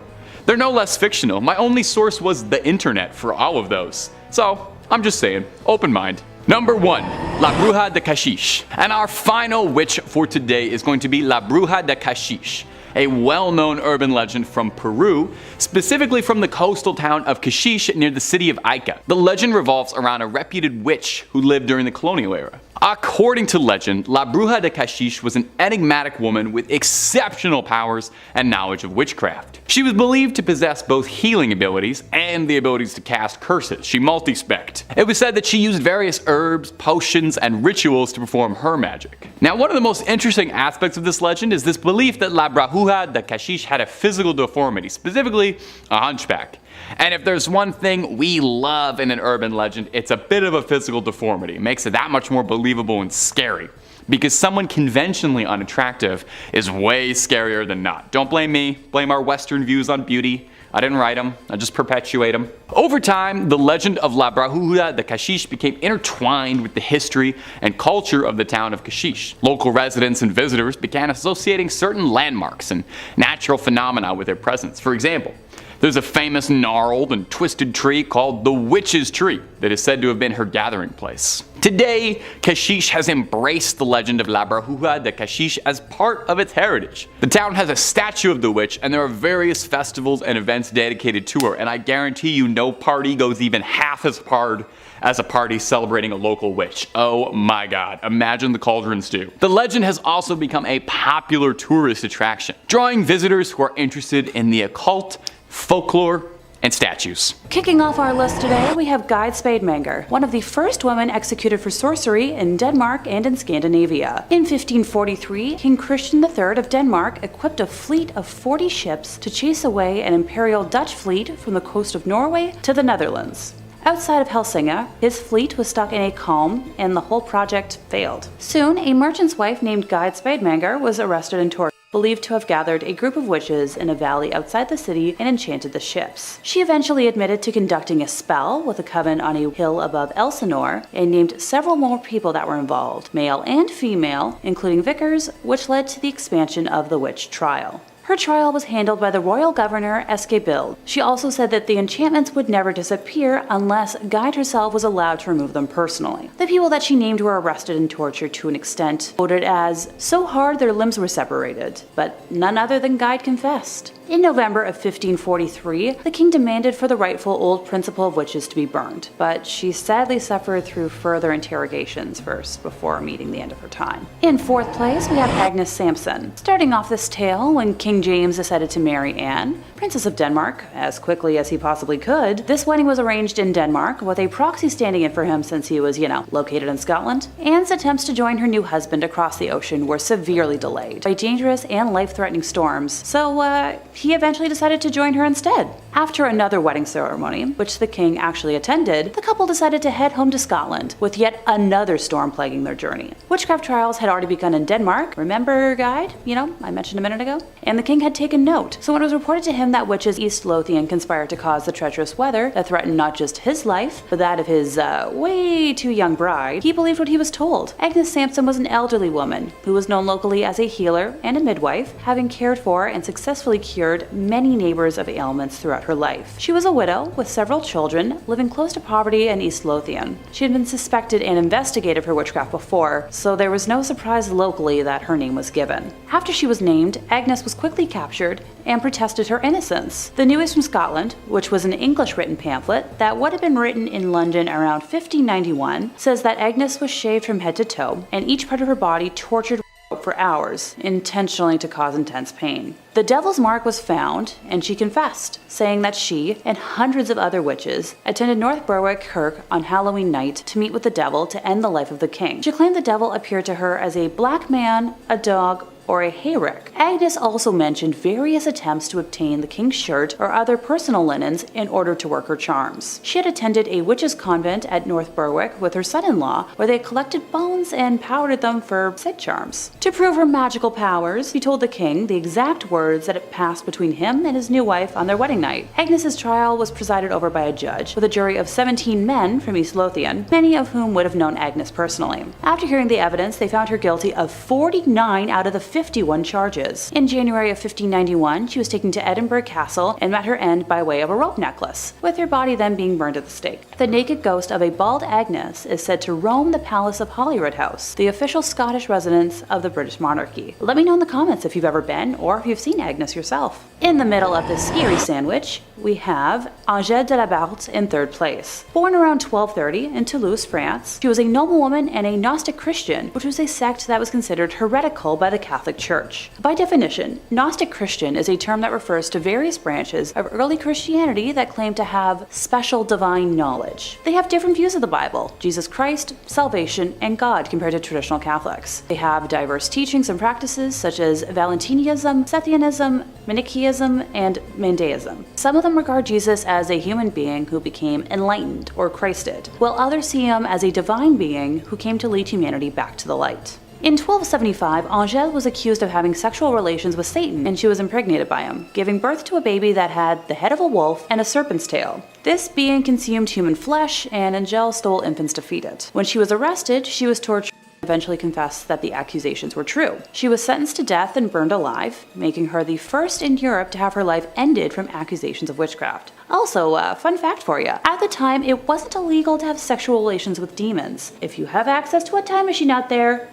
They're no less fictional. My only source was the internet for all of those. So, I'm just saying, open mind. Number 1, La Bruja de Caxiche. And our final witch for today is going to be La Bruja de Caxiche, a well-known urban legend from Peru, specifically from the coastal town of Caxiche near the city of Ica. The legend revolves around a reputed witch who lived during the colonial era. According to legend, La Bruja de Caxiche was an enigmatic woman with exceptional powers and knowledge of witchcraft. She was believed to possess both healing abilities and the abilities to cast curses. She multi-specced. It was said that she used various herbs, potions, and rituals to perform her magic. Now, one of the most interesting aspects of this legend is this belief that La Bruja de Caxiche had a physical deformity, specifically a hunchback. And if there's one thing we love in an urban legend, it's a bit of a physical deformity. It makes it that much more believable and scary. Because someone conventionally unattractive is way scarier than not. Don't blame me, blame our Western views on beauty. I didn't write them, I just perpetuate them. Over time, the legend of La Bruja de Caxiche became intertwined with the history and culture of the town of Caxiche. Local residents and visitors began associating certain landmarks and natural phenomena with their presence. For example, there's a famous gnarled and twisted tree called the Witch's Tree that is said to have been her gathering place. Today, Caxiche has embraced the legend of La Bruja de Caxiche as part of its heritage. The town has a statue of the witch, and there are various festivals and events dedicated to her, and I guarantee you no party goes even half as hard as a party celebrating a local witch. Oh my god, imagine the cauldrons do. The legend has also become a popular tourist attraction, drawing visitors who are interested in the occult, folklore, and statues. Kicking off our list today, we have Guide Spademanger, one of the first women executed for sorcery in Denmark and in Scandinavia. In 1543, King Christian III of Denmark equipped a fleet of 40 ships to chase away an imperial Dutch fleet from the coast of Norway to the Netherlands. Outside of Helsinki, his fleet was stuck in a calm, and the whole project failed. Soon, a merchant's wife named Guide Spademanger was arrested and tortured, believed to have gathered a group of witches in a valley outside the city and enchanted the ships. She eventually admitted to conducting a spell with a coven on a hill above Elsinore and named several more people that were involved, male and female, including vicars, which led to the expansion of the witch trial. Her trial was handled by the royal governor Eske Bild. She also said that the enchantments would never disappear unless Guide herself was allowed to remove them personally. The people that she named were arrested and tortured to an extent quoted as so hard their limbs were separated, but none other than Guide confessed. In November of 1543, the king demanded for the rightful old principal of witches to be burned, but she sadly suffered through further interrogations first before meeting the end of her time. In 4th place, we have Agnes Sampson. Starting off this tale, when King James decided to marry Anne, Princess of Denmark, as quickly as he possibly could, this wedding was arranged in Denmark with a proxy standing in for him since he was, located in Scotland. Anne's attempts to join her new husband across the ocean were severely delayed by dangerous and life-threatening storms, so he eventually decided to join her instead. After another wedding ceremony, which the king actually attended, the couple decided to head home to Scotland, with yet another storm plaguing their journey. Witchcraft trials had already begun in Denmark. Remember Guide? I mentioned a minute ago? And the king had taken note. So when it was reported to him that witches East Lothian conspired to cause the treacherous weather that threatened not just his life, but that of his way too young bride, he believed what he was told. Agnes Sampson was an elderly woman who was known locally as a healer and a midwife, having cared for and successfully cured many neighbors of ailments throughout her life. She was a widow with several children, living close to poverty in East Lothian. She had been suspected and investigated for witchcraft before, so there was no surprise locally that her name was given. After she was named, Agnes was quickly captured and protested her innocence. The News from Scotland, which was an English-written pamphlet that would have been written in London around 1591, says that Agnes was shaved from head to toe and each part of her body tortured throat for hours, intentionally to cause intense pain. The devil's mark was found, and she confessed, saying that she and hundreds of other witches attended North Berwick Kirk on Halloween night to meet with the devil to end the life of the king. She claimed the devil appeared to her as a black man, a dog, or a hayrick. Agnes also mentioned various attempts to obtain the king's shirt or other personal linens in order to work her charms. She had attended a witches' convent at North Berwick with her son-in-law, where they collected bones and powdered them for said charms. To prove her magical powers, she told the king the exact words that had passed between him and his new wife on their wedding night. Agnes's trial was presided over by a judge, with a jury of 17 men from East Lothian, many of whom would have known Agnes personally. After hearing the evidence, they found her guilty of 49 out of the 51 charges. In January of 1591, she was taken to Edinburgh Castle and met her end by way of a rope necklace, with her body then being burned at the stake. The naked ghost of a bald Agnes is said to roam the palace of Holyrood House, the official Scottish residence of the British monarchy. Let me know in the comments if you've ever been or if you've seen Agnes yourself. In the middle of this scary sandwich, we have Angèle de la Barthe in third place. Born around 1230 in Toulouse, France, she was a noblewoman and a Gnostic Christian, which was a sect that was considered heretical by the Catholic Church. By definition, Gnostic Christian is a term that refers to various branches of early Christianity that claim to have special divine knowledge. They have different views of the Bible, Jesus Christ, salvation, and God compared to traditional Catholics. They have diverse teachings and practices such as Valentinianism, Sethianism, Manichaeism, and Mandaism. Some of them regard Jesus as a human being who became enlightened or Christed, while others see him as a divine being who came to lead humanity back to the light. In 1275, Angèle was accused of having sexual relations with Satan, and she was impregnated by him, giving birth to a baby that had the head of a wolf and a serpent's tail. This being consumed human flesh, and Angèle stole infants to feed it. When she was arrested, she was tortured and eventually confessed that the accusations were true. She was sentenced to death and burned alive, making her the first in Europe to have her life ended from accusations of witchcraft. Also, fun fact for you. At the time, it wasn't illegal to have sexual relations with demons. If you have access to a time machine out there,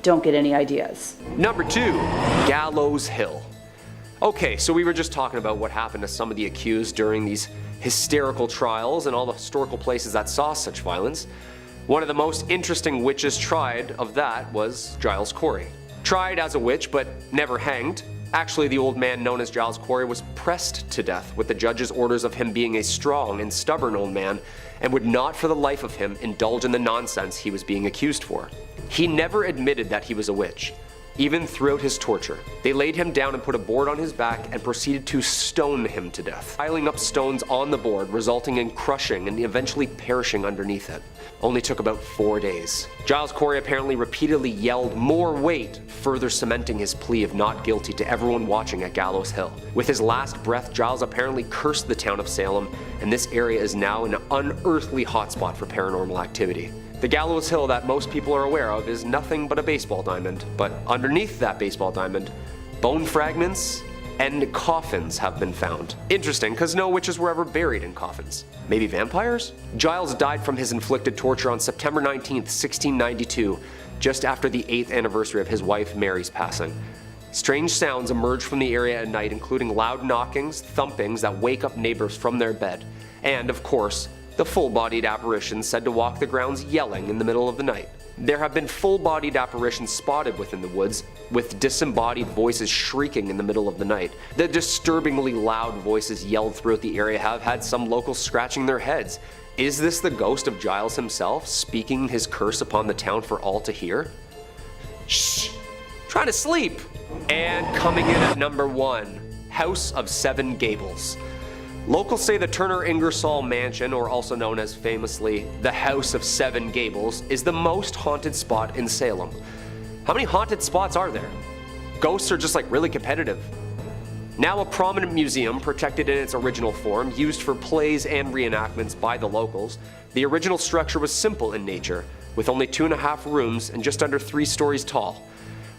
don't get any ideas. Number 2, Gallows Hill. Okay, so we were just talking about what happened to some of the accused during these hysterical trials and all the historical places that saw such violence. One of the most interesting witches tried of that was Giles Corey. Tried as a witch but never hanged. Actually, the old man known as Giles Corey was pressed to death with the judge's orders of him being a strong and stubborn old man and would not for the life of him indulge in the nonsense he was being accused for. He never admitted that he was a witch, even throughout his torture. They laid him down and put a board on his back and proceeded to stone him to death, piling up stones on the board, resulting in crushing and eventually perishing underneath it. Only took about 4 days. Giles Corey apparently repeatedly yelled more weight, further cementing his plea of not guilty to everyone watching at Gallows Hill. With his last breath, Giles apparently cursed the town of Salem, and this area is now an unearthly hotspot for paranormal activity. The Gallows Hill that most people are aware of is nothing but a baseball diamond, but underneath that baseball diamond, bone fragments and coffins have been found. Interesting, because no witches were ever buried in coffins. Maybe vampires? Giles died from his inflicted torture on September 19th, 1692, just after the 8th anniversary of his wife Mary's passing. Strange sounds emerge from the area at night, including loud knockings, thumpings that wake up neighbors from their bed, and, of course, the full-bodied apparitions said to walk the grounds yelling in the middle of the night. There have been full-bodied apparitions spotted within the woods, with disembodied voices shrieking in the middle of the night. The disturbingly loud voices yelled throughout the area have had some locals scratching their heads. Is this the ghost of Giles himself, speaking his curse upon the town for all to hear? Shh! Trying to sleep! And coming in at number 1, House of Seven Gables. Locals say the Turner Ingersoll Mansion, or also known as famously the House of Seven Gables, is the most haunted spot in Salem. How many haunted spots are there? Ghosts are just like really competitive. Now a prominent museum, protected in its original form, used for plays and reenactments by the locals, the original structure was simple in nature, with only 2.5 rooms and just under 3 stories tall.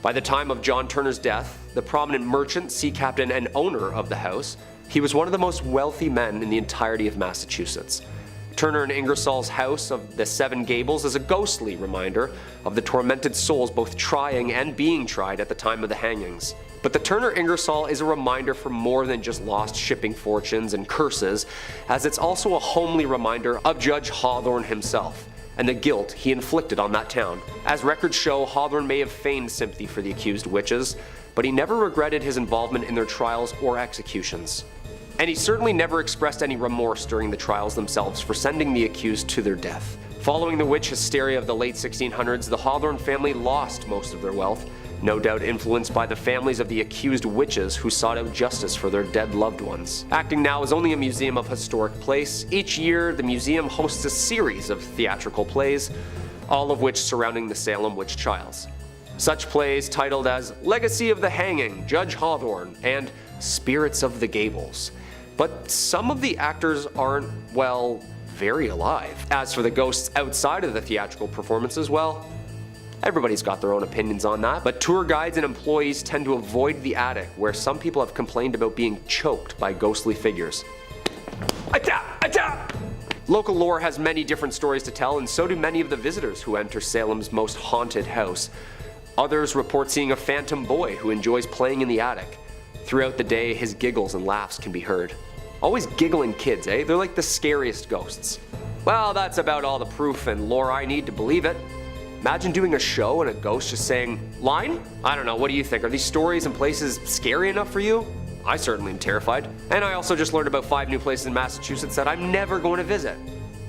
By the time of John Turner's death, the prominent merchant, sea captain, and owner of the house, he was one of the most wealthy men in the entirety of Massachusetts. Turner and Ingersoll's House of the Seven Gables is a ghostly reminder of the tormented souls both trying and being tried at the time of the hangings. But the Turner Ingersoll is a reminder for more than just lost shipping fortunes and curses, as it's also a homely reminder of Judge Hawthorne himself, and the guilt he inflicted on that town. As records show, Hawthorne may have feigned sympathy for the accused witches, but he never regretted his involvement in their trials or executions. And he certainly never expressed any remorse during the trials themselves for sending the accused to their death. Following the witch hysteria of the late 1600s, the Hawthorne family lost most of their wealth, no doubt influenced by the families of the accused witches who sought out justice for their dead loved ones. Acting now is only a museum of historic place. Each year, the museum hosts a series of theatrical plays, all of which surrounding the Salem witch trials. Such plays titled as Legacy of the Hanging, Judge Hawthorne, and Spirits of the Gables. But some of the actors aren't, well, very alive. As for the ghosts outside of the theatrical performances, well, everybody's got their own opinions on that, but tour guides and employees tend to avoid the attic, where some people have complained about being choked by ghostly figures. Local lore has many different stories to tell, and so do many of the visitors who enter Salem's most haunted house. Others report seeing a phantom boy who enjoys playing in the attic. Throughout the day, his giggles and laughs can be heard. Always giggling kids, eh? They're like the scariest ghosts. Well, that's about all the proof and lore I need to believe it. Imagine doing a show and a ghost just saying, "Line?" I don't know, what do you think? Are these stories and places scary enough for you? I certainly am terrified. And I also just learned about 5 new places in Massachusetts that I'm never going to visit.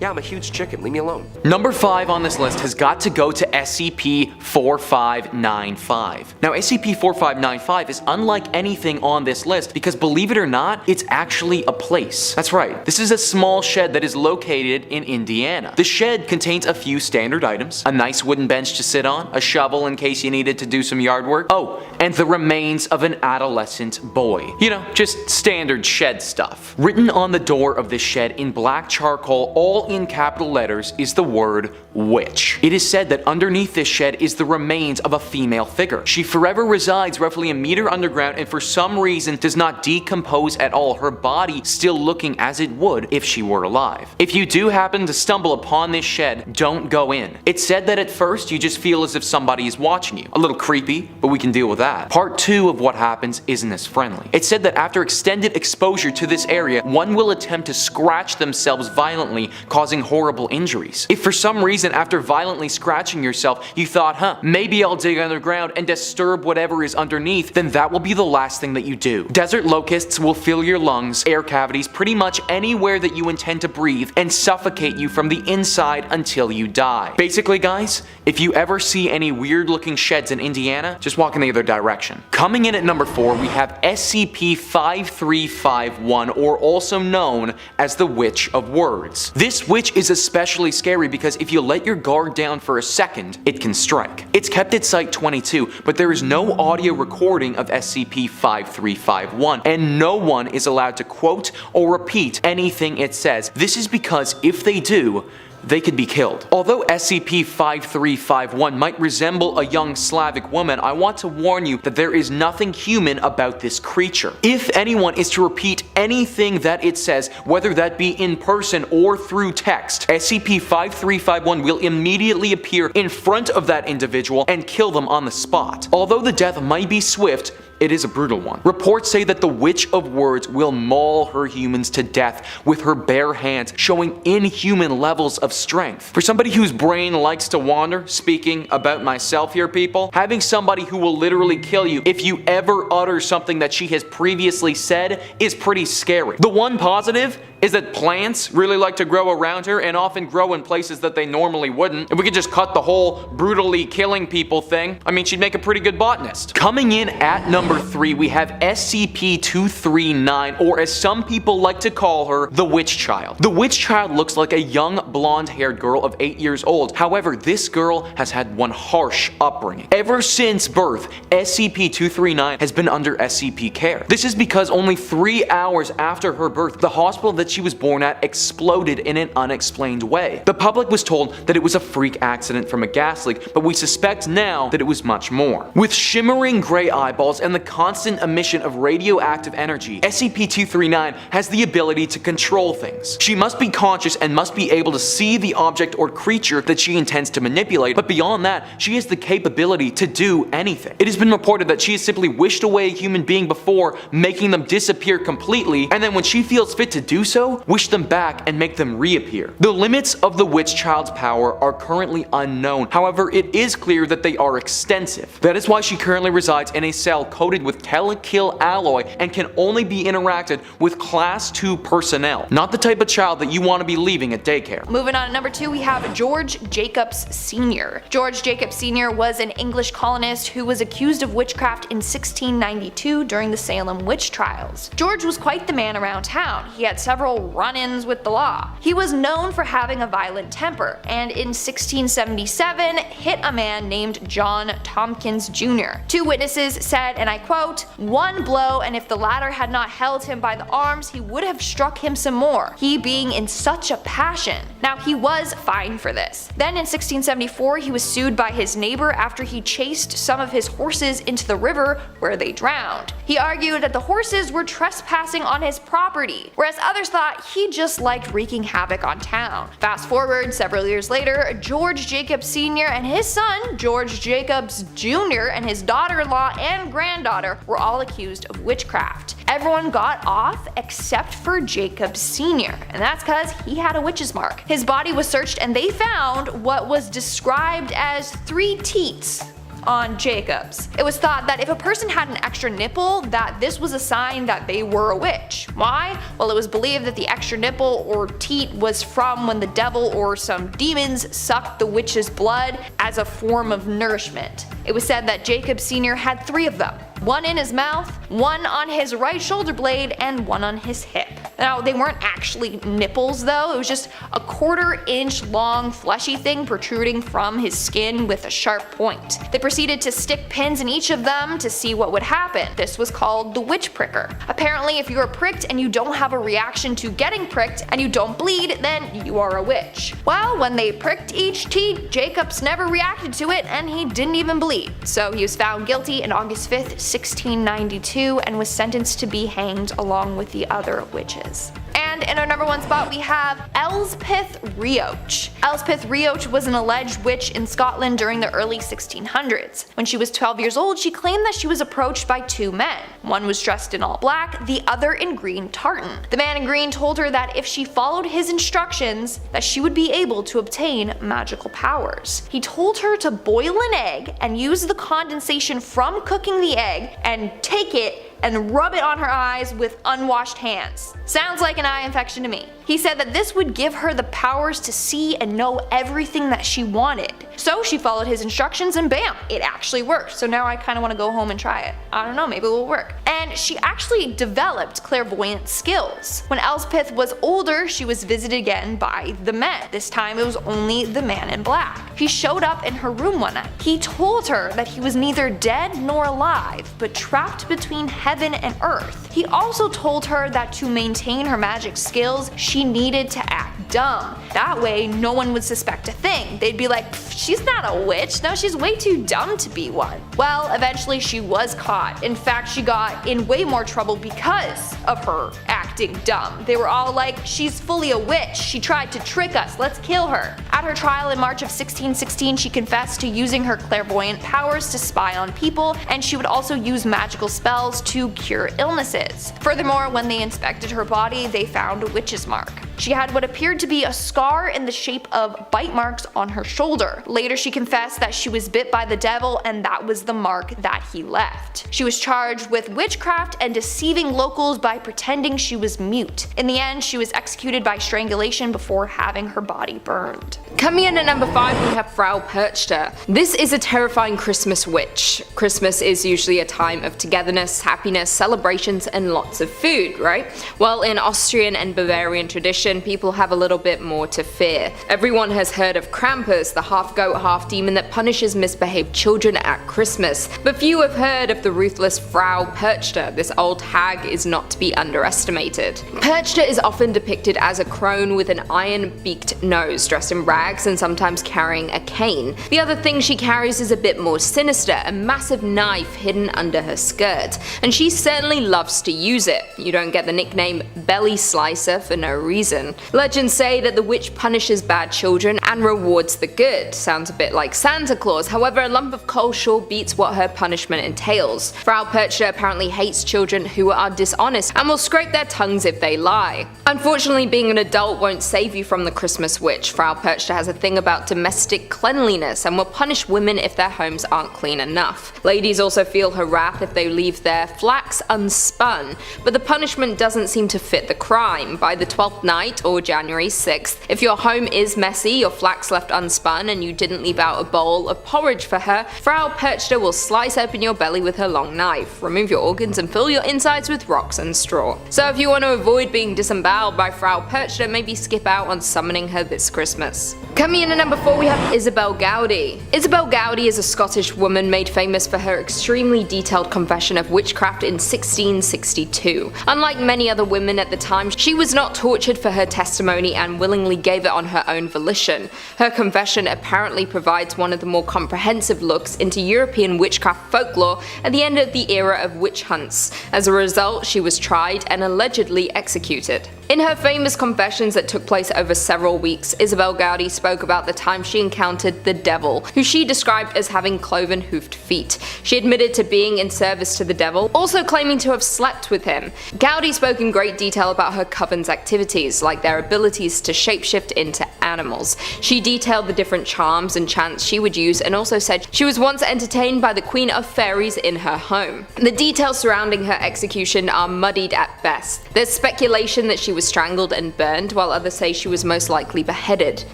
Yeah, I'm a huge chicken, leave me alone. Number 5 on this list has got to go to SCP-4595. Now, SCP-4595 is unlike anything on this list because, believe it or not, it's actually a place. That's right, this is a small shed that is located in Indiana. The shed contains a few standard items, a nice wooden bench to sit on, a shovel in case you needed to do some yard work, oh, and the remains of an adolescent boy. You know, just standard shed stuff. Written on the door of this shed in black charcoal, all in capital letters, is the word witch. It is said that underneath this shed is the remains of a female figure. She forever resides roughly a meter underground and for some reason does not decompose at all, her body still looking as it would if she were alive. If you do happen to stumble upon this shed, don't go in. It's said that at first you just feel as if somebody is watching you. A little creepy, but we can deal with that. Part 2 of what happens isn't as friendly. It's said that after extended exposure to this area, one will attempt to scratch themselves violently, causing horrible injuries. If for some reason after violently scratching yourself you thought, maybe I'll dig underground and disturb whatever is underneath, then that will be the last thing that you do. Desert locusts will fill your lungs, air cavities, pretty much anywhere that you intend to breathe, and suffocate you from the inside until you die. Basically, guys, if you ever see any weird looking sheds in Indiana, just walk in the other direction. Coming in at number 4, we have SCP-5351, or also known as the Witch of Words. This witch is especially scary because if you let your guard down for a second, it can strike. It's kept at Site 22, but there is no audio recording of SCP-5351, and no one is allowed to quote or repeat anything it says. This is because if they do, they could be killed. Although SCP-5351 might resemble a young Slavic woman, I want to warn you that there is nothing human about this creature. If anyone is to repeat anything that it says, whether that be in person or through text, SCP-5351 will immediately appear in front of that individual and kill them on the spot. Although the death might be swift, it is a brutal one. Reports say that the Witch of Words will maul her humans to death with her bare hands, showing inhuman levels of strength. For somebody whose brain likes to wander, speaking about myself here, people, having somebody who will literally kill you if you ever utter something that she has previously said is pretty scary. The one positive is that plants really like to grow around her and often grow in places that they normally wouldn't. If we could just cut the whole brutally killing people thing, I mean, she'd make a pretty good botanist. Coming in at number 3, we have SCP-239, or as some people like to call her, the Witch Child. The Witch Child looks like a young blonde-haired girl of 8 years old. However, this girl has had one harsh upbringing. Ever since birth, SCP-239 has been under SCP care. This is because only 3 hours after her birth, the hospital that she was born at exploded in an unexplained way. The public was told that it was a freak accident from a gas leak, but we suspect now that it was much more. With shimmering gray eyeballs and the constant emission of radioactive energy, SCP-239 has the ability to control things. She must be conscious and must be able to see the object or creature that she intends to manipulate, but beyond that, she has the capability to do anything. It has been reported that she has simply wished away a human being before, making them disappear completely, and then when she feels fit to do so, so, wish them back and make them reappear. The limits of the witch child's power are currently unknown, however it is clear that they are extensive. That is why she currently resides in a cell coated with telekill alloy and can only be interacted with Class 2 personnel, not the type of child that you want to be leaving at daycare. Moving on to number 2, we have George Jacobs Sr. George Jacobs Sr. was an English colonist who was accused of witchcraft in 1692 during the Salem witch trials. George was quite the man around town. He had several run-ins with the law. He was known for having a violent temper, and in 1677 hit a man named John Tompkins Jr. 2 witnesses said, and I quote, "One blow, and if the latter had not held him by the arms, he would have struck him some more, he being in such a passion." Now he was fined for this. Then in 1674 he was sued by his neighbor after he chased some of his horses into the river where they drowned. He argued that the horses were trespassing on his property, whereas others thought he just liked wreaking havoc on town. Fast forward several years later, George Jacobs Sr. and his son, George Jacobs Jr. and his daughter-in-law and granddaughter were all accused of witchcraft. Everyone got off except for Jacobs Sr., and that's because he had a witch's mark. His body was searched and they found what was described as 3 teats on Jacobs. It was thought that if a person had an extra nipple, that this was a sign that they were a witch. Why? Well, it was believed that the extra nipple or teat was from when the devil or some demons sucked the witch's blood as a form of nourishment. It was said that Jacob Sr. had 3 of them. 1 in his mouth, 1 on his right shoulder blade, and 1 on his hip. Now, they weren't actually nipples though, it was just a 1/4 inch long fleshy thing protruding from his skin with a sharp point. They proceeded to stick pins in each of them to see what would happen. This was called the witch pricker. Apparently, if you are pricked and you don't have a reaction to getting pricked and you don't bleed, then you are a witch. Well, when they pricked each teat, Jacobs never reacted to it and he didn't even bleed. So he was found guilty on August 5th, 1692 and was sentenced to be hanged along with the other witches. And in our number 1 spot we have Elspeth Rioch. Elspeth Rioch was an alleged witch in Scotland during the early 1600s. When she was 12 years old, she claimed that she was approached by 2 men. One was dressed in all black, the other in green tartan. The man in green told her that if she followed his instructions, that she would be able to obtain magical powers. He told her to boil an egg and use the condensation from cooking the egg and take it and rub it on her eyes with unwashed hands. Sounds like an eye infection to me. He said that this would give her the powers to see and know everything that she wanted. So she followed his instructions and bam, it actually worked. So now I kind of want to go home and try it. I don't know, maybe it will work. And she actually developed clairvoyant skills. When Elspeth was older, she was visited again by the men. This time it was only the man in black. He showed up in her room one night. He told her that he was neither dead nor alive, but trapped between heaven and earth. He also told her that to maintain her magic skills, she needed to act dumb. That way, no one would suspect a thing. They'd be like, she's not a witch, no, she's way too dumb to be one. Well, eventually she was caught. In fact, she got in way more trouble because of her acting dumb. They were all like, she's fully a witch, she tried to trick us, let's kill her. At her trial in March of 1616, she confessed to using her clairvoyant powers to spy on people, and she would also use magical spells to cure illnesses. Furthermore, when they inspected her body, they found a witch's mark. She had what appeared to be a scar in the shape of bite marks on her shoulder. Later she confessed that she was bit by the devil and that was the mark that he left. She was charged with witchcraft and deceiving locals by pretending she was mute. In the end, she was executed by strangulation before having her body burned. Coming in at number 5 we have Frau Perchter. This is a terrifying Christmas witch. Christmas is usually a time of togetherness, happiness, celebrations and lots of food, right? Well, in Austrian and Bavarian tradition, people have a little bit more to fear. Everyone has heard of Krampus, the half goat, half demon that punishes misbehaved children at Christmas, but few have heard of the ruthless Frau Perchter. This old hag is not to be underestimated. Perchter is often depicted as a crone with an iron-beaked nose, dressed in rags and sometimes carrying a cane. The other thing she carries is a bit more sinister, a massive knife hidden under her skirt, and she certainly loves to use it. You don't get the nickname Belly Slicer for no reason. reason. Legends say that the witch punishes bad children and rewards the good. Sounds a bit like Santa Claus, however a lump of coal sure beats what her punishment entails. Frau Perchta apparently hates children who are dishonest and will scrape their tongues if they lie. Unfortunately, being an adult won't save you from the Christmas witch. Frau Perchta has a thing about domestic cleanliness and will punish women if their homes aren't clean enough. Ladies also feel her wrath if they leave their flax unspun, but the punishment doesn't seem to fit the crime. By the 12th night, or January 6th, if your home is messy, your flax left unspun, and you didn't leave out a bowl of porridge for her, Frau Perchta will slice open your belly with her long knife, remove your organs and fill your insides with rocks and straw. So if you want to avoid being disemboweled by Frau Perchta, maybe skip out on summoning her this Christmas. Coming in at number 4 we have Isabel Gowdy. Isabel Gowdy is a Scottish woman made famous for her extremely detailed confession of witchcraft in 1662. Unlike many other women at the time, she was not tortured for her testimony and willingly gave it on her own volition. Her confession apparently provides one of the more comprehensive looks into European witchcraft folklore at the end of the era of witch hunts. As a result, she was tried and allegedly executed. In her famous confessions that took place over several weeks, Isabel Gowdy spoke about the time she encountered the devil, who she described as having cloven-hoofed feet. She admitted to being in service to the devil, also claiming to have slept with him. Gowdy spoke in great detail about her coven's activities, like their abilities to shapeshift into animals. She detailed the different charms and chants she would use and also said she was once entertained by the Queen of Fairies in her home. The details surrounding her execution are muddied at best. There's speculation that she was strangled and burned, while others say she was most likely beheaded.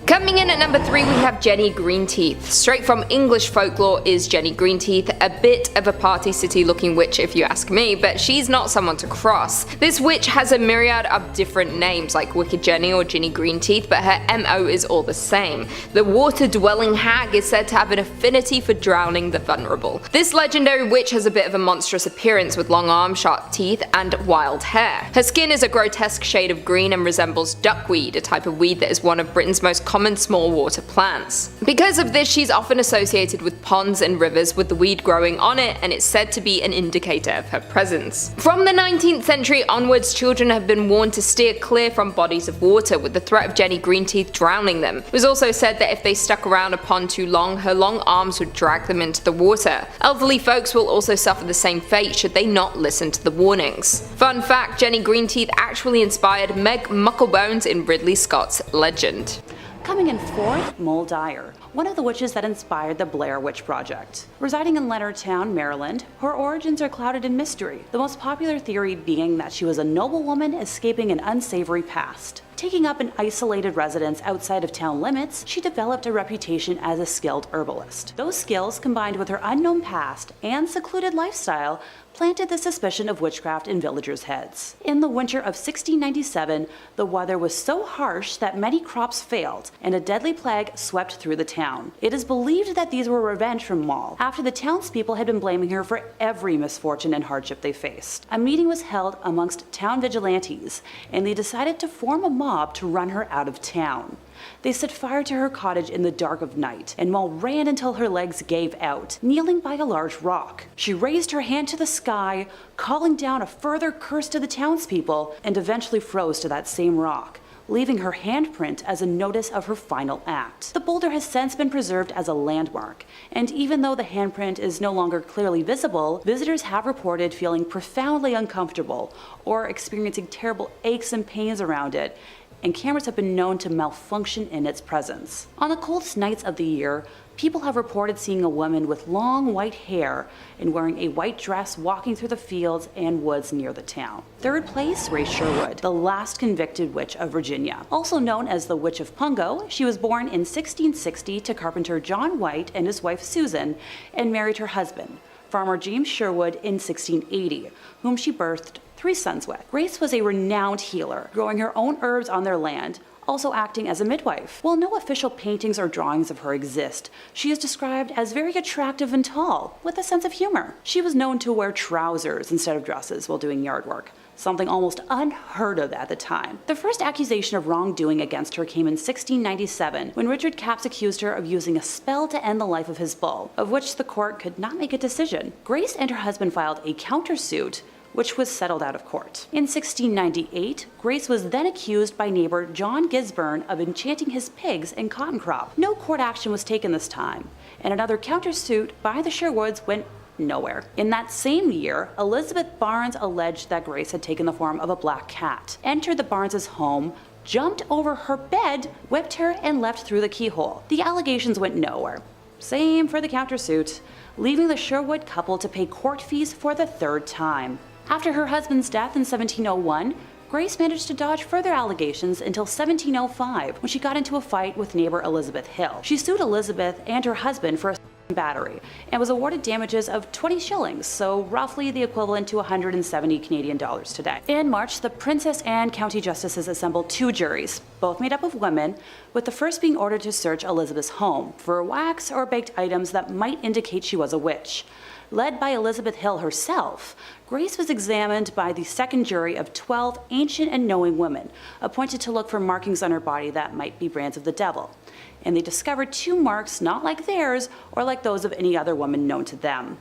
Coming in at number 3 we have Jenny Greenteeth. Straight from English folklore is Jenny Greenteeth, a bit of a Party City looking witch if you ask me, but she's not someone to cross. This witch has a myriad of different names like Wicked Jenny or Ginny Greenteeth, but her MO is all the same. The water-dwelling hag is said to have an affinity for drowning the vulnerable. This legendary witch has a bit of a monstrous appearance with long arms, sharp teeth, and wild hair. Her skin is a grotesque shade of green and resembles duckweed, a type of weed that is one of Britain's most common small water plants. Because of this, she's often associated with ponds and rivers with the weed growing on it, and it's said to be an indicator of her presence. From the 19th century onwards, children have been warned to steer clear from bodies of water, with the threat of Jenny Greenteeth drowning them. It was also said that if they stuck around a pond too long, her long arms would drag them into the water. Elderly folks will also suffer the same fate should they not listen to the warnings. Fun fact, Jenny Greenteeth actually inspired Meg Mucklebones in Ridley Scott's Legend. Coming in 4th, Moll Dyer, one of the witches that inspired the Blair Witch Project. Residing in Leonardtown, Maryland, her origins are clouded in mystery, the most popular theory being that she was a noblewoman escaping an unsavory past. Taking up an isolated residence outside of town limits, she developed a reputation as a skilled herbalist. Those skills, combined with her unknown past and secluded lifestyle, planted the suspicion of witchcraft in villagers' heads. In the winter of 1697, the weather was so harsh that many crops failed, and a deadly plague swept through the town. It is believed that these were revenge from Moll, after the townspeople had been blaming her for every misfortune and hardship they faced. A meeting was held amongst town vigilantes, and they decided to form a mob to run her out of town. They set fire to her cottage in the dark of night, and Moll ran until her legs gave out, kneeling by a large rock. She raised her hand to the sky, calling down a further curse to the townspeople, and eventually froze to that same rock, leaving her handprint as a notice of her final act. The boulder has since been preserved as a landmark, and even though the handprint is no longer clearly visible, visitors have reported feeling profoundly uncomfortable or experiencing terrible aches and pains around it, and cameras have been known to malfunction in its presence. On the coldest nights of the year, people have reported seeing a woman with long white hair and wearing a white dress walking through the fields and woods near the town. 3rd place, Ray Sherwood, the last convicted witch of Virginia. Also known as the Witch of Pungo, she was born in 1660 to carpenter John White and his wife Susan, and married her husband, Farmer James Sherwood, in 1680, whom she birthed 3 sons with. Grace was a renowned healer, growing her own herbs on their land, also acting as a midwife. While no official paintings or drawings of her exist, she is described as very attractive and tall, with a sense of humor. She was known to wear trousers instead of dresses while doing yard work, something almost unheard of at the time. The first accusation of wrongdoing against her came in 1697, when Richard Capps accused her of using a spell to end the life of his bull, of which the court could not make a decision. Grace and her husband filed a countersuit, which was settled out of court. In 1698, Grace was then accused by neighbor John Gisborne of enchanting his pigs and cotton crop. No court action was taken this time, and another countersuit by the Sherwoods went nowhere. In that same year, Elizabeth Barnes alleged that Grace had taken the form of a black cat, entered the Barnes' home, jumped over her bed, whipped her, and left through the keyhole. The allegations went nowhere. Same for the countersuit, leaving the Sherwood couple to pay court fees for the third time. After her husband's death in 1701, Grace managed to dodge further allegations until 1705, when she got into a fight with neighbor Elizabeth Hill. She sued Elizabeth and her husband for a battery and was awarded damages of 20 shillings, so roughly the equivalent to 170 Canadian dollars today. In March, the Princess and County Justices assembled 2 juries, both made up of women, with the first being ordered to search Elizabeth's home for wax or baked items that might indicate she was a witch. Led by Elizabeth Hill herself, Grace was examined by the second jury of 12 ancient and knowing women, appointed to look for markings on her body that might be brands of the devil. And they discovered 2 marks not like theirs or like those of any other woman known to them.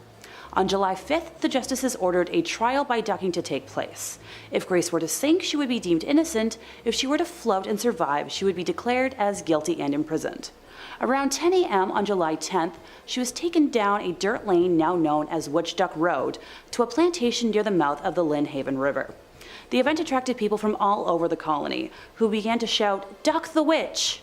On July 5th, the justices ordered a trial by ducking to take place. If Grace were to sink, she would be deemed innocent. If she were to float and survive, she would be declared as guilty and imprisoned. Around 10 a.m. on July 10th, she was taken down a dirt lane now known as Witch Duck Road to a plantation near the mouth of the Lynn Haven River. The event attracted people from all over the colony, who began to shout, "Duck the witch!"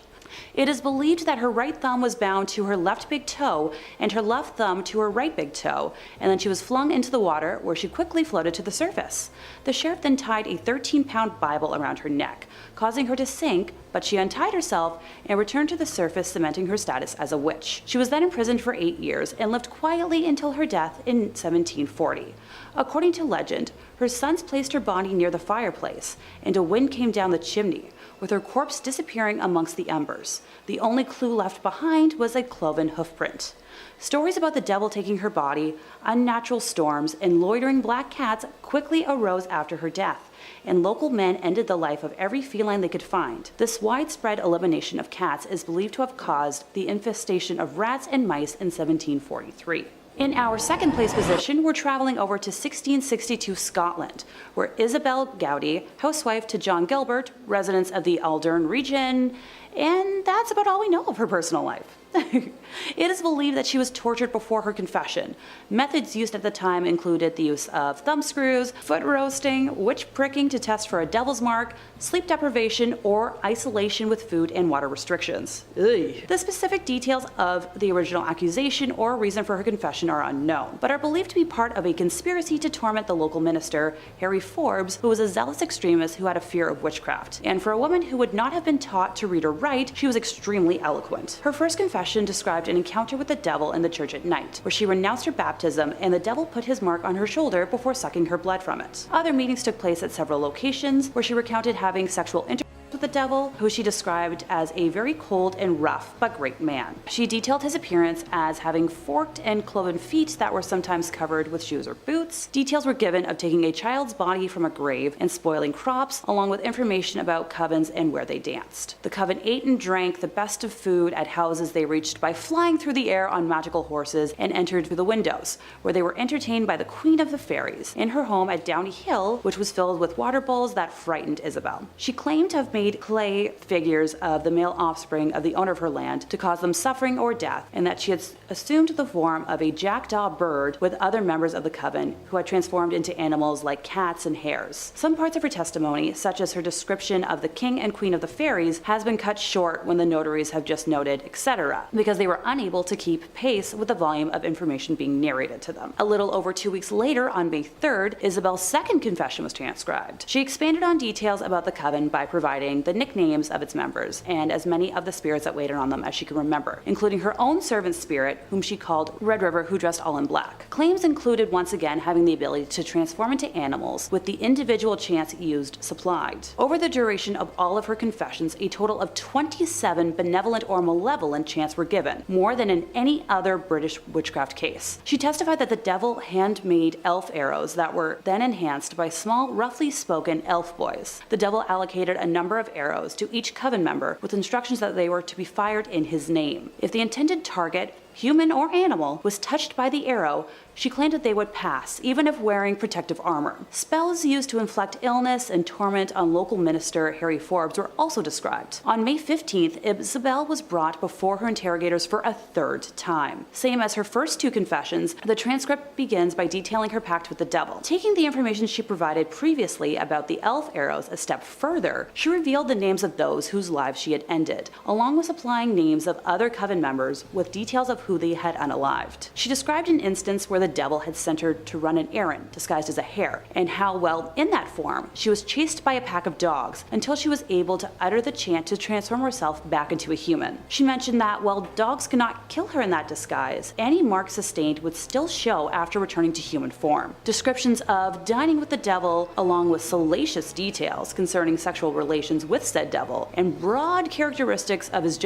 It is believed that her right thumb was bound to her left big toe and her left thumb to her right big toe, and then she was flung into the water, where she quickly floated to the surface. The sheriff then tied a 13-pound Bible around her neck, causing her to sink, but she untied herself and returned to the surface, cementing her status as a witch. She was then imprisoned for 8 years and lived quietly until her death in 1740. According to legend, her sons placed her body near the fireplace, and a wind came down the chimney, with her corpse disappearing amongst the embers. The only clue left behind was a cloven hoofprint. Stories about the devil taking her body, unnatural storms, and loitering black cats quickly arose after her death, and local men ended the life of every feline they could find. This widespread elimination of cats is believed to have caused the infestation of rats and mice in 1743. In our second place position, we're traveling over to 1662 Scotland, where Isabel Gowdy, housewife to John Gilbert, residents of the Aldern region, and that's about all we know of her personal life. It is believed that she was tortured before her confession. Methods used at the time included the use of thumb screws, foot roasting, witch pricking to test for a devil's mark, sleep deprivation, or isolation with food and water restrictions. Ugh. The specific details of the original accusation or reason for her confession are unknown, but are believed to be part of a conspiracy to torment the local minister, Harry Forbes, who was a zealous extremist who had a fear of witchcraft. And for a woman who would not have been taught to read or write, she was extremely eloquent. Her first confession described an encounter with the devil in the church at night, where she renounced her baptism and the devil put his mark on her shoulder before sucking her blood from it. Other meetings took place at several locations, where she recounted having sexual intercourse with the devil, who she described as a very cold and rough but great man. She detailed his appearance as having forked and cloven feet that were sometimes covered with shoes or boots. Details were given of taking a child's body from a grave and spoiling crops, along with information about covens and where they danced. The coven ate and drank the best of food at houses they reached by flying through the air on magical horses and entered through the windows, where they were entertained by the Queen of the Fairies in her home at Downey Hill, which was filled with water bowls that frightened Isabel. She claimed to have made clay figures of the male offspring of the owner of her land to cause them suffering or death, and that she had assumed the form of a jackdaw bird with other members of the coven who had transformed into animals like cats and hares. Some parts of her testimony, such as her description of the king and queen of the fairies, has been cut short when the notaries have just noted, etc., because they were unable to keep pace with the volume of information being narrated to them. A little over 2 weeks later, on May 3rd, Isabel's second confession was transcribed. She expanded on details about the coven by providing the nicknames of its members and as many of the spirits that waited on them as she could remember, including her own servant spirit, whom she called Red River, who dressed all in black. Claims included once again having the ability to transform into animals, with the individual chance used supplied. Over the duration of all of her confessions, a total of 27 benevolent or malevolent chants were given, more than in any other British witchcraft case. She testified that the devil handmade elf arrows that were then enhanced by small, roughly spoken elf boys. The devil allocated a number of arrows to each coven member with instructions that they were to be fired in his name. If the intended target human or animal, was touched by the arrow, she claimed that they would pass, even if wearing protective armor. Spells used to inflict illness and torment on local minister Harry Forbes were also described. On May 15th, Isabel was brought before her interrogators for a third time. Same as her first two confessions, the transcript begins by detailing her pact with the devil. Taking the information she provided previously about the elf arrows a step further, she revealed the names of those whose lives she had ended, along with supplying names of other coven members with details of who they had unalived. She described an instance where the devil had sent her to run an errand disguised as a hare, and how, while in that form, she was chased by a pack of dogs until she was able to utter the chant to transform herself back into a human. She mentioned that while dogs could not kill her in that disguise, any marks sustained would still show after returning to human form. Descriptions of dining with the devil, along with salacious details concerning sexual relations with said devil, and broad characteristics of his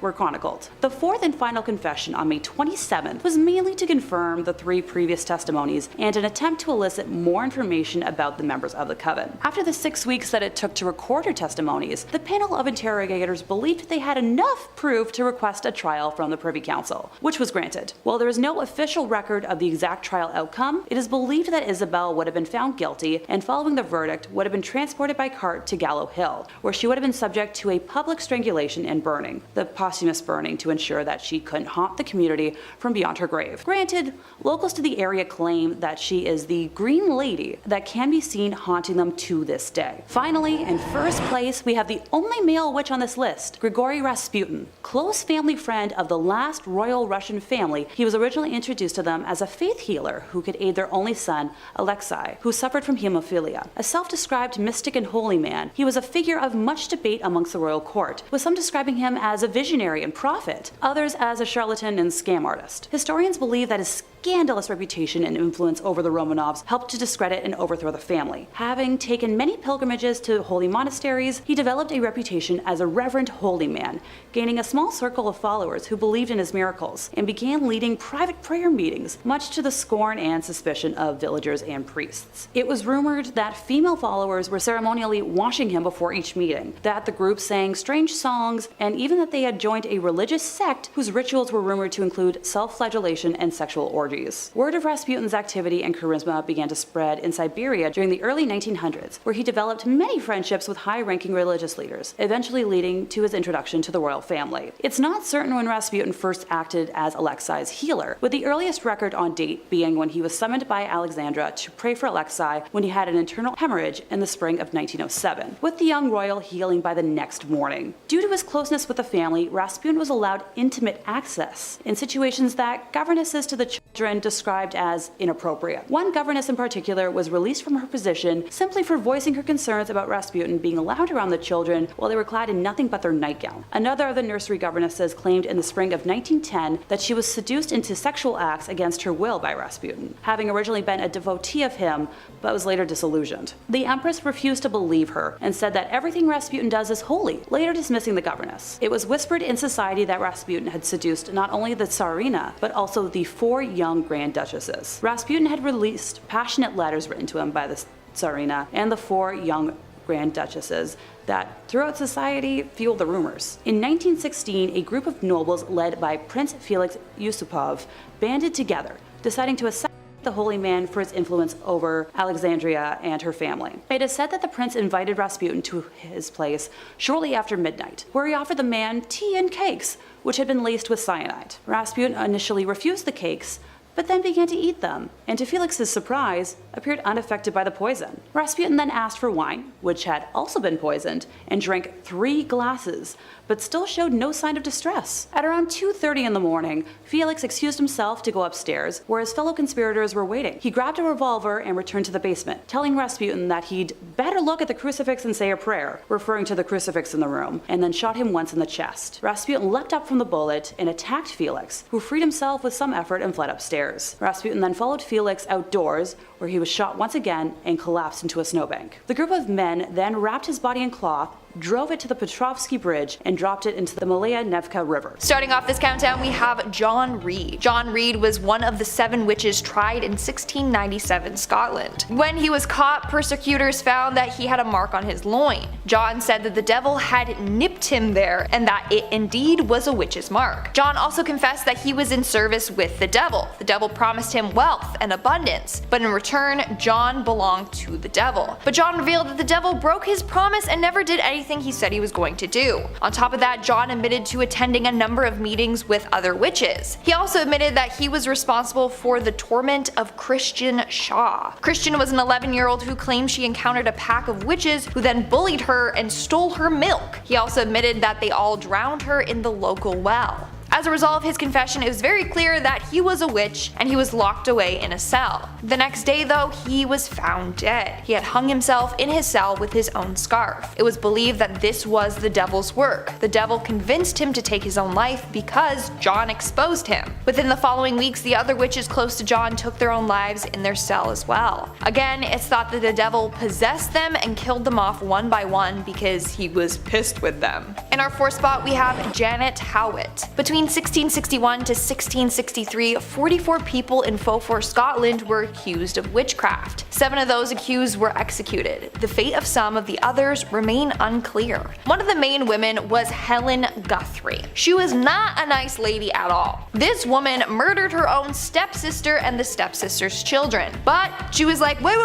were chronicled. The fourth and final confession on May 27th was mainly to confirm the three previous testimonies and an attempt to elicit more information about the members of the coven. After the 6 weeks that it took to record her testimonies, the panel of interrogators believed they had enough proof to request a trial from the Privy Council, which was granted. While there is no official record of the exact trial outcome, it is believed that Isabel would have been found guilty and, following the verdict, would have been transported by cart to Gallow Hill, where she would have been subject to a public strangulation and burning. The posthumous burning to ensure that she couldn't haunt the community from beyond her grave. Granted, locals to the area claim that she is the Green Lady that can be seen haunting them to this day. Finally, in first place, we have the only male witch on this list, Grigory Rasputin. Close family friend of the last royal Russian family, he was originally introduced to them as a faith healer who could aid their only son, Alexei, who suffered from hemophilia. A self-described mystic and holy man, he was a figure of much debate amongst the royal court, with some describing him as a visionary and prophet, others as a charlatan and scam artist. Historians believe that his scandalous reputation and influence over the Romanovs helped to discredit and overthrow the family. Having taken many pilgrimages to holy monasteries, he developed a reputation as a reverent holy man, gaining a small circle of followers who believed in his miracles, and began leading private prayer meetings, much to the scorn and suspicion of villagers and priests. It was rumored that female followers were ceremonially washing him before each meeting, that the group sang strange songs, and even that they had joined a religious sect whose rituals were rumored to include self-flagellation and sexual orgies. Word of Rasputin's activity and charisma began to spread in Siberia during the early 1900s, where he developed many friendships with high-ranking religious leaders, eventually leading to his introduction to the royal family. It's not certain when Rasputin first acted as Alexei's healer, with the earliest record on date being when he was summoned by Alexandra to pray for Alexei when he had an internal hemorrhage in the spring of 1907, with the young royal healing by the next morning. Due to his closeness with the family, Rasputin was allowed intimate access in situations that governesses to the children described as inappropriate. One governess in particular was released from her position simply for voicing her concerns about Rasputin being allowed around the children while they were clad in nothing but their nightgown. Another of the nursery governesses claimed in the spring of 1910 that she was seduced into sexual acts against her will by Rasputin, having originally been a devotee of him but was later disillusioned. The empress refused to believe her and said that everything Rasputin does is holy, later dismissing the governess. It was whispered in society that Rasputin had seduced not only the Tsarina, but also the 4 young Grand Duchesses. Rasputin had released passionate letters written to him by the Tsarina and the 4 young Grand Duchesses that, throughout society, fueled the rumors. In 1916, a group of nobles led by Prince Felix Yusupov banded together, deciding to assassinate the holy man for his influence over Alexandria and her family. It is said that the prince invited Rasputin to his place shortly after midnight, where he offered the man tea and cakes, which had been laced with cyanide. Rasputin initially refused the cakes, but then began to eat them, and to Felix's surprise, appeared unaffected by the poison. Rasputin then asked for wine, which had also been poisoned, and drank 3 glasses, but still showed no sign of distress. At around 2:30 in the morning, Felix excused himself to go upstairs, where his fellow conspirators were waiting. He grabbed a revolver and returned to the basement, telling Rasputin that he'd better look at the crucifix and say a prayer, referring to the crucifix in the room, and then shot him once in the chest. Rasputin leapt up from the bullet and attacked Felix, who freed himself with some effort and fled upstairs. Rasputin then followed Felix outdoors, where he was shot once again and collapsed into a snowbank. The group of men then wrapped his body in cloth, drove it to the Petrovsky Bridge, and dropped it into the Malaya Nevka River. Starting off this countdown, we have John Reed. John Reed was one of the 7 witches tried in 1697 Scotland. When he was caught, persecutors found that he had a mark on his loin. John said that the devil had nipped him there and that it indeed was a witch's mark. John also confessed that he was in service with the devil. The devil promised him wealth and abundance, but in return, John belonged to the devil. But John revealed that the devil broke his promise and never did anything he said he was going to do. On top of that, John admitted to attending a number of meetings with other witches. He also admitted that he was responsible for the torment of Christian Shaw. Christian was an 11-year-old who claimed she encountered a pack of witches who then bullied her and stole her milk. He also admitted that they all drowned her in the local well. As a result of his confession, it was very clear that he was a witch and he was locked away in a cell. The next day though, he was found dead. He had hung himself in his cell with his own scarf. It was believed that this was the devil's work. The devil convinced him to take his own life because John exposed him. Within the following weeks, the other witches close to John took their own lives in their cell as well. Again, it's thought that the devil possessed them and killed them off one by one because he was pissed with them. In our 4th spot, we have Janet Howitt. Between 1661 to 1663, 44 people in Beaufort, Scotland were accused of witchcraft. 7 of those accused were executed. The fate of some of the others remain unclear. One of the main women was Helen Guthrie. She was not a nice lady at all. This woman murdered her own stepsister and the stepsister's children. But she was like, wait,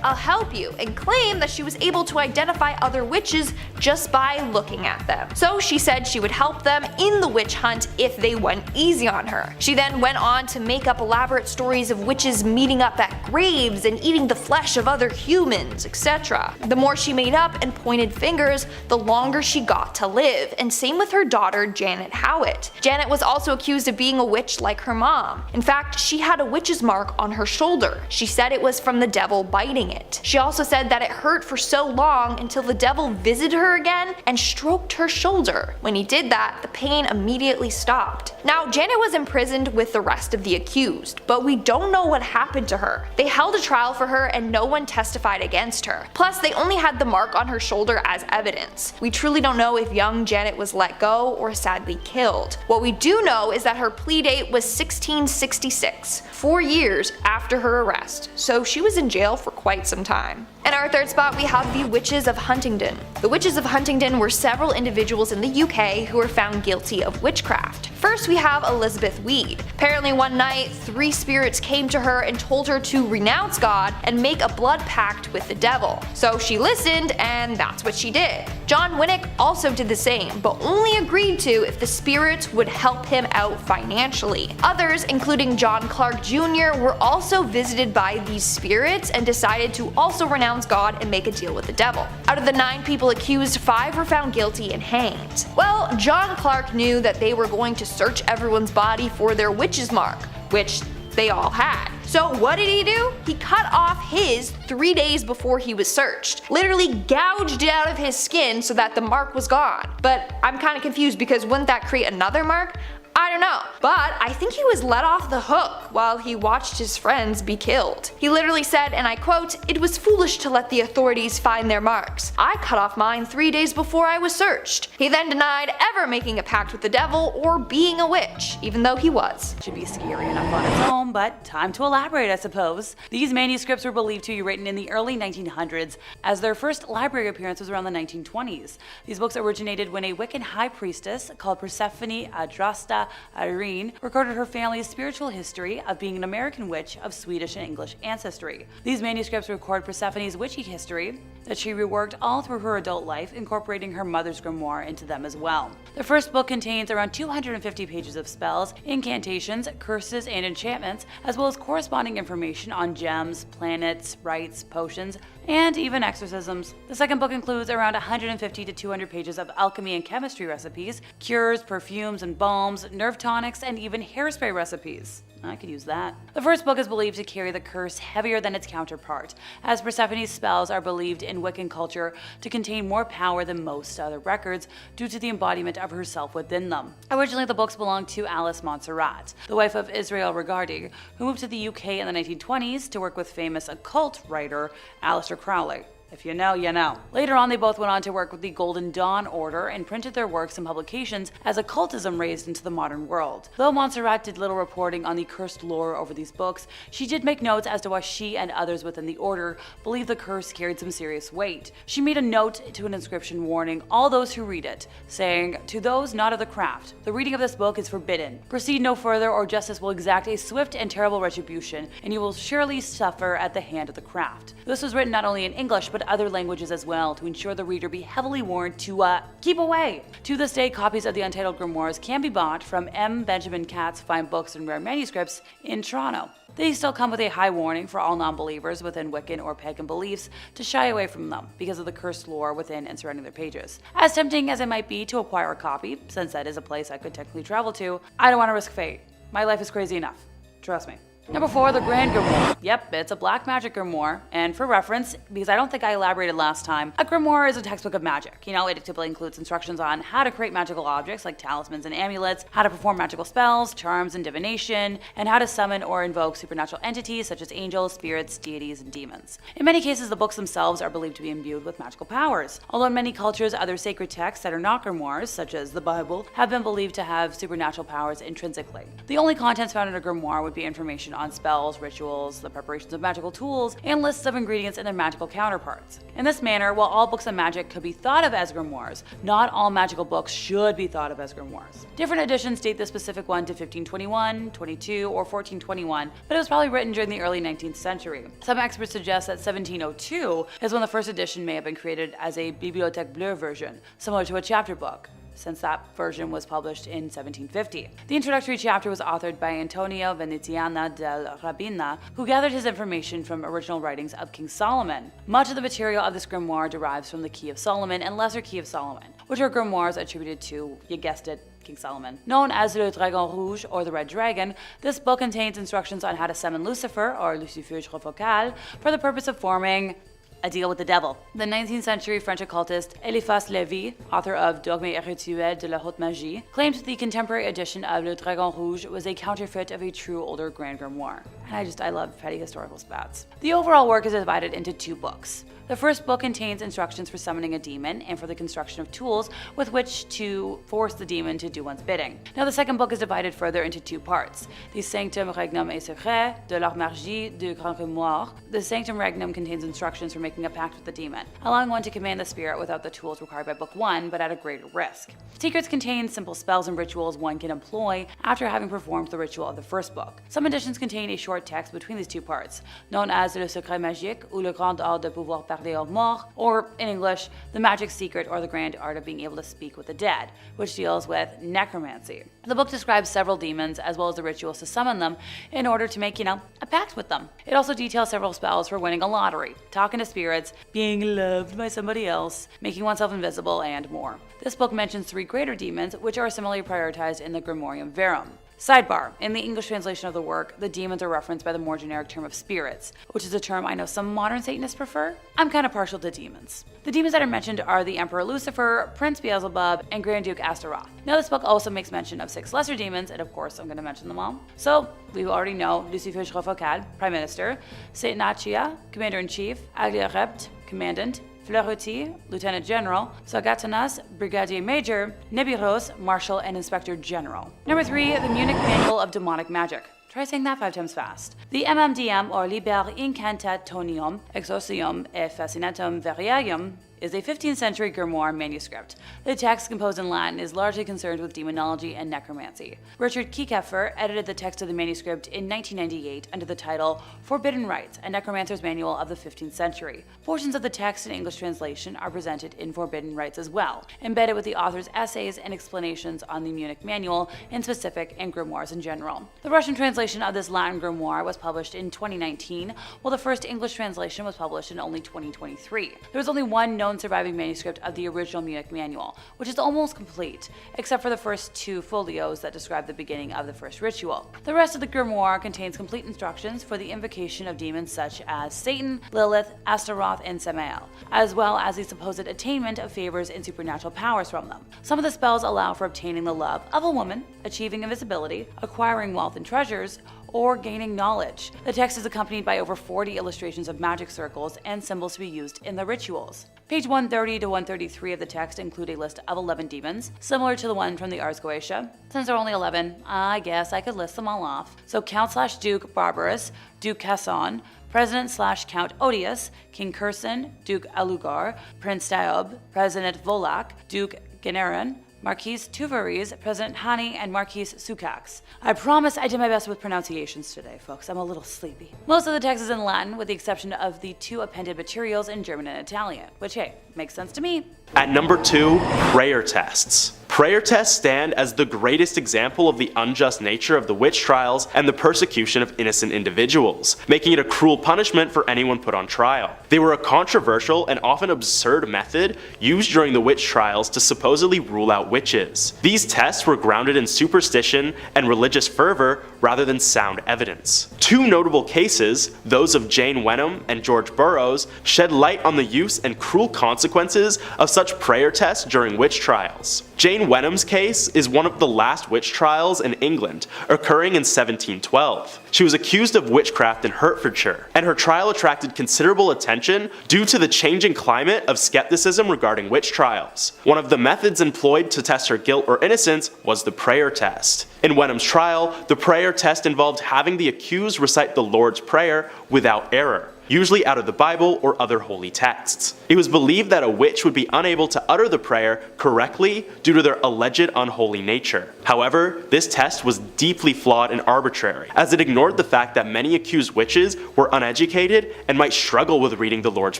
I'll help you, and claimed that she was able to identify other witches just by looking at them. So she said she would help them in the witch hunt if they went easy on her. She then went on to make up elaborate stories of witches meeting up at graves and eating the flesh of other humans, etc. The more she made up and pointed fingers, the longer she got to live, and same with her daughter Janet Howitt. Janet was also accused of being a witch like her mom. In fact, she had a witch's mark on her shoulder. She said it was from the devil biting it. She also said that it hurt for so long until the devil visited her again and stroked her shoulder. When he did that, the pain immediately stopped. Now, Janet was imprisoned with the rest of the accused, but we don't know what happened to her. They held a trial for her and no one testified against her. Plus, they only had the mark on her shoulder as evidence. We truly don't know if young Janet was let go or sadly killed. What we do know is that her plea date was 1666, 4 years after her arrest, so she was in jail for quite some time. In our 3rd spot, we have the Witches of Huntingdon. The Witches of Huntingdon were several individuals in the UK who were found guilty of witchcraft. First, we have Elizabeth Weed. Apparently one night, 3 spirits came to her and told her to renounce God and make a blood pact with the devil. So she listened, and that's what she did. John Winnick also did the same, but only agreed to if the spirits would help him out financially. Others, including John Clark Jr., were also visited by these spirits and decided to also renounce God and make a deal with the devil. Out of the 9 people accused, 5 were found guilty and hanged. Well, John Clark knew that they were going to search everyone's body for their witch's mark, which they all had. So what did he do? He cut off his 3 days before he was searched. Literally gouged it out of his skin so that the mark was gone. But I'm kind of confused because wouldn't that create another mark? I don't know, but I think he was let off the hook while he watched his friends be killed. He literally said, and I quote, "It was foolish to let the authorities find their marks. I cut off mine 3 days before I was searched." He then denied ever making a pact with the devil or being a witch, even though he was. Should be scary enough on its own, but time to elaborate, I suppose. These manuscripts were believed to be written in the early 1900s, as their first library appearance was around the 1920s. These books originated when a Wiccan high priestess called Persephone Adrasta Irene recorded her family's spiritual history of being an American witch of Swedish and English ancestry. These manuscripts record Persephone's witchy history that she reworked all through her adult life, incorporating her mother's grimoire into them as well. The first book contains around 250 pages of spells, incantations, curses, and enchantments, as well as corresponding information on gems, planets, rites, potions, and even exorcisms. The second book includes around 150 to 200 pages of alchemy and chemistry recipes, cures, perfumes and balms, nerve tonics, and even hairspray recipes. I could use that. The first book is believed to carry the curse heavier than its counterpart, as Persephone's spells are believed in Wiccan culture to contain more power than most other records due to the embodiment of herself within them. Originally, the books belonged to Alice Montserrat, the wife of Israel Regardie, who moved to the UK in the 1920s to work with famous occult writer Aleister Crowley. If you know, you know. Later on, they both went on to work with the Golden Dawn Order and printed their works and publications as occultism raised into the modern world. Though Montserrat did little reporting on the cursed lore over these books, she did make notes as to why she and others within the order believed the curse carried some serious weight. She made a note to an inscription warning all those who read it, saying, "To those not of the craft, the reading of this book is forbidden. Proceed no further, or justice will exact a swift and terrible retribution, and you will surely suffer at the hand of the craft." This was written not only in English, but other languages as well, to ensure the reader be heavily warned to keep away. To this day, copies of the Untitled Grimoires can be bought from M. Benjamin Catt's Fine Books and Rare Manuscripts in Toronto. They still come with a high warning for all non-believers within Wiccan or pagan beliefs to shy away from them because of the cursed lore within and surrounding their pages. As tempting as it might be to acquire a copy, since that is a place I could technically travel to, I don't want to risk fate. My life is crazy enough. Trust me. Number 4, the Grand Grimoire. Yep, it's a black magic grimoire, and for reference, because I don't think I elaborated last time, a grimoire is a textbook of magic. You know, it typically includes instructions on how to create magical objects like talismans and amulets, how to perform magical spells, charms, and divination, and how to summon or invoke supernatural entities such as angels, spirits, deities, and demons. In many cases, the books themselves are believed to be imbued with magical powers. Although in many cultures, other sacred texts that are not grimoires, such as the Bible, have been believed to have supernatural powers intrinsically. The only contents found in a grimoire would be information on spells, rituals, the preparations of magical tools, and lists of ingredients and their magical counterparts. In this manner, while all books of magic could be thought of as grimoires, not all magical books should be thought of as grimoires. Different editions date the specific one to 1521, 22, or 1421, but it was probably written during the early 19th century. Some experts suggest that 1702 is when the first edition may have been created as a Bibliothèque Bleue version, similar to a chapter book, since that version was published in 1750. The introductory chapter was authored by Antonio Veneziana del Rabina, who gathered his information from original writings of King Solomon. Much of the material of this grimoire derives from the Key of Solomon and Lesser Key of Solomon, which are grimoires attributed to, you guessed it, King Solomon. Known as Le Dragon Rouge, or the Red Dragon, this book contains instructions on how to summon Lucifer, or Lucifer Focal, for the purpose of forming a deal with the devil. The 19th century French occultist Eliphas Lévy, author of Dogmes et Rituels de la Haute Magie, claimed the contemporary edition of Le Dragon Rouge was a counterfeit of a true older Grand Grimoire. And I love petty historical spats. The overall work is divided into 2 books. The first book contains instructions for summoning a demon and for the construction of tools with which to force the demon to do one's bidding. Now the second book is divided further into 2 parts. The Sanctum Regnum et Secret de la Magie du Grand Grimoire. The Sanctum Regnum contains instructions for making a pact with the demon, allowing one to command the spirit without the tools required by book 1, but at a greater risk. Secrets contain simple spells and rituals one can employ after having performed the ritual of the first book. Some editions contain a short text between these 2 parts, known as Le Secret Magique ou Le Grand Art de Pouvoir Parler aux Morts, or in English, The Magic Secret or the Grand Art of Being Able to Speak with the Dead, which deals with necromancy. The book describes several demons as well as the rituals to summon them in order to make, a pact with them. It also details several spells for winning a lottery, talking to spirits, being loved by somebody else, making oneself invisible, and more. This book mentions 3 greater demons, which are similarly prioritized in the Grimorium Verum. Sidebar: in the English translation of the work, the demons are referenced by the more generic term of spirits, which is a term I know some modern Satanists prefer. I'm kind of partial to demons. The demons that are mentioned are the Emperor Lucifer, Prince Beelzebub, and Grand Duke Astaroth. Now this book also makes mention of 6 lesser demons, and of course I'm going to mention them all. So, we already know Lucifer Focal, Prime Minister, Satanachia, Commander-in-Chief, Agliarept, Commandant, Fleuruti, Lieutenant General, Sagatanas, Brigadier Major, Nibiros, Marshal, and Inspector General. Number 3, the Munich Manual of Demonic Magic. Try saying that 5 times fast. The MMDM, or Liber Incantationum Exorcium et Fascinatum Variarum, is a 15th century grimoire manuscript. The text, composed in Latin, is largely concerned with demonology and necromancy. Richard Kiekeffer edited the text of the manuscript in 1998 under the title Forbidden Rites, a Necromancer's Manual of the 15th Century. Portions of the text in English translation are presented in Forbidden Rites as well, embedded with the author's essays and explanations on the Munich Manual in specific and grimoires in general. The Russian translation of this Latin grimoire was published in 2019, while the first English translation was published in only 2023. There was only one known surviving manuscript of the original Munich Manual, which is almost complete, except for the first 2 folios that describe the beginning of the first ritual. The rest of the grimoire contains complete instructions for the invocation of demons such as Satan, Lilith, Astaroth, and Samael, as well as the supposed attainment of favors and supernatural powers from them. Some of the spells allow for obtaining the love of a woman, achieving invisibility, acquiring wealth and treasures, or gaining knowledge. The text is accompanied by over 40 illustrations of magic circles and symbols to be used in the rituals. Page 130 to 133 of the text include a list of 11 demons, similar to the one from the Ars Goetia. Since there are only 11, I guess I could list them all off. So Count/Duke Barbarus, Duke Casson, President/Count Odious, King Curson, Duke Alugar, Prince Daob, President Volak, Duke Generan, Marquise Tuvaris, President Hani, and Marquise Sukax. I promise I did my best with pronunciations today, folks. I'm a little sleepy. Most of the text is in Latin, with the exception of the 2 appended materials in German and Italian, which, hey, makes sense to me. At number 2, prayer tests. Prayer tests stand as the greatest example of the unjust nature of the witch trials and the persecution of innocent individuals, making it a cruel punishment for anyone put on trial. They were a controversial and often absurd method used during the witch trials to supposedly rule out witches. These tests were grounded in superstition and religious fervor rather than sound evidence. 2 notable cases, those of Jane Wenham and George Burroughs, shed light on the use and cruel consequences of such prayer tests during witch trials. Jane Wenham's case is one of the last witch trials in England, occurring in 1712. She was accused of witchcraft in Hertfordshire, and her trial attracted considerable attention due to the changing climate of skepticism regarding witch trials. One of the methods employed to test her guilt or innocence was the prayer test. In Wenham's trial, the prayer test involved having the accused recite the Lord's Prayer without error, usually out of the Bible or other holy texts. It was believed that a witch would be unable to utter the prayer correctly due to their alleged unholy nature. However, this test was deeply flawed and arbitrary, as it ignored the fact that many accused witches were uneducated and might struggle with reading the Lord's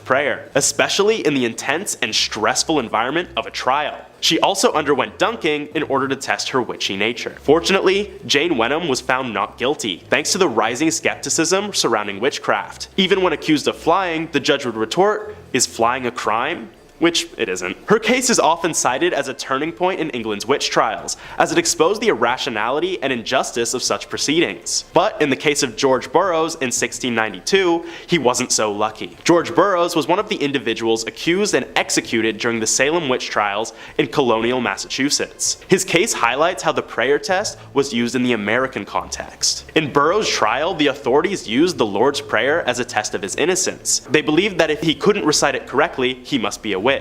Prayer, especially in the intense and stressful environment of a trial. She also underwent dunking in order to test her witchy nature. Fortunately, Jane Wenham was found not guilty, thanks to the rising skepticism surrounding witchcraft. Even when accused of flying, the judge would retort, "Is flying a crime?" Which it isn't. Her case is often cited as a turning point in England's witch trials, as it exposed the irrationality and injustice of such proceedings. But in the case of George Burroughs in 1692, he wasn't so lucky. George Burroughs was one of the individuals accused and executed during the Salem witch trials in colonial Massachusetts. His case highlights how the prayer test was used in the American context. In Burroughs' trial, the authorities used the Lord's Prayer as a test of his innocence. They believed that if he couldn't recite it correctly, he must be a witch.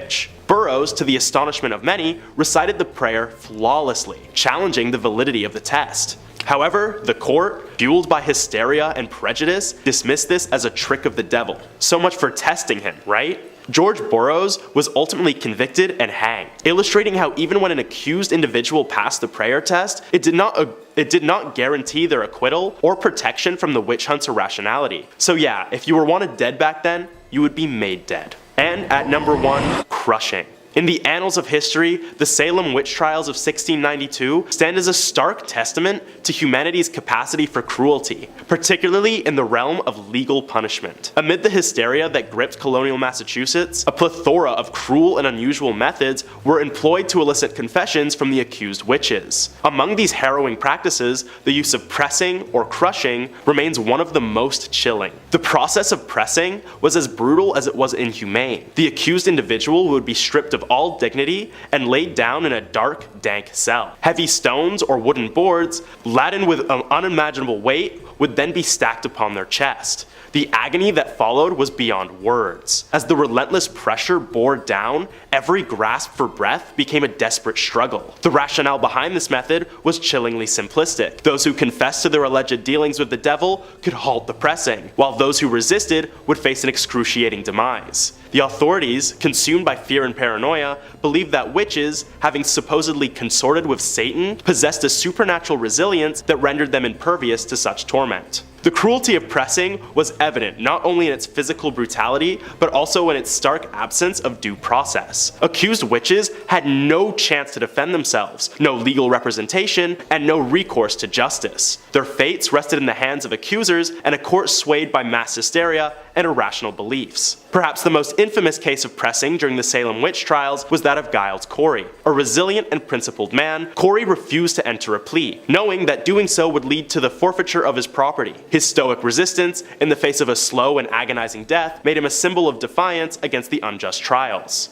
Burroughs, to the astonishment of many, recited the prayer flawlessly, challenging the validity of the test. However, the court, fueled by hysteria and prejudice, dismissed this as a trick of the devil. So much for testing him, right? George Burroughs was ultimately convicted and hanged, illustrating how even when an accused individual passed the prayer test, it did not guarantee their acquittal or protection from the witch hunt's irrationality. So yeah, if you were wanted dead back then, you would be made dead. And at number 1, crushing. In the annals of history, the Salem witch trials of 1692 stand as a stark testament to humanity's capacity for cruelty, particularly in the realm of legal punishment. Amid the hysteria that gripped colonial Massachusetts, a plethora of cruel and unusual methods were employed to elicit confessions from the accused witches. Among these harrowing practices, the use of pressing or crushing remains one of the most chilling. The process of pressing was as brutal as it was inhumane. The accused individual would be stripped of all dignity and laid down in a dark, dank cell. Heavy stones or wooden boards, laden with an unimaginable weight, would then be stacked upon their chest. The agony that followed was beyond words. As the relentless pressure bore down, every grasp for breath became a desperate struggle. The rationale behind this method was chillingly simplistic. Those who confessed to their alleged dealings with the devil could halt the pressing, while those who resisted would face an excruciating demise. The authorities, consumed by fear and paranoia, believed that witches, having supposedly consorted with Satan, possessed a supernatural resilience that rendered them impervious to such torment. The cruelty of pressing was evident not only in its physical brutality, but also in its stark absence of due process. Accused witches had no chance to defend themselves, no legal representation, and no recourse to justice. Their fates rested in the hands of accusers and a court swayed by mass hysteria and irrational beliefs. Perhaps the most infamous case of pressing during the Salem witch trials was that of Giles Corey. A resilient and principled man, Corey refused to enter a plea, knowing that doing so would lead to the forfeiture of his property. His stoic resistance, in the face of a slow and agonizing death, made him a symbol of defiance against the unjust trials.